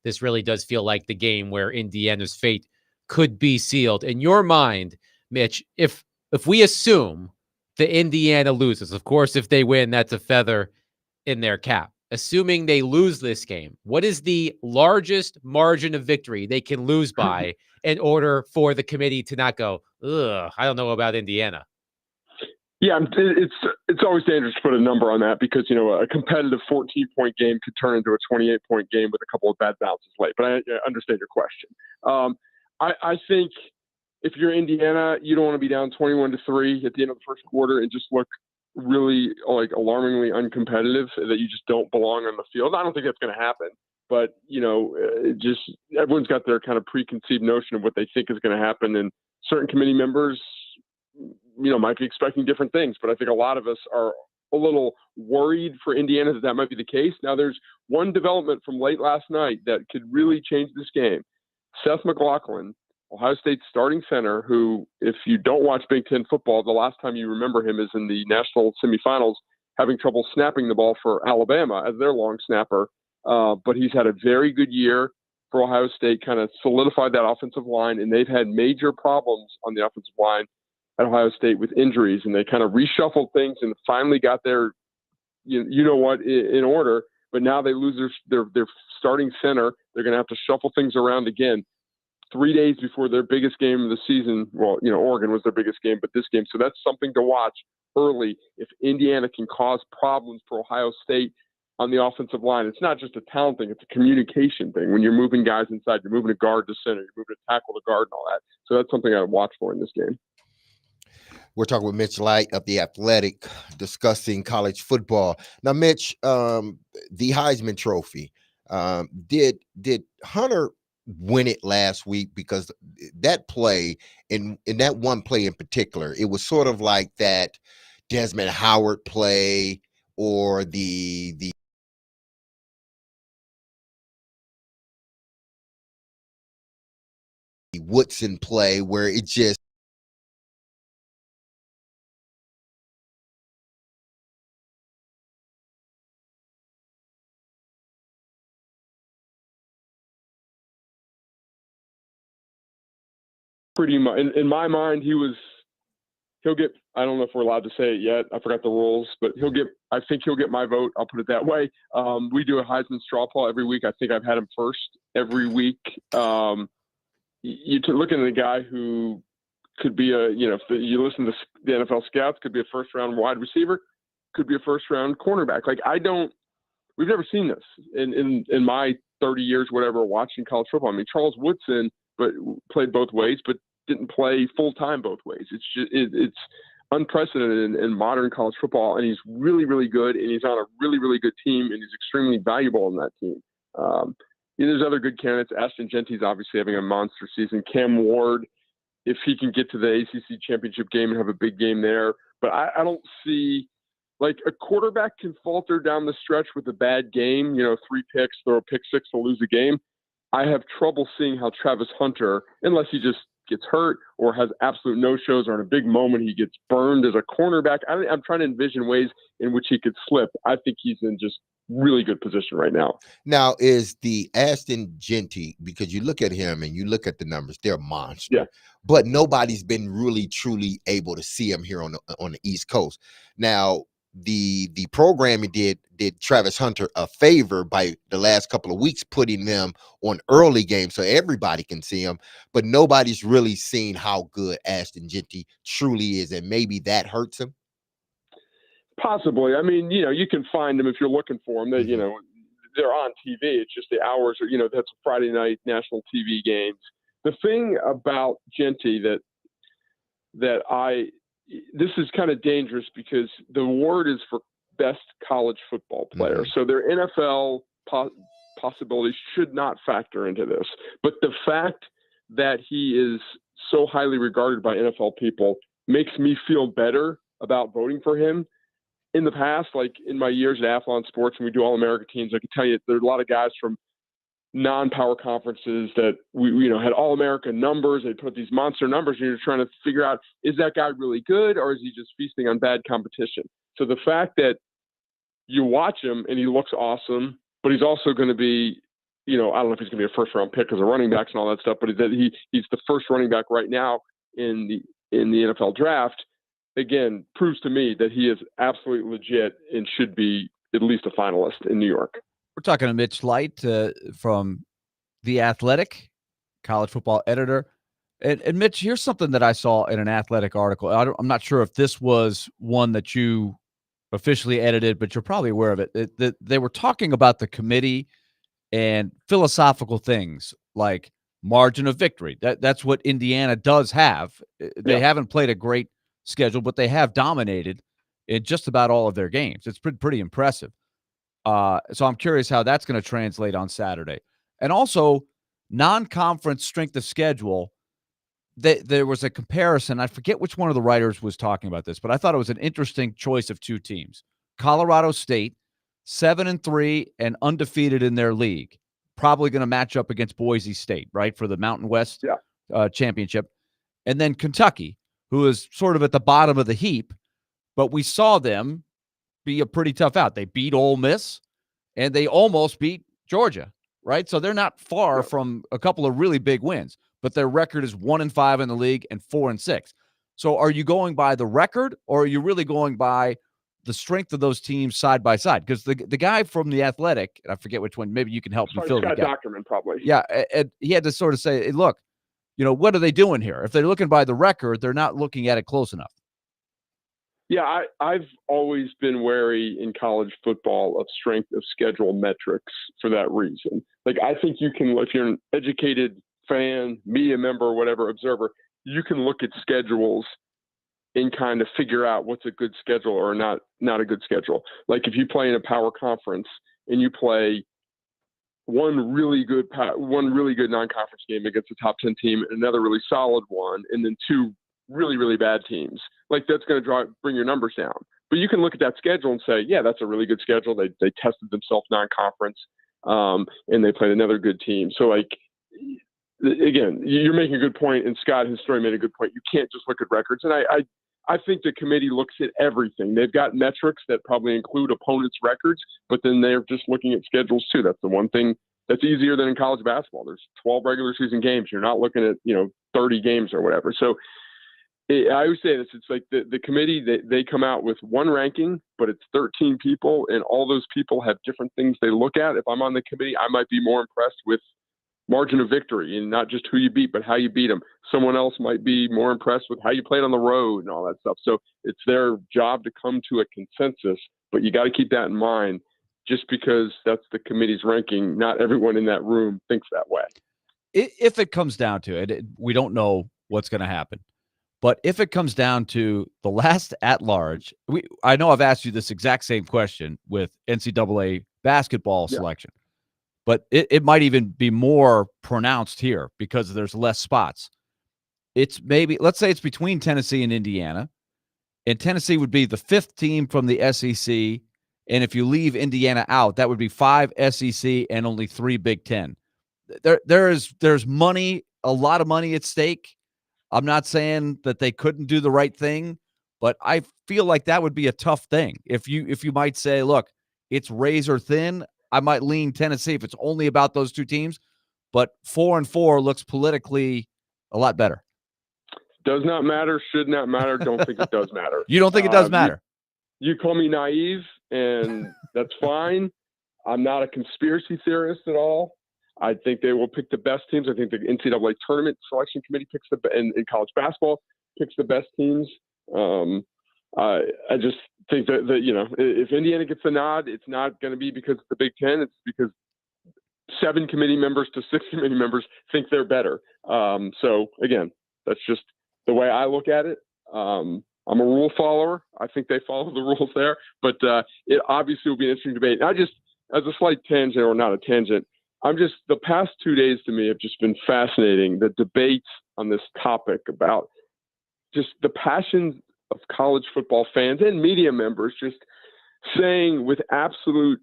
This really does feel like the game where Indiana's fate could be sealed. In your mind, Mitch, if we assume the Indiana loses, of course, if they win, that's a feather in their cap. Assuming they lose this game, what is the largest margin of victory they can lose by in order for the committee to not go, ugh, I don't know about Indiana? Yeah, it's always dangerous to put a number on that because, a competitive 14-point game could turn into a 28-point game with a couple of bad bounces late. But I understand your question. I think if you're Indiana, you don't want to be down 21-3 at the end of the first quarter and just look really alarmingly uncompetitive, that you just don't belong on the field. I don't think that's going to happen. But, just everyone's got their kind of preconceived notion of what they think is going to happen. And certain committee members, might be expecting different things. But I think a lot of us are a little worried for Indiana that might be the case. Now, there's one development from late last night that could really change this game. Seth McLaughlin, Ohio State's starting center, who, if you don't watch Big Ten football, the last time you remember him is in the national semifinals, having trouble snapping the ball for Alabama as their long snapper. But he's had a very good year for Ohio State, kind of solidified that offensive line, and they've had major problems on the offensive line at Ohio State with injuries, and they kind of reshuffled things and finally got their, in order. But now they lose their starting center. They're going to have to shuffle things around again 3 days before their biggest game of the season. Well, Oregon was their biggest game, but this game. So that's something to watch early. If Indiana can cause problems for Ohio State on the offensive line, it's not just a talent thing, it's a communication thing. When you're moving guys inside, you're moving a guard to center, you're moving a tackle to guard and all that. So that's something I would watch for in this game. We're talking with Mitch Light of The Athletic, discussing college football. Now, Mitch, the Heisman Trophy, did Hunter win it last week? Because that play, in that one play in particular, it was sort of like that Desmond Howard play or the Woodson play where it just pretty much in my mind he was he'll get, I don't know if we're allowed to say it yet. I forgot the rules, but I think he'll get my vote. I'll put it that way. We do a Heisman straw poll every week. I think I've had him first every week. You're looking at a guy who could be if you listen to the NFL scouts, could be a first round wide receiver, could be a first round cornerback. We've never seen this in my 30 years, whatever, watching college football. I mean, Charles Woodson played both ways, but didn't play full time both ways. It's unprecedented in modern college football, and he's really, really good, and he's on a really, really good team, and he's extremely valuable in that team. There's other good candidates. Ashton Genty's obviously having a monster season. Cam Ward, if he can get to the ACC championship game and have a big game there. But I don't see, a quarterback can falter down the stretch with a bad game, 3 picks, throw a pick six to lose a game. I have trouble seeing how Travis Hunter, unless he just gets hurt or has absolute no-shows or in a big moment he gets burned as a cornerback. I'm trying to envision ways in which he could slip. I think he's in just really good position right now. Now, is the Ashton Genty, because you look at him and you look at the numbers, they're monster. Yeah. But nobody's been really truly able to see him here on the East Coast. Now, the programming did Travis Hunter a favor by the last couple of weeks putting them on early games so everybody can see him, but nobody's really seen how good Ashton Genty truly is, and maybe that hurts him. Possibly. I mean, you can find them if you're looking for them. They're on TV. It's just the hours are, that's Friday night national TV games. The thing about Genty this is kind of dangerous because the award is for best college football player. Mm-hmm. So their NFL possibilities should not factor into this. But the fact that he is so highly regarded by NFL people makes me feel better about voting for him. In the past, like in my years at Athlon Sports, and we do All-America teams, I can tell you there's a lot of guys from non-power conferences that we had All-America numbers. They put these monster numbers, and you're trying to figure out, is that guy really good, or is he just feasting on bad competition? So the fact that you watch him and he looks awesome, but he's also going to be, I don't know if he's going to be a first-round pick as a running backs and all that stuff, but that he's the first running back right now in the NFL draft. Again, proves to me that he is absolutely legit and should be at least a finalist in New York. We're talking to Mitch Light from The Athletic, college football editor. And Mitch, here's something that I saw in an Athletic article. I'm not sure if this was one that you officially edited, but you're probably aware of it. They were talking about the committee and philosophical things like margin of victory. That's what Indiana does have. They haven't played a great schedule, but they have dominated in just about all of their games. It's pretty impressive. So I'm curious how that's going to translate on Saturday. And also, non-conference strength of schedule, there was a comparison. I forget which one of the writers was talking about this, but I thought it was an interesting choice of two teams. Colorado State, 7-3 and undefeated in their league. Probably going to match up against Boise State, right, for the Mountain West championship. And then Kentucky, who is sort of at the bottom of the heap, but we saw them be a pretty tough out. They beat Ole Miss, and they almost beat Georgia, right? So they're not far from a couple of really big wins, but their record is 1-5 in the league and 4-6. So are you going by the record, or are you really going by the strength of those teams side by side? Because the guy from The Athletic, and I forget which one, maybe you can help me fill Scott the gap. Dockerman, probably. Yeah, and he had to sort of say, hey, look, what are they doing here? If they're looking by the record, they're not looking at it close enough. Yeah, I've always been wary in college football of strength of schedule metrics for that reason. I think you can, if you're an educated fan, media member, whatever, observer, you can look at schedules and kind of figure out what's a good schedule or not a good schedule. Like if you play in a power conference and you play one really good non-conference game against a top 10 team and another really solid one, and then two really, really bad teams, that's going to bring your numbers down. But you can look at that schedule and say, yeah, that's a really good schedule. They tested themselves non-conference, and they played another good team. So again, you're making a good point, and Scott, his story, made a good point. You can't just look at records. And I think the committee looks at everything. They've got metrics that probably include opponents' records, but then they're just looking at schedules too. That's the one thing that's easier than in college basketball. There's 12 regular season games. You're not looking at 30 games or whatever. So I always say this, it's like the committee, they come out with one ranking, but it's 13 people, and all those people have different things they look at. If I'm on the committee, I might be more impressed with margin of victory and not just who you beat, but how you beat them. Someone else might be more impressed with how you played on the road and all that stuff. So it's their job to come to a consensus, but you got to keep that in mind. Just because that's the committee's ranking, not everyone in that room thinks that way. If it comes down to it, we don't know what's going to happen. But if it comes down to the last at-large, I know I've asked you this exact same question with NCAA basketball selection, but it might even be more pronounced here because there's less spots. It's maybe, let's say it's between Tennessee and Indiana, and Tennessee would be the 5th team from the SEC, and if you leave Indiana out, that would be 5 SEC and only 3 Big Ten. There's money, a lot of money at stake. I'm not saying that they couldn't do the right thing, but I feel like that would be a tough thing. If you might say, look, it's razor thin, I might lean Tennessee if it's only about those 2 teams, but 4-4 looks politically a lot better. Does not matter, should not matter, don't think it does matter. You don't think it does matter? You call me naive, and that's fine. I'm not a conspiracy theorist at all. I think they will pick the best teams. I think the NCAA tournament selection committee picks in college basketball picks the best teams. I just think that if Indiana gets the nod, it's not going to be because it's the Big Ten. It's because 7 committee members to 6 committee members think they're better. So again, that's just the way I look at it. I'm a rule follower. I think they follow the rules there, but it obviously will be an interesting debate. And I just, as a slight tangent or not a tangent, the past 2 days to me have just been fascinating. The debates on this topic about just the passion of college football fans and media members just saying with absolute,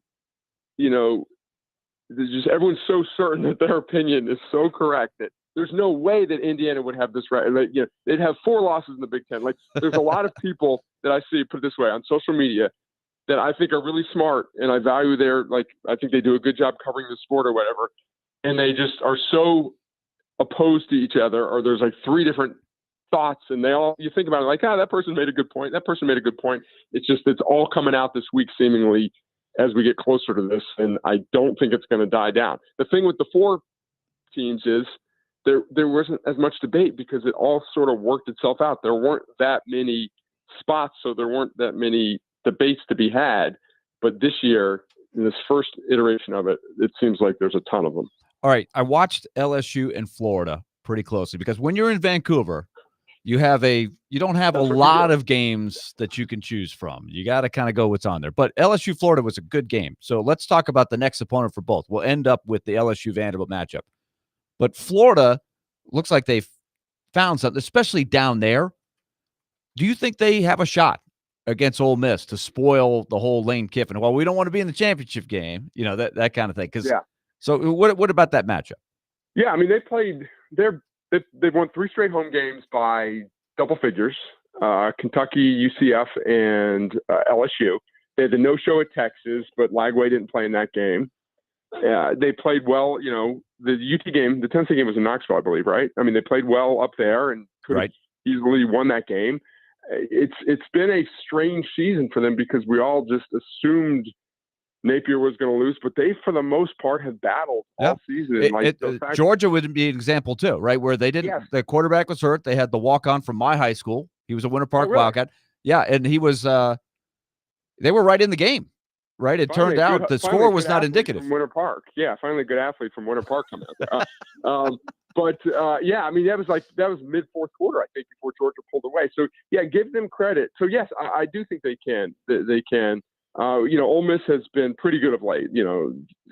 just everyone's so certain that their opinion is so correct that there's no way that Indiana would have this right. Like, they'd have 4 losses in the Big Ten. Like, there's a lot of people that I see, put it this way, on social media that I think are really smart, and I value I think they do a good job covering the sport or whatever, and they just are so opposed to each other, or there's like 3 different thoughts, and you think about it like, that person made a good point, that person made a good point. It's all coming out this week seemingly as we get closer to this, and I don't think it's going to die down. The thing with the 4 teams is there wasn't as much debate because it all sort of worked itself out. There weren't that many spots, so there weren't that many debates to be had. But this year, in this first iteration of it, it seems like there's a ton of them. All right. I watched LSU and Florida pretty closely because when you're in Vancouver, you don't have a lot of games that you can choose from. You got to kind of go what's on there. But LSU Florida was a good game. So let's talk about the next opponent for both. We'll end up with the LSU Vanderbilt matchup. But Florida looks like they've found something, especially down there. Do you think they have a shot against Ole Miss to spoil the whole Lane Kiffin? Well, we don't want to be in the championship game, that kind of thing. So what about that matchup? Yeah, I mean, they've won 3 straight home games by double figures. Kentucky, UCF, and LSU. They had the no-show at Texas, but Lagway didn't play in that game. They played well. The UT game, the Tennessee game was in Knoxville, I believe, right? I mean, they played well up there and could have easily won that game. It's been a strange season for them because we all just assumed Napier was going to lose, but they, for the most part, have battled all season. Georgia would be an example too, right? Where they didn't, the quarterback was hurt. They had the walk-on from my high school. He was a Winter Park Wildcat. Yeah, and he was. They were right in the game. Right, it turned out the score was not indicative. From Winter Park, finally a good athlete from Winter Park coming out there. But I mean that was mid 4th quarter, I think, before Georgia pulled away. So give them credit. So yes, I do think they can. They can. Ole Miss has been pretty good of late.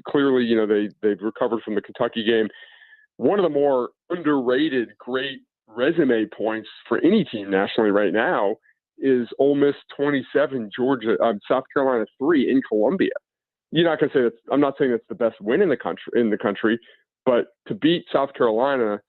Clearly, they've recovered from the Kentucky game. One of the more underrated, great resume points for any team nationally right now is Ole Miss 27, South Carolina 3 in Columbia. You're not going to say that. I'm not saying that's the best win in the country, but to beat South Carolina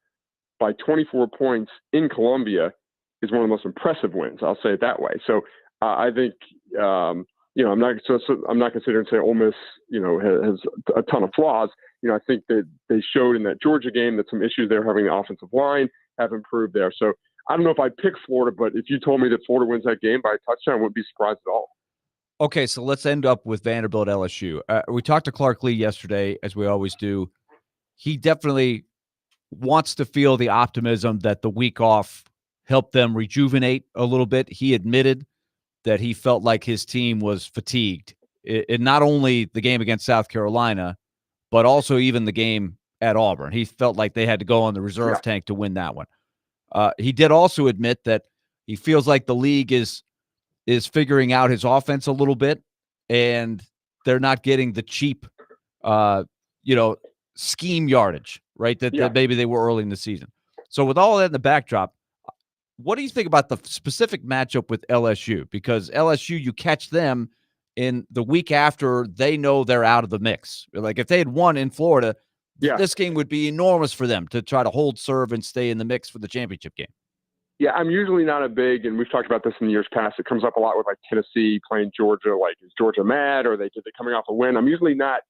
by 24 points in Columbia is one of the most impressive wins. I'll say it that way. So I think I'm not going to sit here and say Ole Miss has a ton of flaws. I think that they showed in that Georgia game that some issues they're having the offensive line have improved there. So I don't know if I'd pick Florida, but if you told me that Florida wins that game by a touchdown, I wouldn't be surprised at all. Okay, so let's end up with Vanderbilt LSU. We talked to Clark Lee yesterday, as we always do. He definitely wants to feel the optimism that the week off helped them rejuvenate a little bit. He admitted that he felt like his team was fatigued in not only the game against South Carolina, but also even the game at Auburn. He felt like they had to go on the reserve tank to win that one. He did also admit that he feels like the league is figuring out his offense a little bit, and they're not getting the cheap, scheme yardage, right? That maybe they were early in the season. So with all that in the backdrop, what do you think about the specific matchup with LSU? Because LSU, you catch them in the week after they know they're out of the mix. Like if they had won in Florida, this game would be enormous for them to try to hold serve and stay in the mix for the championship game. Yeah, I'm usually not a big, and we've talked about this in the years past, it comes up a lot with like Tennessee playing Georgia. Like, is Georgia mad, or are they coming off a win? I'm usually not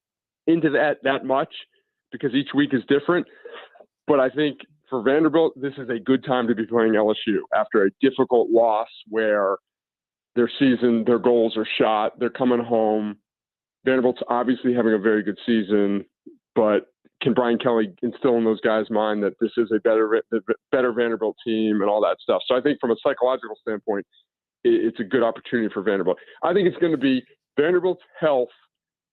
into that much because each week is different. But I think for Vanderbilt, this is a good time to be playing LSU after a difficult loss where their season, their goals are shot. They're coming home. Vanderbilt's obviously having a very good season, but can Brian Kelly instill in those guys' mind that this is a better Vanderbilt team and all that stuff? So I think from a psychological standpoint, it's a good opportunity for Vanderbilt. I think it's going to be Vanderbilt's health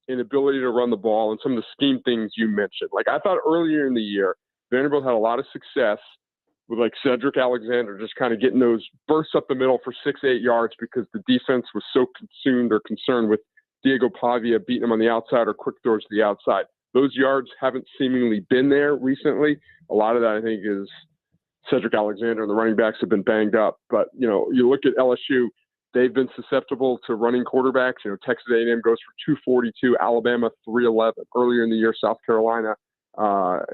and ability to run the ball and some of the scheme things you mentioned. Like I thought earlier in the year, Vanderbilt had a lot of success with like Cedric Alexander just kind of getting those bursts up the middle for 6-8 yards because the defense was so consumed or concerned with Diego Pavia beating him on the outside or quick throws to the outside. Those yards haven't seemingly been there recently. A lot of that, I think, is Cedric Alexander and the running backs have been banged up. But, you look at LSU, they've been susceptible to running quarterbacks. Texas A&M goes for 242, Alabama 311. Earlier in the year, South Carolina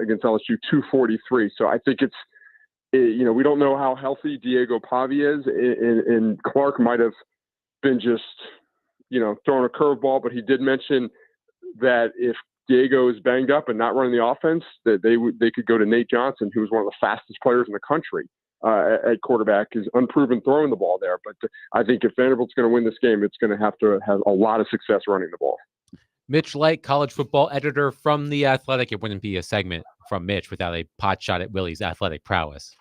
against LSU 243. So I think we don't know how healthy Diego Pavia is, and Clark might have been just, throwing a curveball, but he did mention that if Diego is banged up and not running the offense, that they could go to Nate Johnson, who was one of the fastest players in the country at quarterback, is unproven throwing the ball there. But I think if Vanderbilt's going to win this game, it's going to have a lot of success running the ball. Mitch Light, college football editor from The Athletic. It wouldn't be a segment from Mitch without a pot shot at Willie's athletic prowess.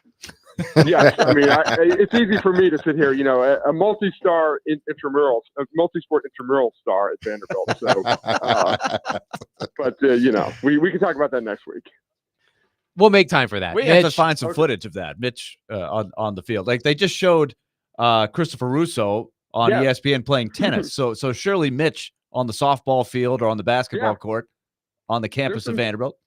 Yes, I mean, it's easy for me to sit here, a multi-sport intramural star at Vanderbilt. So, we can talk about that next week. We'll make time for that. We have to find some footage of that, Mitch, on the field. Like they just showed Christopher Russo on ESPN playing tennis. So surely Mitch on the softball field or on the basketball court on the campus of Vanderbilt.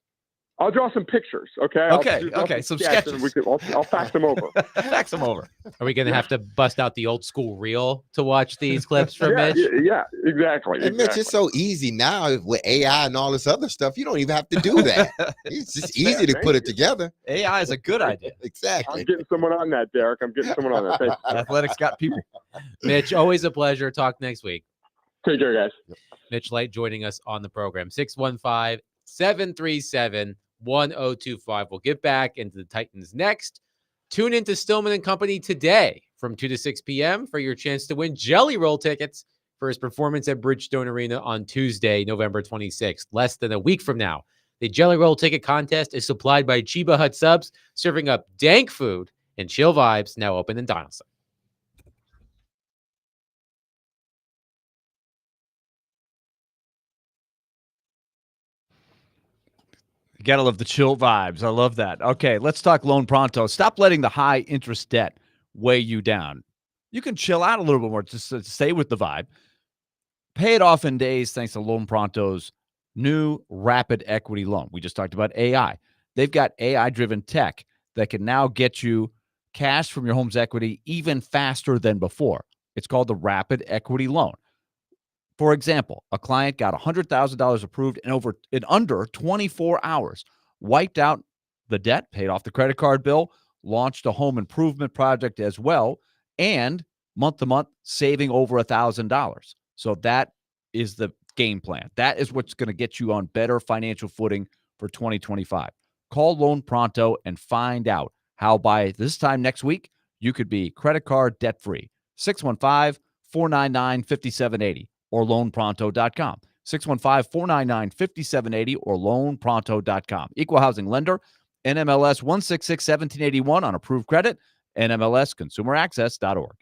I'll draw some pictures, okay? Okay. Some sketches. I'll fax them over. Fax them over. Are we going to have to bust out the old school reel to watch these clips from Mitch? Yeah, exactly. And Mitch, it's so easy now with AI and all this other stuff. You don't even have to do that. It's just easy to put it together. AI is a good idea. Exactly. I'm getting someone on that, Derek. I'm getting someone on that. Thank you. Athletics got people. Mitch, always a pleasure. Talk next week. Take care, guys. Mitch Light joining us on the program. 615-737-1025. We'll get back into the Titans next. Tune into Stillman and Company today from 2 to 6 p.m. for your chance to win Jelly Roll tickets for his performance at Bridgestone Arena on Tuesday, November 26th, less than a week from now. The Jelly Roll ticket contest is supplied by Chiba Hut Subs, serving up dank food and chill vibes, now open in Donaldson. You gotta love the chill vibes. I love that. Okay, let's talk Loan Pronto. Stop letting the high interest debt weigh you down. You can chill out a little bit more, just to stay with the vibe. Pay it off in days thanks to Loan Pronto's new rapid equity loan. We just talked about AI. They've got AI-driven tech that can now get you cash from your home's equity even faster than before. It's called the Rapid Equity Loan. For example, a client got $100,000 approved in under 24 hours, wiped out the debt, paid off the credit card bill, launched a home improvement project as well, and month to month saving over $1,000. So that is the game plan. That is what's going to get you on better financial footing for 2025. Call Loan Pronto and find out how by this time next week, you could be credit card debt free. 615-499-5780 or loanpronto.com. 615-499-5780 or loanpronto.com. Equal housing lender, NMLS 166-1781 on approved credit, NMLSconsumeraccess.org.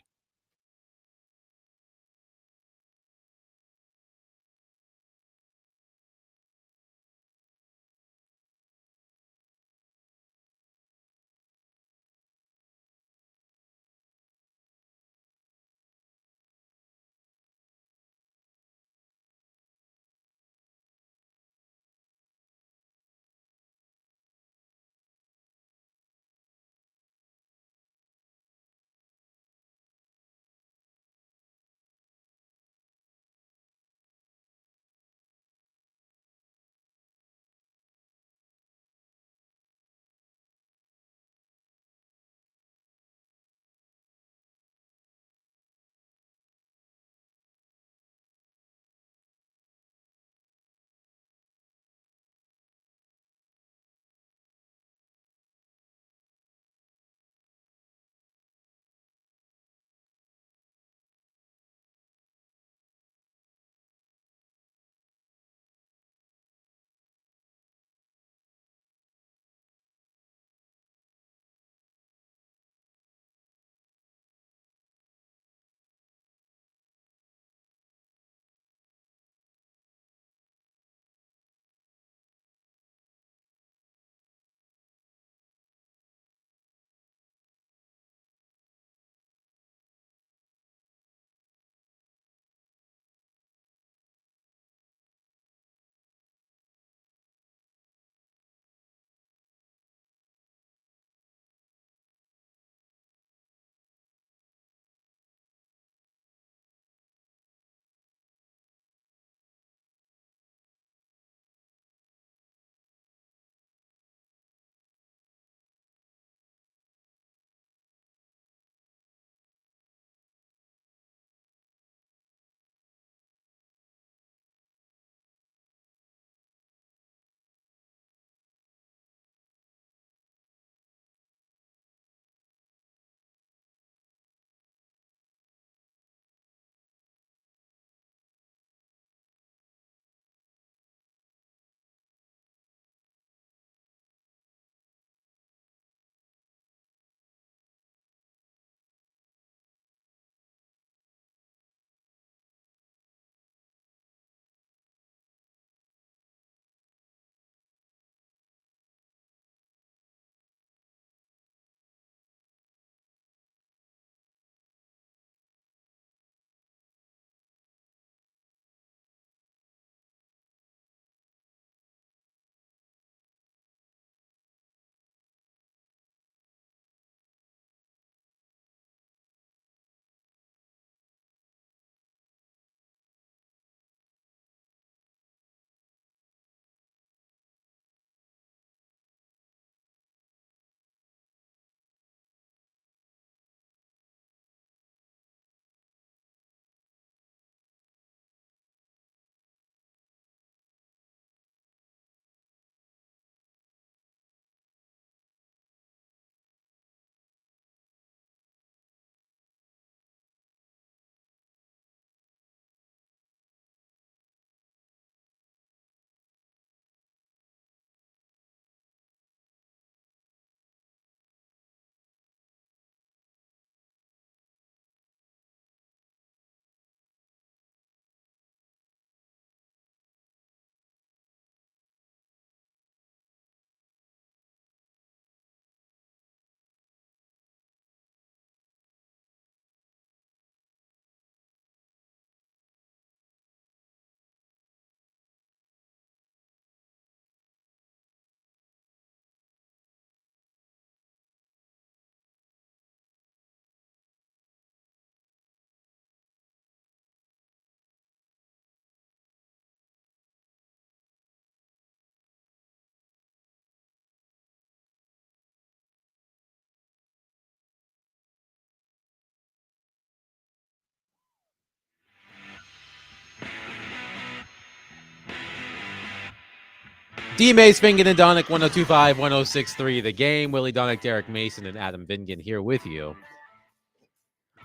D. Mace, Fingan, and Donick, 102.5, 106.3 The Game. Willie Donick, Derek Mason, and Adam Vingan here with you.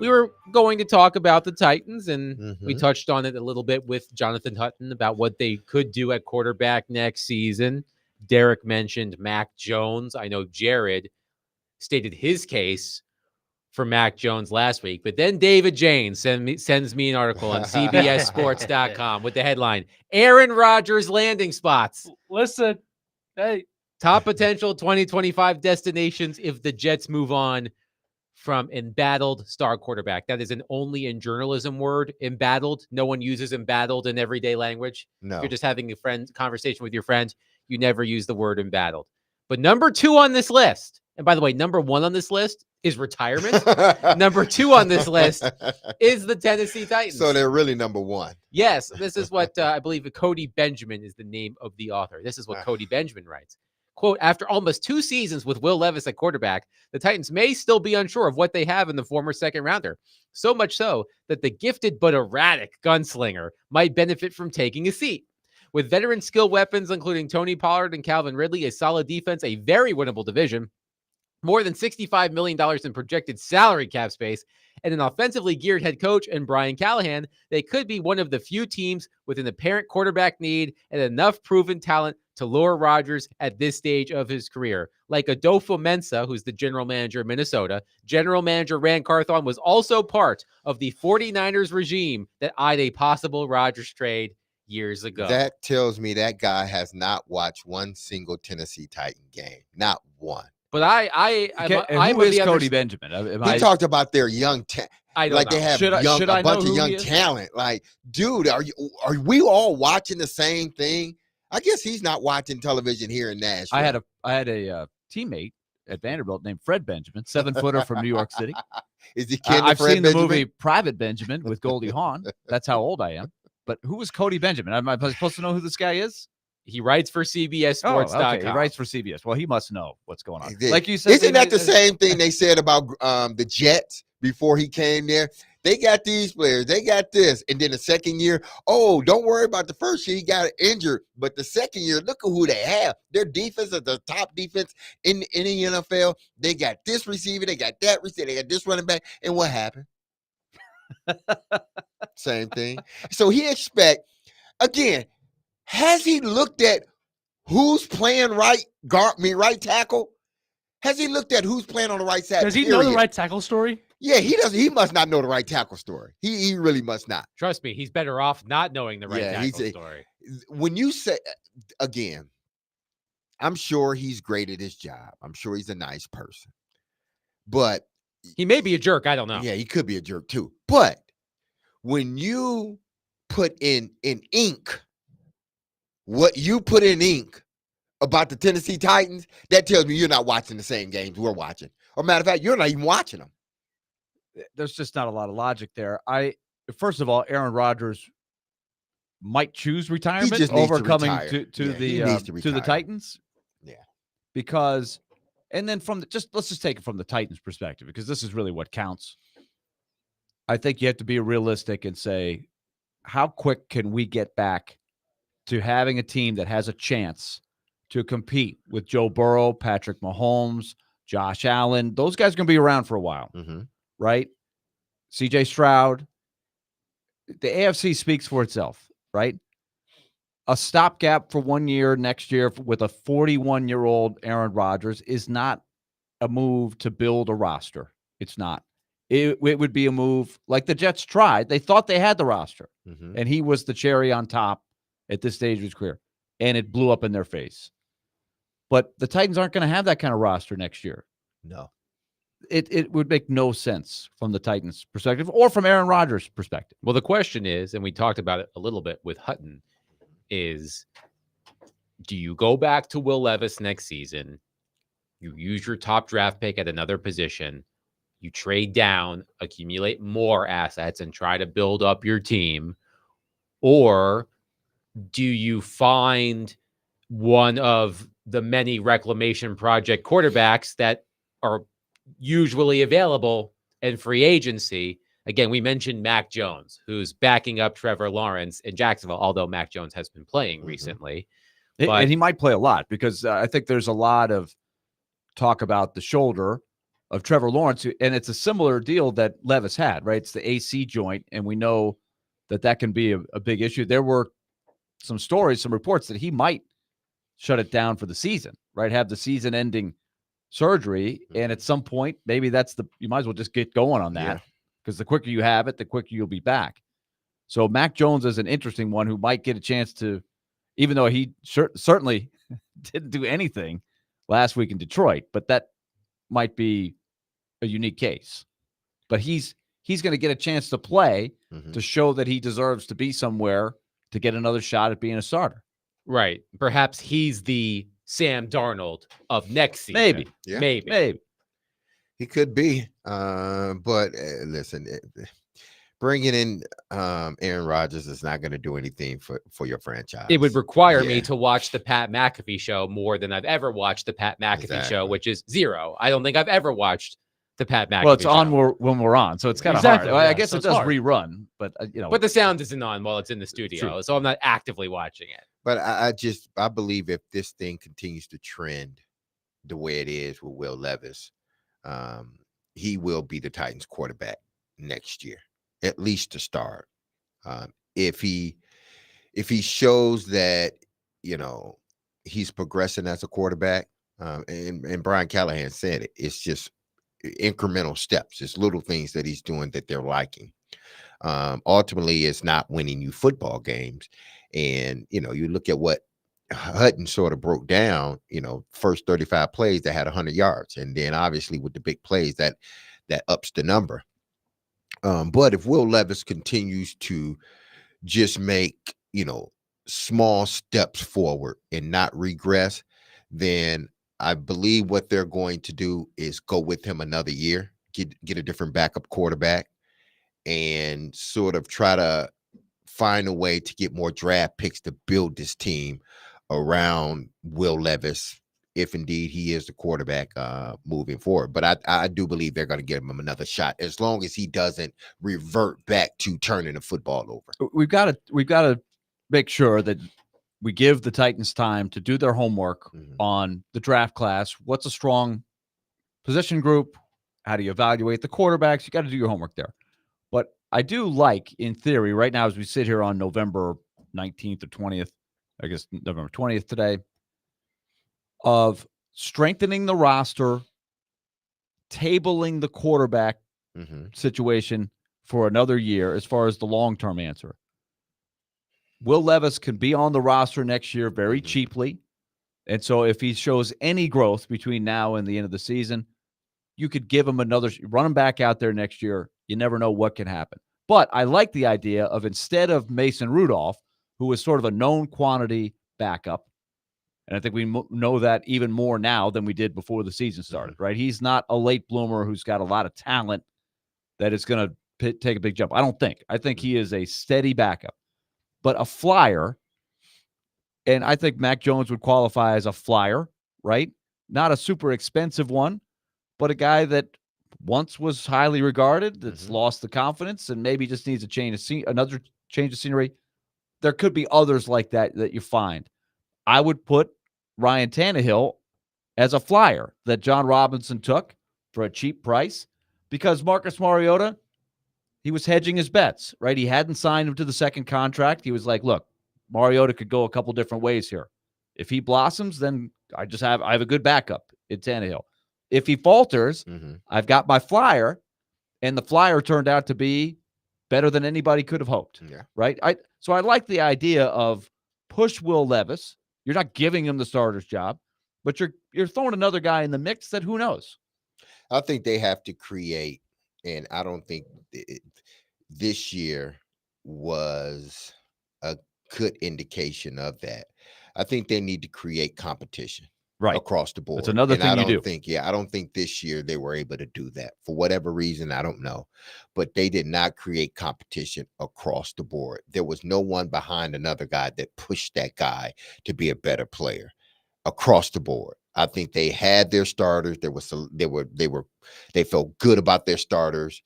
we were going to talk about the Titans, and we Mhm. touched on it a little bit with Jonathan Hutton about what they could do at quarterback next season. Derek mentioned Mac Jones. I know Jared stated his case for Mac Jones last week, but then David James sends me an article on CBSSports.com with the headline, Aaron Rodgers landing spots. Listen, hey, Top potential 2025 destinations if the Jets move on from embattled star quarterback. That is an only in journalism word, embattled. No one uses embattled in everyday language. No. If you're just having a conversation with your friend, you never use the word embattled. But number 2 on this list, and by the way, number 1 on this list is retirement. Number 2 on this list is the Tennessee Titans. So they're really number 1. Yes, this is what I believe Cody Benjamin is the name of the author. This is what Cody Benjamin writes. Quote, after almost 2 seasons with Will Levis at quarterback, the Titans may still be unsure of what they have in the former second rounder. So much so that the gifted but erratic gunslinger might benefit from taking a seat. With veteran skill weapons, including Tony Pollard and Calvin Ridley, a solid defense, a very winnable division, more than $65 million in projected salary cap space, and an offensively geared head coach and Brian Callahan, they could be one of the few teams with an apparent quarterback need and enough proven talent to lure Rodgers at this stage of his career. Like Adolfo Mensa, who's the general manager of Minnesota, general manager Rand Carthon was also part of the 49ers regime that eyed a possible Rodgers trade years ago. That tells me that guy has not watched one single Tennessee Titan game. Not one. But I'm who is Cody Benjamin? He talked about their young I don't like know. they have Should I a bunch know of who young he is? talent. Like, dude, are we all watching the same thing? I guess he's not watching television here in Nashville. I had a teammate at Vanderbilt named Fred Benjamin, 7-footer from New York City. Is he kin to I've Fred seen Benjamin? the movie Private Benjamin with Goldie Hawn. That's how old I am. But who is Cody Benjamin? Am I supposed to know who this guy is? He writes for CBSSports.com. Oh, okay. He writes for CBS. Well, he must know what's going on. He Like you said, isn't that the same thing they said about the Jets before he came there? They got these players, they got this, and then the second year, oh, don't worry about the first year, he got injured, but the second year, look at who they have. Their defense is the top defense in the NFL. They got this receiver, they got that receiver, they got this running back, and what happened? Same thing. So he expect again. Has he looked at who's playing right tackle? Has he looked at who's playing on the right side? Does he know the right tackle story? Yeah, he doesn't. He must not know the right tackle story. He really must not. Trust me, he's better off not knowing the right tackle story. When you say, again, I'm sure he's great at his job. I'm sure he's a nice person. But he may be a jerk. I don't know. Yeah, he could be a jerk too. But when you put in ink what you put in ink about the Tennessee Titans, that tells me you're not watching the same games we're watching. Or matter of fact, you're not even watching them. There's just not a lot of logic there. First of all, Aaron Rodgers might choose retirement over coming to the Titans. Yeah. Because, and then let's just take it from the Titans perspective, because this is really what counts. I think you have to be realistic and say, how quick can we get back to having a team that has a chance to compete with Joe Burrow, Patrick Mahomes, Josh Allen? Those guys are going to be around for a while, right? CJ Stroud. The AFC speaks for itself, right? A stopgap for 1 year next year with a 41-year-old Aaron Rodgers is not a move to build a roster. It's not. It would be a move like the Jets tried. They thought they had the roster, and he was the cherry on top at this stage of his career, and it blew up in their face. But the Titans aren't going to have that kind of roster next year. No. It would make no sense from the Titans' perspective or from Aaron Rodgers' perspective. Well, the question is, and we talked about it a little bit with Hutton, is do you go back to Will Levis next season? You use your top draft pick at another position. You trade down, accumulate more assets, and try to build up your team. Or do you find one of the many reclamation project quarterbacks that are usually available in free agency? Again, we mentioned Mac Jones, who's backing up Trevor Lawrence in Jacksonville, although Mac Jones has been playing recently. And he might play a lot, because I think there's a lot of talk about the shoulder Trevor Lawrence, and it's a similar deal that Levis had, right? It's the AC joint, and we know that can be a big issue. There were some stories, some reports that he might shut it down for the season, right? Have the season-ending surgery, and at some point, maybe you might as well just get going on that, because the quicker you have it, the quicker you'll be back. So Mac Jones is an interesting one who might get a chance to, even though he certainly didn't do anything last week in Detroit, but that might be a unique case. But he's going to get a chance to play to show that he deserves to be somewhere to get another shot at being a starter. Right. Perhaps he's the Sam Darnold of next season. Maybe. Yeah. Maybe. He could be. But listen, bringing in Aaron Rodgers is not going to do anything for your franchise. It would require me to watch the Pat McAfee show more than I've ever watched the Pat McAfee show, which is 0. I don't think I've ever watched the Pat McAfee Well, it's show. on when we're on, so it's kind of hard. Well, I guess so it it's does hard. rerun, but But the sound isn't on while it's in the studio, so I'm not actively watching it. But I believe if this thing continues to trend the way it is with Will Levis, he will be the Titans quarterback next year, at least to start. If he shows that, he's progressing as a quarterback, and Brian Callahan said it, it's just incremental steps. It's little things that he's doing that they're liking. Ultimately, it's not winning you football games. And, you look at what Hutton sort of broke down, first 35 plays that had 100 yards. And then obviously with the big plays that ups the number. But if Will Levis continues to just make, small steps forward and not regress, then I believe what they're going to do is go with him another year, get a different backup quarterback, and sort of try to find a way to get more draft picks to build this team around Will Levis, if indeed he is the quarterback moving forward. But I do believe they're going to give him another shot as long as he doesn't revert back to turning the football over. We've got to make sure that we give the Titans time to do their homework on the draft class. What's a strong position group? How do you evaluate the quarterbacks? You got to do your homework there. But I do like, in theory, right now as we sit here on November 19th or 20th, I guess November 20th today, of strengthening the roster, tabling the quarterback situation for another year as far as the long-term answer. Will Levis can be on the roster next year very cheaply. And so if he shows any growth between now and the end of the season, you could give him run him back out there next year. You never know what can happen. But I like the idea of, instead of Mason Rudolph, who is sort of a known quantity backup, and I think we know that even more now than we did before the season started, right? He's not a late bloomer who's got a lot of talent that is going to take a big jump. I don't think. I think he is a steady backup. But a flyer, and I think Mac Jones would qualify as a flyer, right? Not a super expensive one, but a guy that once was highly regarded, that's lost the confidence, and maybe just needs another change of scenery. There could be others like that you find. I would put Ryan Tannehill as a flyer that John Robinson took for a cheap price, because Marcus Mariota, he was hedging his bets, right? He hadn't signed him to the second contract. He was like, look, Mariota could go a couple different ways here. If he blossoms, then I have a good backup in Tannehill. If he falters, I've got my flyer, and the flyer turned out to be better than anybody could have hoped, right? So I like the idea of push Will Levis. You're not giving him the starter's job, but you're throwing another guy in the mix that who knows. I think they have to create, and I don't think this year was a good indication of that. I think they need to create competition across the board. That's another thing you do. I don't think this year they were able to do that for whatever reason. I don't know, but they did not create competition across the board. There was no one behind another guy that pushed that guy to be a better player across the board. I think they had their starters. They felt good about their starters,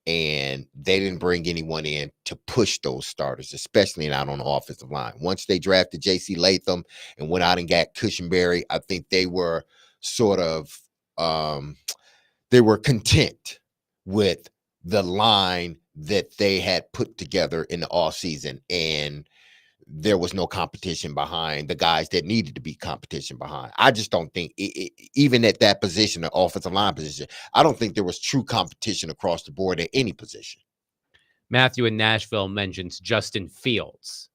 and they didn't bring anyone in to push those starters, especially not on the offensive line. Once they drafted J.C. Latham and went out and got Cushenberry, I think they were sort of they were content with the line that they had put together in the off season, and there was no competition behind the guys that needed to be competition behind. I just don't think even at that position, the offensive line position, I don't think there was true competition across the board at any position. Matthew in Nashville mentions Justin Fields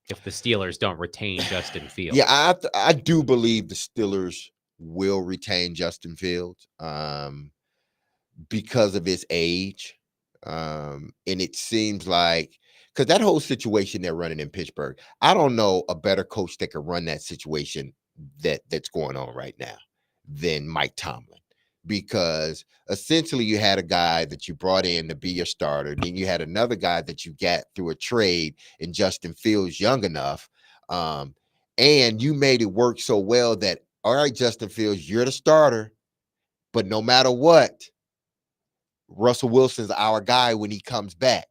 if the Steelers don't retain Justin Fields. Yeah, I do believe the Steelers will retain Justin Fields because of his age. And it seems like, because that whole situation they're running in Pittsburgh, I don't know a better coach that could run that situation that's going on right now than Mike Tomlin. Because essentially you had a guy that you brought in to be your starter. Then you had another guy that you got through a trade in Justin Fields, young enough. And you made it work so well that, all right, Justin Fields, you're the starter. But no matter what, Russell Wilson's our guy when he comes back.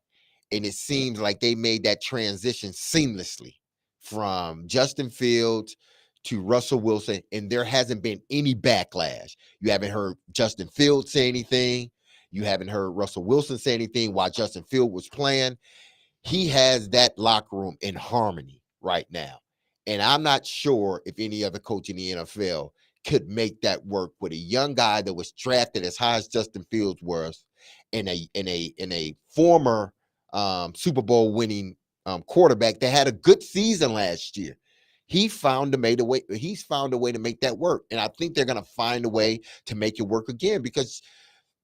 And it seems like they made that transition seamlessly from Justin Fields to Russell Wilson, and there hasn't been any backlash. You haven't heard Justin Fields say anything. You haven't heard Russell Wilson say anything while Justin Fields was playing. He has that locker room in harmony right now. And I'm not sure if any other coach in the NFL could make that work with a young guy that was drafted as high as Justin Fields was, in a former Super Bowl winning quarterback that had a good season last year. He's found a way to make that work. And I think they're going to find a way to make it work again, because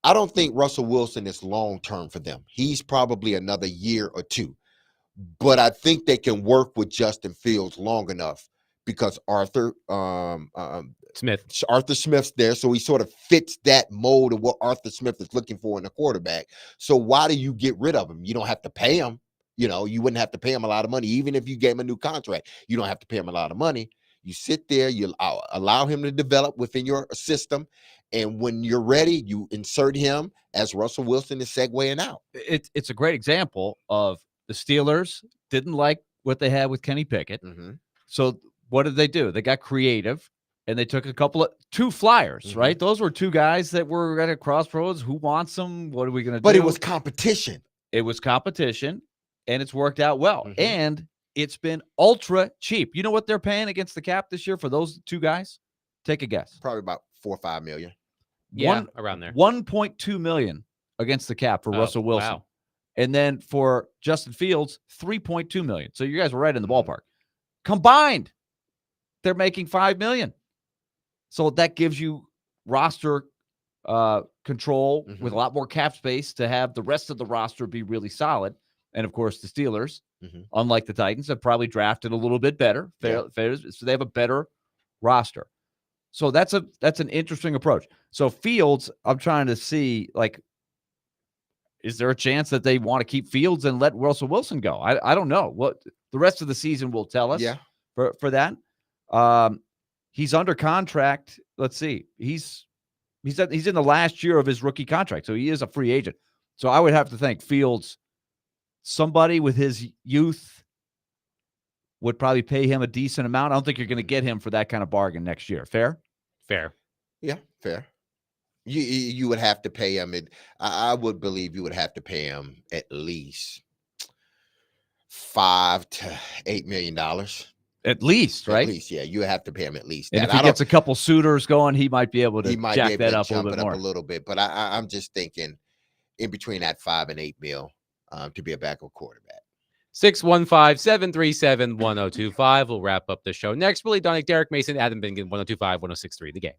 I don't think Russell Wilson is long-term for them. He's probably another year or two. But I think they can work with Justin Fields long enough, because Arthur Smith's there. So he sort of fits that mold of what Arthur Smith is looking for in a quarterback. So why do you get rid of him? You don't have to pay him. You wouldn't have to pay him a lot of money. Even if you gave him a new contract, you don't have to pay him a lot of money. You sit there, you allow him to develop within your system. And when you're ready, you insert him as Russell Wilson is segueing out. It's a great example of the Steelers didn't like what they had with Kenny Pickett. Mm-hmm. So what did they do? They got creative, and they took two flyers, Mm-hmm. right? Those were two guys that were at a crossroads. Who wants them? What are we going to do? But it was competition. It was competition, and it's worked out well. Mm-hmm. And it's been ultra cheap. You know what they're paying against the cap this year for those two guys? Take a guess. Probably about $4 or $5 million. Yeah, around there. $1.2 million against the cap for Russell Wilson. Wow. And then for Justin Fields, $3.2 million. So you guys were right in the ballpark. Combined, they're making $5 million. So that gives you roster control with a lot more cap space to have the rest of the roster be really solid. And of course, the Steelers, unlike the Titans, have probably drafted a little bit better. So they have a better roster. So that's an interesting approach. So Fields, I'm trying to see, like, is there a chance that they want to keep Fields and let Russell Wilson go? I don't know. What the rest of the season will tell us. Yeah. For that. He's under contract. Let's see. He's in the last year of his rookie contract, so he is a free agent. So I would have to think Fields, somebody with his youth, would probably pay him a decent amount. I don't think you're going to get him for that kind of bargain next year. Fair? Fair. Yeah, fair. You would have to pay him. I would believe you would have to pay him at least $5 to $8 million. At least, right? At least, yeah. You have to pay him at least. And if he gets a couple suitors going, he might be able to jack that up a little bit more. A little bit. But I'm just thinking in between that $5 and $8 million to be a backup quarterback. 615-737-1025. We'll wrap up the show next. Willie Donick, Derek Mason, Adam Bingen, 102.5, 106.3 The Game.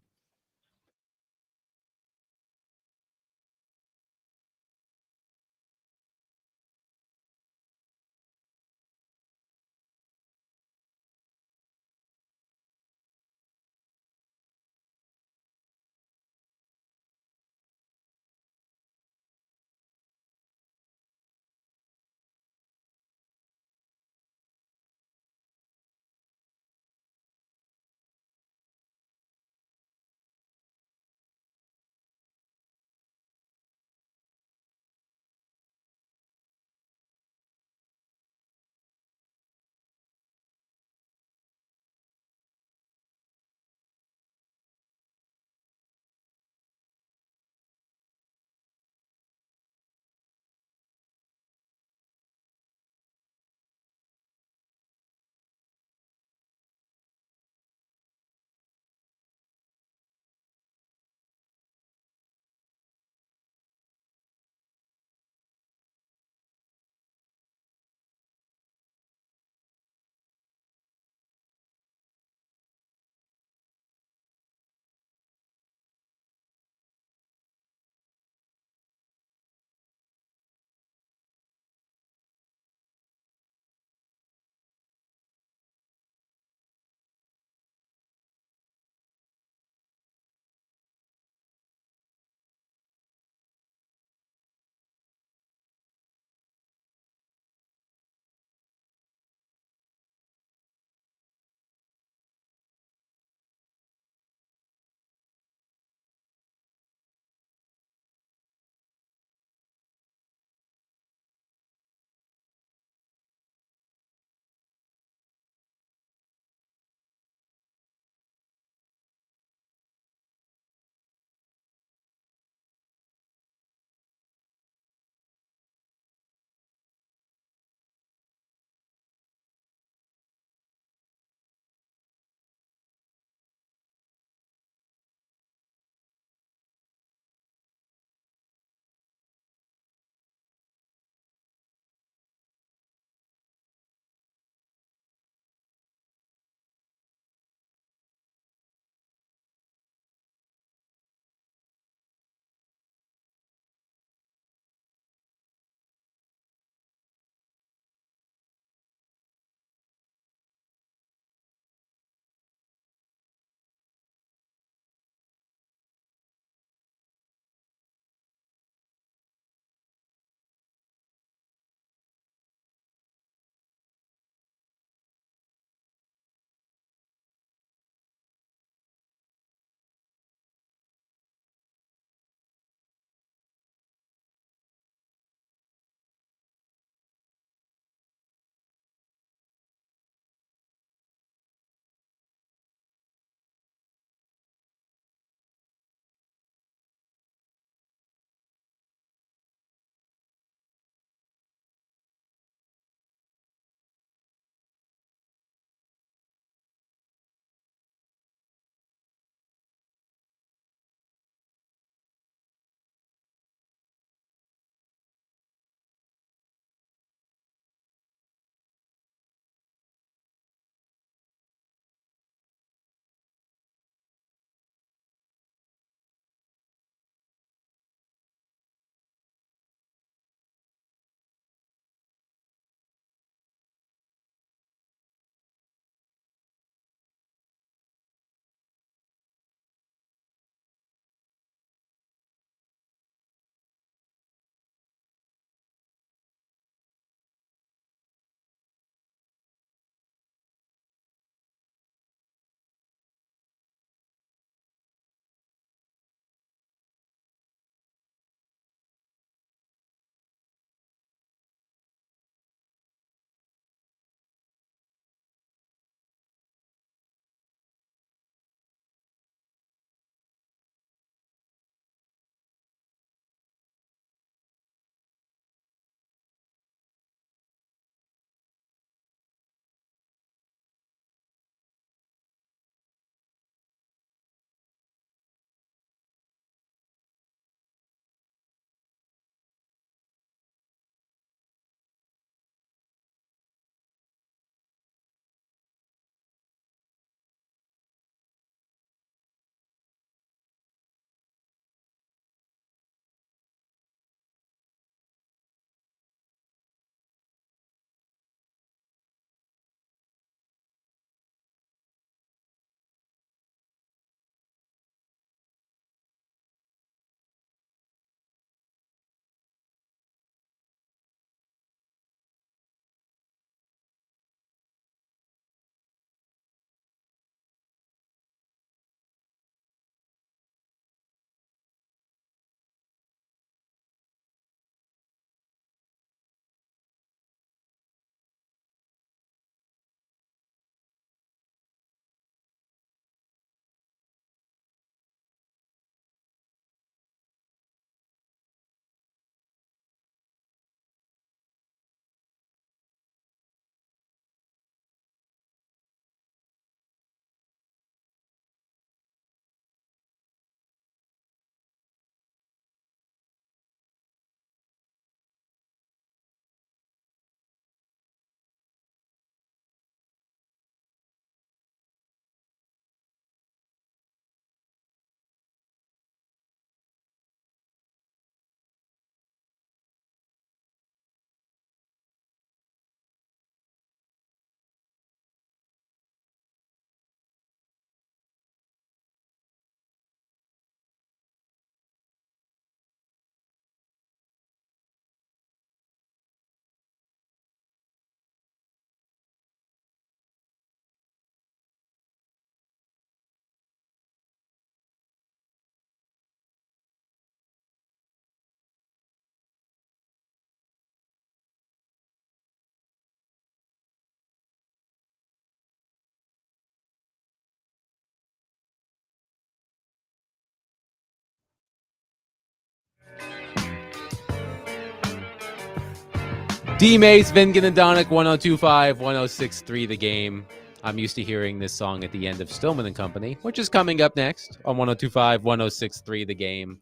D Mace, Vingan and Donick, 102.5, 106.3 The Game. I'm used to hearing this song at the end of Stillman and Company, which is coming up next on 102.5, 106.3 The Game.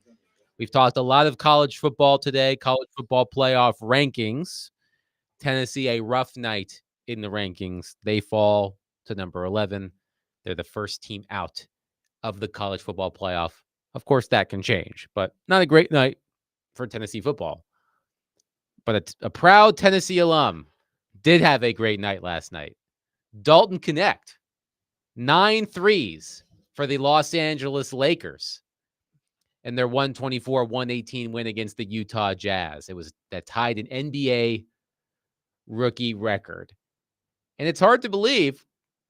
We've talked a lot of college football today, college football playoff rankings. Tennessee, a rough night in the rankings. They fall to number 11. They're the first team out of the college football playoff. Of course, that can change, but not a great night for Tennessee football. But a proud Tennessee alum did have a great night last night. Dalton Knecht, 9 threes for the Los Angeles Lakers and their 124-118 win against the Utah Jazz. It was that tied an NBA rookie record. And it's hard to believe.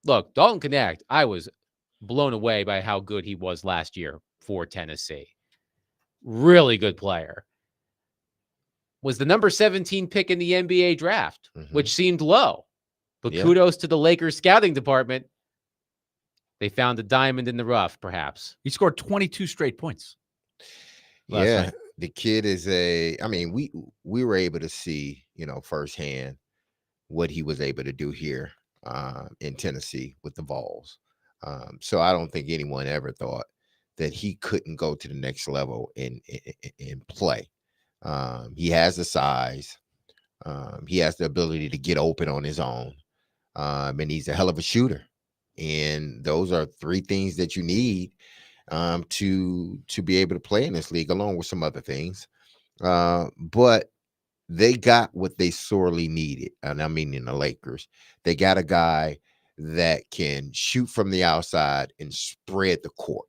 Look, Dalton Knecht, I was blown away by how good he was last year for Tennessee. Really good player. Was the number 17 pick in the NBA draft, which seemed low. But kudos to the Lakers scouting department. They found a diamond in the rough, perhaps. He scored 22 straight points. Yeah, the kid is we were able to see, firsthand what he was able to do here in Tennessee with the Vols. So I don't think anyone ever thought that he couldn't go to the next level and play. He has the size. He has the ability to get open on his own. And he's a hell of a shooter. And those are 3 things that you need to be able to play in this league, along with some other things. But they got what they sorely needed. And I mean, in the Lakers, they got a guy that can shoot from the outside and spread the court.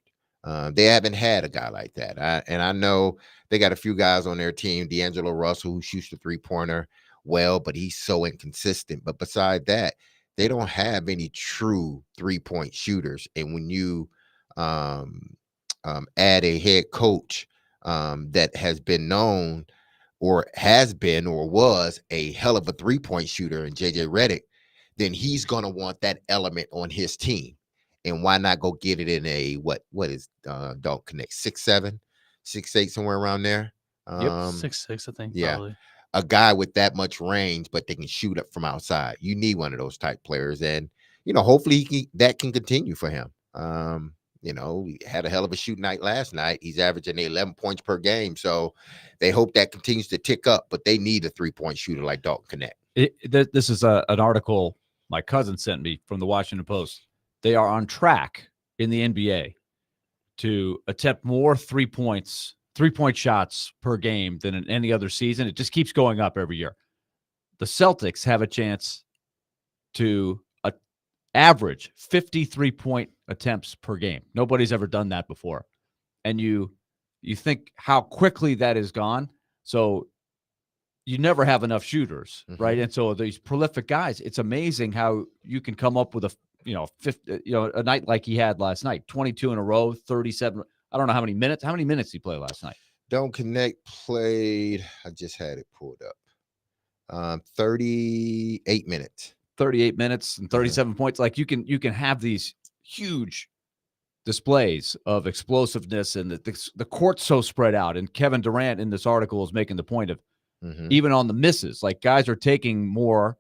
They haven't had a guy like that. I know they got a few guys on their team, D'Angelo Russell, who shoots the 3-pointer well, but he's so inconsistent. But beside that, they don't have any true 3-point shooters. And when you add a head coach that has been known or has been or was a hell of a 3-point shooter in JJ Redick, then he's going to want that element on his team. And why not go get it in a, what is Dalton Knecht, 6'7", 6'8", somewhere around there? Yep, 6'6", I think. Yeah. Probably. A guy with that much range, but they can shoot up from outside. You need one of those type players. And, hopefully that can continue for him. He had a hell of a shoot night last night. He's averaging 11 points per game. So they hope that continues to tick up, but they need a 3-point shooter like Dalton Knecht. This is an article my cousin sent me from the Washington Post. They are on track in the NBA to attempt more 3-point shots per game than in any other season. It just keeps going up every year. The Celtics have a chance to average 53-point attempts per game. Nobody's ever done that before. And you think how quickly that is gone. So you never have enough shooters, right? And so these prolific guys, it's amazing how you can come up with a night like he had last night, 22 in a row, 37. I don't know how many minutes. How many minutes did he play last night? Dalton Knecht played, I just had it pulled up, 38 minutes. 38 minutes and 37 points. Like you can have these huge displays of explosiveness, and the court's so spread out. And Kevin Durant in this article is making the point of even on the misses, like guys are taking more.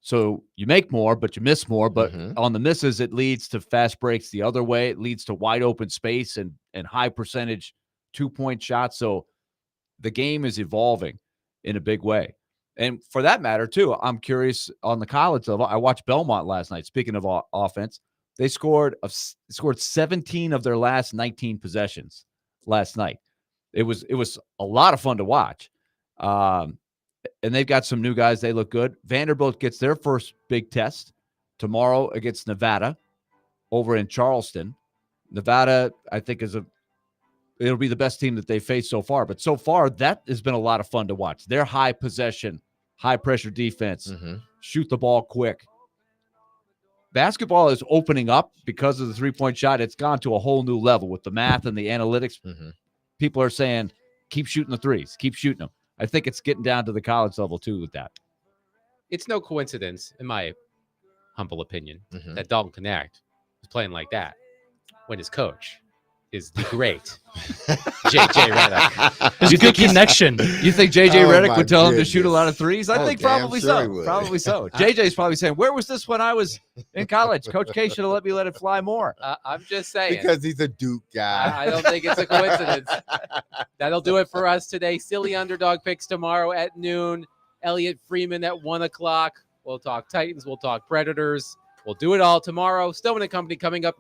So you make more, but you miss more. But on the misses, it leads to fast breaks the other way. It leads to wide open space and high percentage 2-point shots. So the game is evolving in a big way. And for that matter, too, I'm curious on the college level. I watched Belmont last night. Speaking of offense, they scored 17 of their last 19 possessions last night. It was a lot of fun to watch. And they've got some new guys. They look good. Vanderbilt gets their first big test tomorrow against Nevada over in Charleston. Nevada, I think, it'll be the best team that they've faced so far. But so far, that has been a lot of fun to watch. Their high possession, high pressure defense, shoot the ball quick. Basketball is opening up because of the 3-point shot. It's gone to a whole new level with the math and the analytics. People are saying, keep shooting the threes, keep shooting them. I think it's getting down to the college level, too, with that. It's no coincidence, in my humble opinion, that Dalton Knecht is playing like that when his coach is the great JJ Redick. There's a good connection. You think JJ Oh, Redick my would tell him to shoot a goodness. lot of threes? I Oh, think damn probably sure he so. would. Probably so. JJ's probably saying, "Where was this when I was in college? Coach K should have let me let it fly more." I'm just saying. Because he's a Duke guy. I don't think it's a coincidence. That'll do it for us today. Silly Underdog Picks tomorrow at noon. Elliot Freeman at 1 o'clock. We'll talk Titans. We'll talk Predators. We'll do it all tomorrow. Stone and Company coming up.